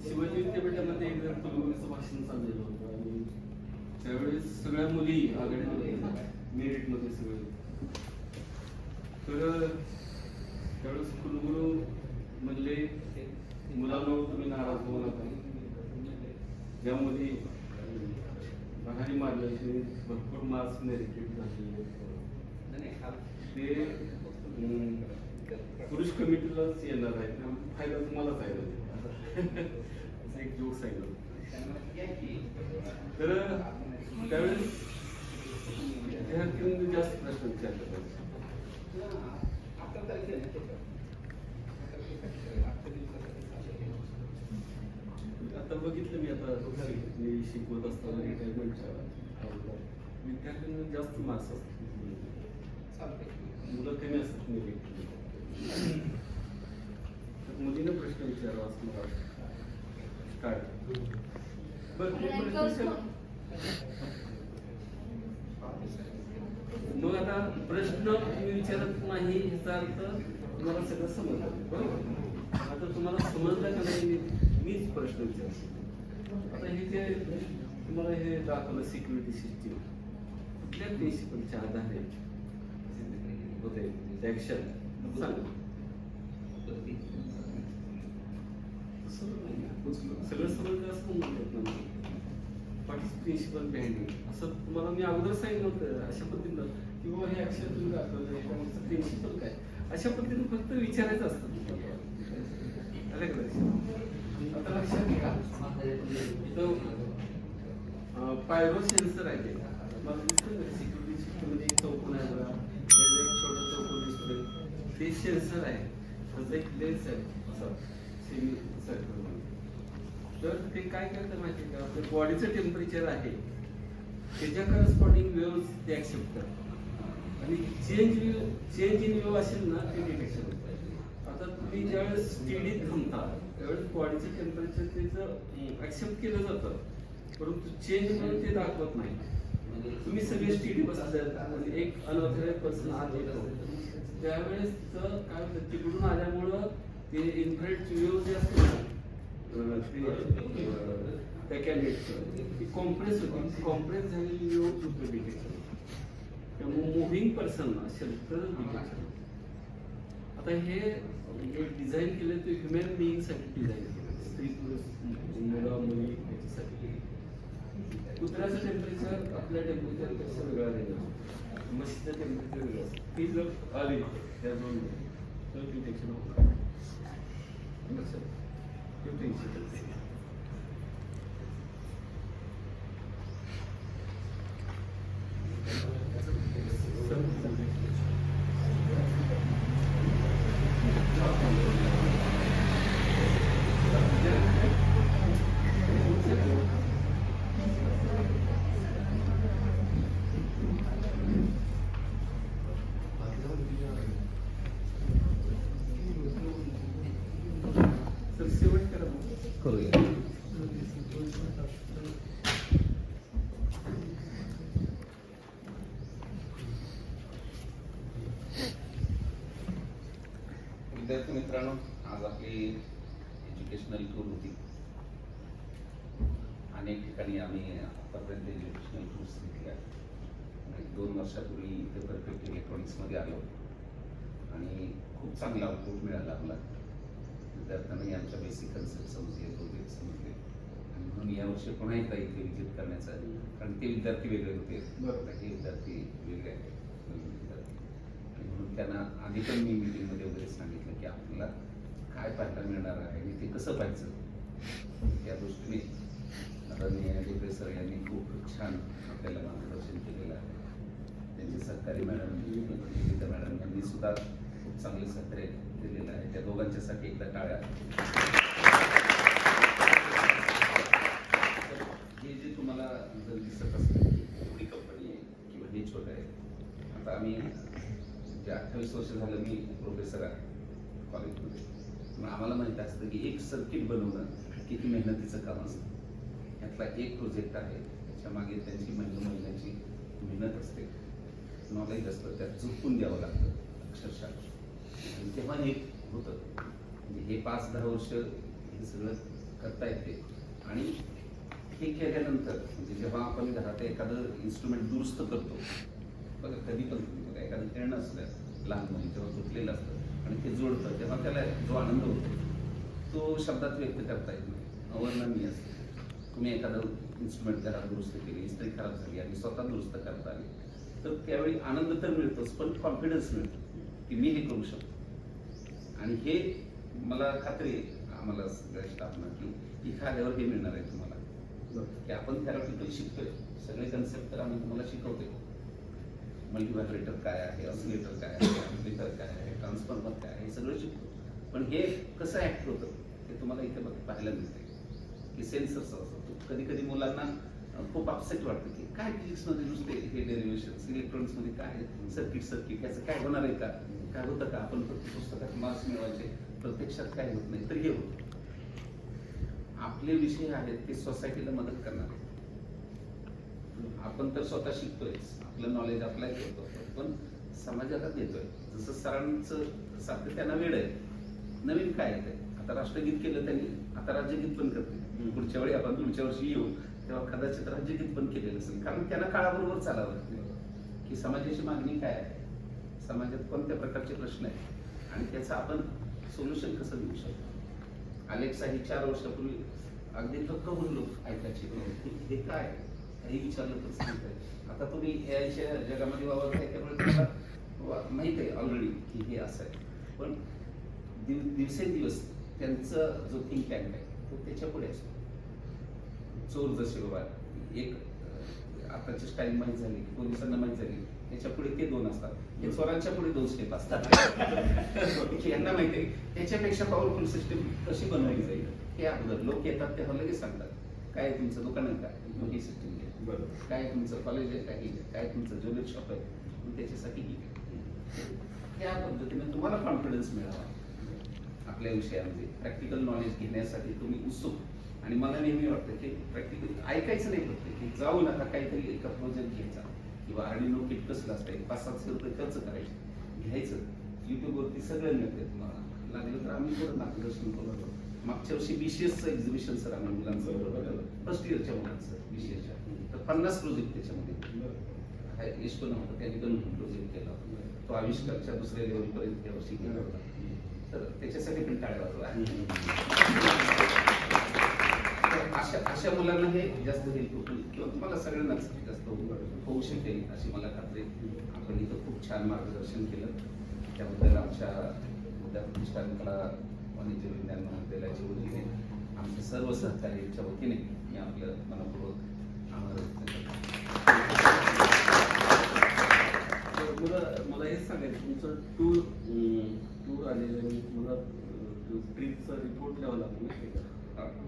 शिवाजी विद्यापीठामध्ये एकदा कुलगुरूचं भाषण चाललेलं होतं आणि त्यावेळेस सगळ्या मुली आघाडीमध्ये होत्या, मेरिटमध्ये सगळे. तर त्यावेळेस कुलगुरू म्हणले, मुलांनो तुम्ही नाराज होऊ नका. ज्या मुली बाहेर मारल्याचे भरपूर मार्क्स मेरिटेड झाले ते पुरुष कमिटीलाच येणार आहे, त्यामुळे फायदा तुम्हालाच आहे. असं एक जोक सांगितलं. तर त्यावेळेस विद्यार्थ्यांनी जास्त प्रश्न विचारले पाहिजे. आता बघितलं मी आता मी शिकवत असताना रिटायरमेंटच्या विद्यार्थ्यांना जास्त मार्क्स असतात, मुलं कमी असतात. मुलींना प्रश्न विचारावा असं मला काय मग आता प्रश्न तुम्ही विचारत नाही ह्याचा अर्थ तुम्हाला सगळं समजलं बरोबर. आता तुम्हाला समजलं का नाही मीच प्रश्न विचारतो. आता हे जे तुम्हाला हे दाखवलं सिक्युरिटी सिस्टीम कुठल्या प्रिन्सिपलच्या आधारे होते ऍक्शन सांगा. सगळं समजलं असं म्हणतात ना. व्हॉट इज प्रिन्सिपल पेंडिंग असं तुम्हाला मी अगोदर सांगितलं होतं अशा पद्धतीनं की बाबा हे अक्षर तुम्ही दाखवलं याच्यामागचं प्रिन्सिपल काय अशा पद्धतीने फक्त विचारायचं असतं. आलं का लक्षात? आता लक्षात घ्या पायरो सेन्सर आहे ते मला दिसतं ना सिक्युरिटी सिस्टममध्ये एक चौकोन आहे बघा त्याचा एक छोटा चौकोन दिसतोय ते सेन्सर आहे त्याचा एक लेन्स आहे असं सेमी सर्कल. तर ते काय करतं माहिती आहे का आपल्या बॉडीचं टेम्परेचर आहे त्याच्या करस्पॉन्डिंग वेव्ह ते ऍक्सेप्ट करतात आणि चेंज इन वेव्ह असेल ना ते डिटेक्शन होतं. आता तुम्ही ज्यावेळेस स्टेडीत थांबता त्यावेळेस बॉडीचं टेम्परेचर त्याचं ऍक्सेप्ट केलं जातं परंतु चेंज म्हणून ते दाखवत नाही. तुम्ही सगळे स्टेडी बसतात आणि एक अनऑथराइज पर्सन आत येतो त्यावेळेस काय होतं तिकडून आल्यामुळं ते इन्फ्रारेड वेव्ह जे असते ना त्या कॅन्डिडेटचं ती कॉम्प्रेस होती कॉम्प्रेस झालेली वेव्ह सुद्धा डिटेक्शन त्यामुळे मुव्हिंग पर्सन असेल तर डिटेक्शन. आता हे डिझाईन केलं ते ह्युमन बिईंगसाठी डिझाईन केलं स्त्री पुरुष मुला मुली याच्यासाठी. कुत्र्याचं टेम्परेचर आपल्या टेम्परेचरपेक्षा वेगळा वेगळं म्हशीचं टेम्परेचर वेगळं असतं. ती जर आली त्या दोन तर डिटेक्शन होतं. लक्षात ते प्रिन्सिपल करूया. विद्यार्थी मित्रांनो, आज आपली एज्युकेशनल टूर होती. अनेक ठिकाणी आम्ही आतापर्यंत एज्युकेशनल टूर्स घेतल्या. 2 वर्षापूर्वी इथे परफेक्ट इलेक्ट्रॉनिक्समध्ये आलो आणि खूप चांगला आउटपुट मिळाला आम्हाला. विद्यार्थ्यांनी आमच्या बेसिक कन्सेप्ट समजले, प्रोजेक्ट समजले आणि म्हणून यावर्षी पुन्हा एकदा इथे विजिट करण्याचा कारण ते विद्यार्थी वेगळे होते, हे विद्यार्थी वेगळे आहेत आणि म्हणून त्यांना आधी पण मी मीटिंगमध्ये वगैरे सांगितलं की आपल्याला काय पाहायला मिळणार आहे आणि ते कसं पाहायचं. त्या दृष्टीने आदरणीय ढेकळे सर यांनी खूप छान आपल्याला मार्गदर्शन केलेलं आहे. त्यांचे सहकारी मॅडम निकिता मॅडम यांनी सुद्धा खूप चांगले सहकार्य दिलेलं आहे. त्या दोघांच्यासाठी एकदा टाळ्या. हे जे तुम्हाला जर दिसत असेल एवढी कंपनी आहे किंवा हे छोटं आहे. आता आम्ही जे 28 वर्ष झालं मी प्रोफेसर आहे कॉलेजमध्ये. मग आम्हाला माहिती असतं की एक सर्किट बनवणं किती मेहनतीचं काम असतं. यातला एक प्रोजेक्ट आहे त्याच्या मागे त्यांची महिन्याची मेहनत असते, नॉलेज असतं, त्यात झुकून द्यावं लागतं अक्षरशः. आणि तेव्हा हे होतं म्हणजे हे 5-10 वर्ष हे सगळं करता येते. आणि हे केल्यानंतर म्हणजे जेव्हा आपण घरात एखादं इन्स्ट्रुमेंट दुरुस्त करतो बघा, कधी पण बघा एखादं खेळणं असलं लहान मुली जेव्हा तुटलेलं असतं आणि ते जोडतं तेव्हा त्याला जो आनंद होतो तो शब्दात व्यक्त करता येत नाही, अवर्णनीय असतं. तुम्ही एखादं इन्स्ट्रुमेंट घरात दुरुस्त केली, इस्त्री खराब झाली आणि स्वतः दुरुस्त करता आली तर त्यावेळी आनंद तर मिळतोच पण कॉन्फिडन्स मिळतो की मी हे करू शकतो. आणि हे मला खात्री आहे आम्हाला सगळ्या स्टाफना की इथं आल्यावर हे मिळणार आहे तुम्हाला की आपण थेरॉटिकल शिकतोय. सगळे कन्सेप्ट तर आम्ही तुम्हाला शिकवतोय. मल्टीव्हायब्रेटर काय आहे, ऑसिलेटर काय आहे, ॲम्प्लिफायर काय आहे, ट्रान्सफॉर्मर काय आहे, हे सगळं शिकतो. पण हे कसं ऍक्ट होतं ते तुम्हाला इथे पाहायला मिळते की सेन्सर्स असतो. कधी कधी मुलांना खूप अपसेट वाटतं की काय फिजिक्समध्ये नुसते हे डेरिव्हेशन, इलेक्ट्रॉनिक्समध्ये काय सर्किट याचं काय होणार आहे का, काय होतं का, आपण फक्त पुस्तकात मार्क्स मिळवायचे प्रत्यक्षात काय होत नाही तर हे होतं. आपले विषय आहेत ते सोसायटीला मदत करणार. आपण तर स्वतः शिकतोय, आपलं नॉलेज अप्लाय करतो पण समाजाला देतोय. जसं सरांचं सातत्यानं वेळ आहे, नवीन काय येते. आता राष्ट्रगीत केलं त्यांनी, आता राज्यगीत पण करते. पुढच्या वेळी आपण पुढच्या वर्षी येऊ तेव्हा कदाचित राज्यगीत पण केलेलं असेल कारण त्यांना काळाबरोबर चालावं की समाजाची मागणी काय आहे, समाजात कोणत्या प्रकारचे प्रश्न आहेत आणि त्याचं आपण सोल्युशन कसं देऊ शकतो. अलेक्सा ही 4 वर्षापूर्वी अगदी फक्त बोललो ऐकायची हे काय काही विचारलं तर सांगताय. आता तुम्ही याच्या जगामध्ये वावरताय त्यामुळे तुम्हाला माहित आहे ऑलरेडी की हे असं आहे. पण दिवसेंदिवस त्यांचं जो थिंक टँक आहे तो त्याच्या पुढे असतो. चोर जसे बाबा एक आताची स्टाईल माहीत झाली की पोलिसांना माहीत झाली त्याच्या पुढे ते 2 असतात. हे चोरांच्या पुढे 2 स्टेप असतात. यांना माहिती आहे त्याच्यापेक्षा पॉवरफुल सिस्टीम कशी बनवली जाईल हे अगोदर लोक येतात तेव्हा लगेच सांगतात. काय तुमचं दुकान आहे का, मग ही सिस्टीम घ्या. बरोबर. काय तुमचं कॉलेज आहे का, ही घ्या. काय तुमचं ज्वेलरी शॉप आहे, मग त्याच्यासाठी ही घ्या. त्या पद्धतीने तुम्हाला कॉन्फिडन्स मिळावा आपल्या विषयामध्ये. प्रॅक्टिकल नॉलेज घेण्यासाठी तुम्ही उत्सुक. आणि मला नेहमी वाटतं की प्रॅक्टिकल ऐकायचं नाही फक्त की जाऊ नका काहीतरी एका प्रोजेक्ट घ्यायचा किंवा आर्डिनो किट कसलं असतं 500-700 रुपये खर्च करायचे घ्यायचं. युट्यूबवरती सगळं मिळते तुम्हाला. लागलं तर आम्ही थोडं मार्गदर्शन करू. मागच्या वर्षी BCSचं एक्झिबिशन सर आम्ही मुलांचं फर्स्ट इयरच्या मुलांचं BCSच्या तर 50 प्रोजेक्ट त्याच्यामध्ये इष्ट नव्हतं त्यांनी गणून प्रोजेक्ट केला होता. तो आविष्कारच्या दुसऱ्या लेवलपर्यंत त्या वर्षी गेला होता. तर त्याच्यासाठी पण टाळ्या वाजवा. अशा मुलांना हे जास्त हेल्प होईल किंवा तुम्हाला सगळ्यांनाच जास्त होऊ शकेल अशी मला खात्री. आपण इथं खूप छान मार्गदर्शन केलं त्याबद्दल आमच्या प्रतिष्ठानला वाणिज्य विज्ञान महाविद्यालयाच्या वतीने आमच्या सर्व सहकार्यांच्या वतीने मी आपलं मनपूर्वक आभार व्यक्त करतो. मला हेच सांगायचं तुमचं टूर आलेलं मी तुम्हाला ट्रिपचा रिपोर्ट लिहावा लागतो माहिती का.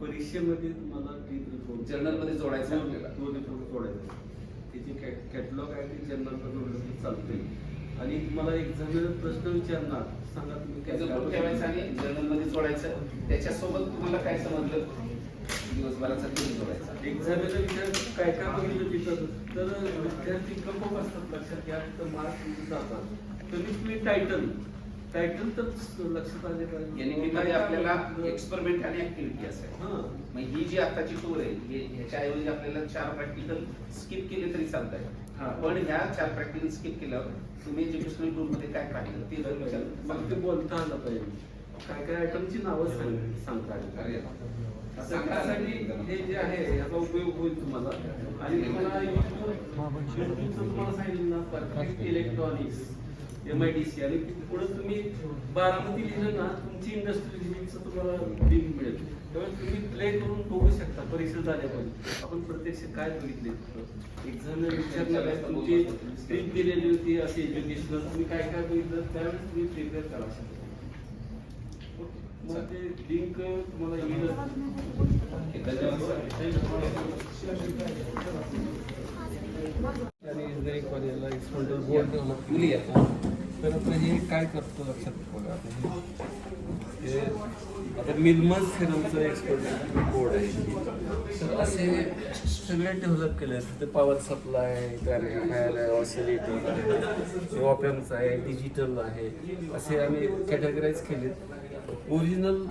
परीक्षेमध्ये तुम्हाला ट्रिप रिपोर्ट जर्नलमध्ये जोडायचं आपल्याला. तो रिपोर्ट जोडायचा. त्याची कॅटलॉग आहे ते जर्नलला जोडलं की चालतंय. आणि तुम्हाला एक्झामिनर प्रश्न विचारणार सांगा तुम्ही काय त्याचं ठेवायचं आणि जर्नलमध्ये जोडायचं. त्याच्यासोबत तुम्हाला काय समजलं दिवसभराचा तुम्ही जोडायचा. एक्झामिनर विचार काय काय बघितलं तिथं तर विद्यार्थी गप्प असतात. लक्षात घ्या तिथं मार्क्स जातात. कमीत कमी टायटल तर लक्षात आले मध्ये आपल्याला एक्सपेरिमेंट आणि ऍक्टिव्हिटी असेल. मग ही जी आताची टूर आहे ह्याच्याऐवजी आपल्याला 4 प्रॅक्टिकल स्किप केले तरी चालत आहे. पण ह्या 4 प्रॅक्टिकल स्किप केल्यावर तुम्ही एज्युकेशनल टूर मध्ये काय पाहिलं ते जर विचारलं ते बोलता आलं पाहिजे. काय काय आयटमची नावं सांगता आली. त्यासाठी हे जे आहे याचा उपयोग होईल तुम्हाला. आणि तुम्हाला सांगितलं ना परफेक्ट इलेक्ट्रॉनिक्स MIDC आणि पुढे तुम्ही बारामती लिहिलं ना तुमची इंडस्ट्रियल इंजिनिअरिंगचं तुम्हाला लिंक मिळेल. त्यामुळे तुम्ही प्ले करून बघू शकता परीक्षा झाल्यापासून आपण प्रत्यक्ष काय बघितले. एक्झामिनर विचारणार तुमची ट्रिप दिलेली होती असे एज्युकेशनल तुम्ही काय काय बघितलं त्यावेळेस तुम्ही प्रिपेअर करा शकता. मग ते लिंक तुम्हाला आणि इंजिनिअरिंग कॉलेजला एक्सपोर्टर बोर्ड डेव्हलप केली आहे. तर आता हे काय करतो लक्षात बघा. हे आता मिल्मन सिरमचं एक्सपोर्टर बोर्ड आहे. तर असे सगळे डेव्हलप केले आहेत. ते पॉवर सप्लाय आहे, ऑसिलेटर ऑपॅम्स आहे, डिजिटल आहे, असे आम्ही कॅटेगराईज केलेत. ओरिजिनल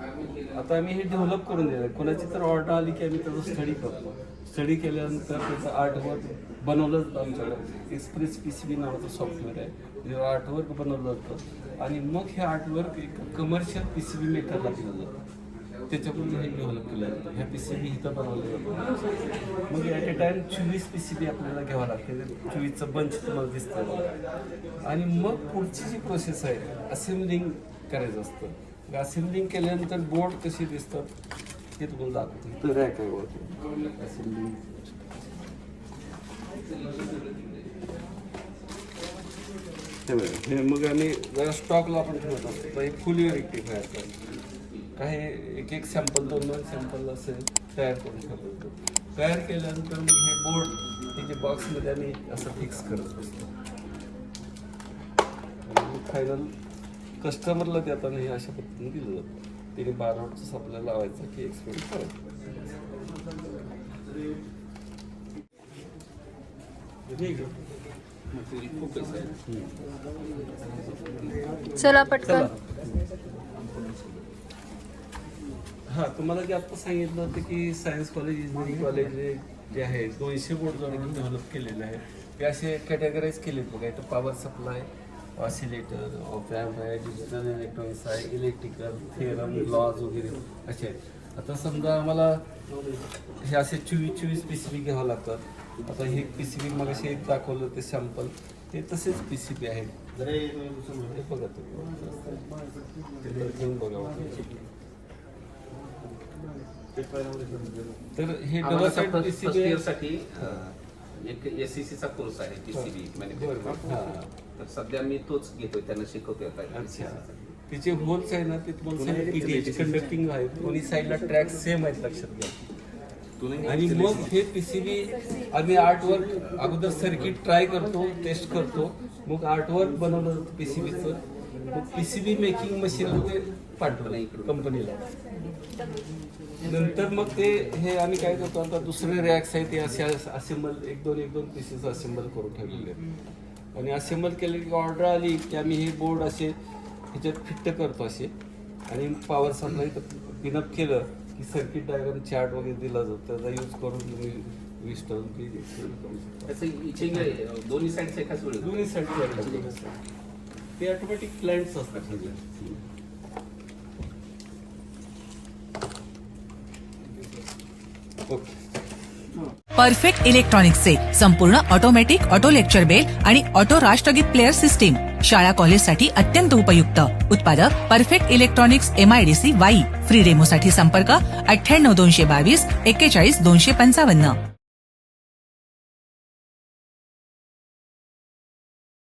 आता आम्ही हे डेव्हलप करून दिलं. कोणाची तर ऑर्डर आली की आम्ही त्याचा स्टडी करतो. स्टडी केल्यानंतर त्याचं आर्टवर्क बनवलं आमच्याकडे एक्सप्रेस PCB नावाचं सॉफ्टवेअर आहे. जे आर्टवर्क बनवलं जातं आणि मग हे आर्टवर्क एक कमर्शियल PCB मेकरला दिलं जातं. त्याच्याकडून हे डेव्हलप केलं जातं. ह्या PCB इथं बनवलं जातं. मग ॲट ए टाइम 24 PCB आपल्याला घ्यावं लागते. 24चं बंच तुम्हाला दिसतं. आणि मग पुढची जी प्रोसेस आहे असेंब्लिंग करायचं असतं. असेंब्लिंग केल्यानंतर बोर्ड कसे दिसतात हे तुम्हाला दाखवतो. तर काय होतं असेंब्लिंग. हे मग आम्ही जरा स्टॉकला आपण ठेवत असतो. तर हे फुली रेक्टिफायर काही एक सॅम्पल 2 सॅम्पल असे तयार करून ठेवतो. तयार केल्यानंतर मग हे बोर्ड हे जे बॉक्समध्ये आम्ही असं फिक्स करत असतो. फायनल कस्टमरला देताना हे अशा पद्धतीने दिलं जातं. तिने 12 वॉटचा आपल्याला लावायचा की एक्सपेरिमेंट करायचं. चला पटकन. हां तुम्हाला जे आता सांगितलं होतं की सायन्स कॉलेज इंजिनिअरिंग कॉलेज जे आहे 200 बोर्ड डेव्हलप केलेले आहे. ते असे कॅटेगराईज केलेत बघा. इथं power supply oscillator, of ramp आहे, डिजिटल इलेक्ट्रॉनिक्स आहे, इलेक्ट्रिकल, थेरम, लॉज वगैरे असे आहेत. आता समजा आम्हाला हे असे 24 PCB घ्यावं लागतात. आता हे PCB मग असे दाखवलं ते सॅम्पल, ते तसेच PCB आहेत. हे बघा तुम्ही ते घेऊन बघा. तर हे double side first PCB year साठी एक SEC चा कोर्स आहे PCB मॅन्युफॅक्चरिंग. तर सध्या मी तोच घेतोय, त्यांना शिकवतोय आता. अच्छा, तिचे होल्स आहे ना ते PTH कंडक्टिंग आहेत, दोन्ही साईडला ट्रॅक सेम आहेत, लक्षात घ्या. आणि मग हे PCB आम्ही आर्टवर्क अगोदर सर्किट ट्राय करतो, टेस्ट करतो, मग आर्टवर्क बनवलं जातं PCBचं. मग PCB मेकिंग मशीनमध्ये पाठवलं कंपनीला. नंतर मग ते हे आम्ही काय करतो, आता दुसरे रॅक्स आहेत ते असे असेंबल एक दोन पीसेस असेंबल करून ठेवलेले आहेत. आणि असेंबल केले की ऑर्डर आली की आम्ही हे बोर्ड असे ह्याच्यात फिट करतो असे, आणि पॉवर सप्लाय पिनअप केलं की सर्किट डायग्राम चार्ट वगैरे दिला जातो, त्याचा यूज करून तुम्ही इन्स्टॉल त्याचं इचिंग दोन्ही साईड एकाच वेळी. दोन्ही साईड ते ऑटोमॅटिक प्लॅन्ट्स असतात. ओके. परफेक्ट इलेक्ट्रॉनिक्सचे संपूर्ण ऑटोमॅटिक ऑटो लेक्चर बेल आणि ऑटो राष्ट्रगीत प्लेअर सिस्टीम शाळा कॉलेजसाठी अत्यंत उपयुक्त. उत्पादक perfect electronics MIDC Wai. Free डेमोसाठी संपर्क 98 222 41 255.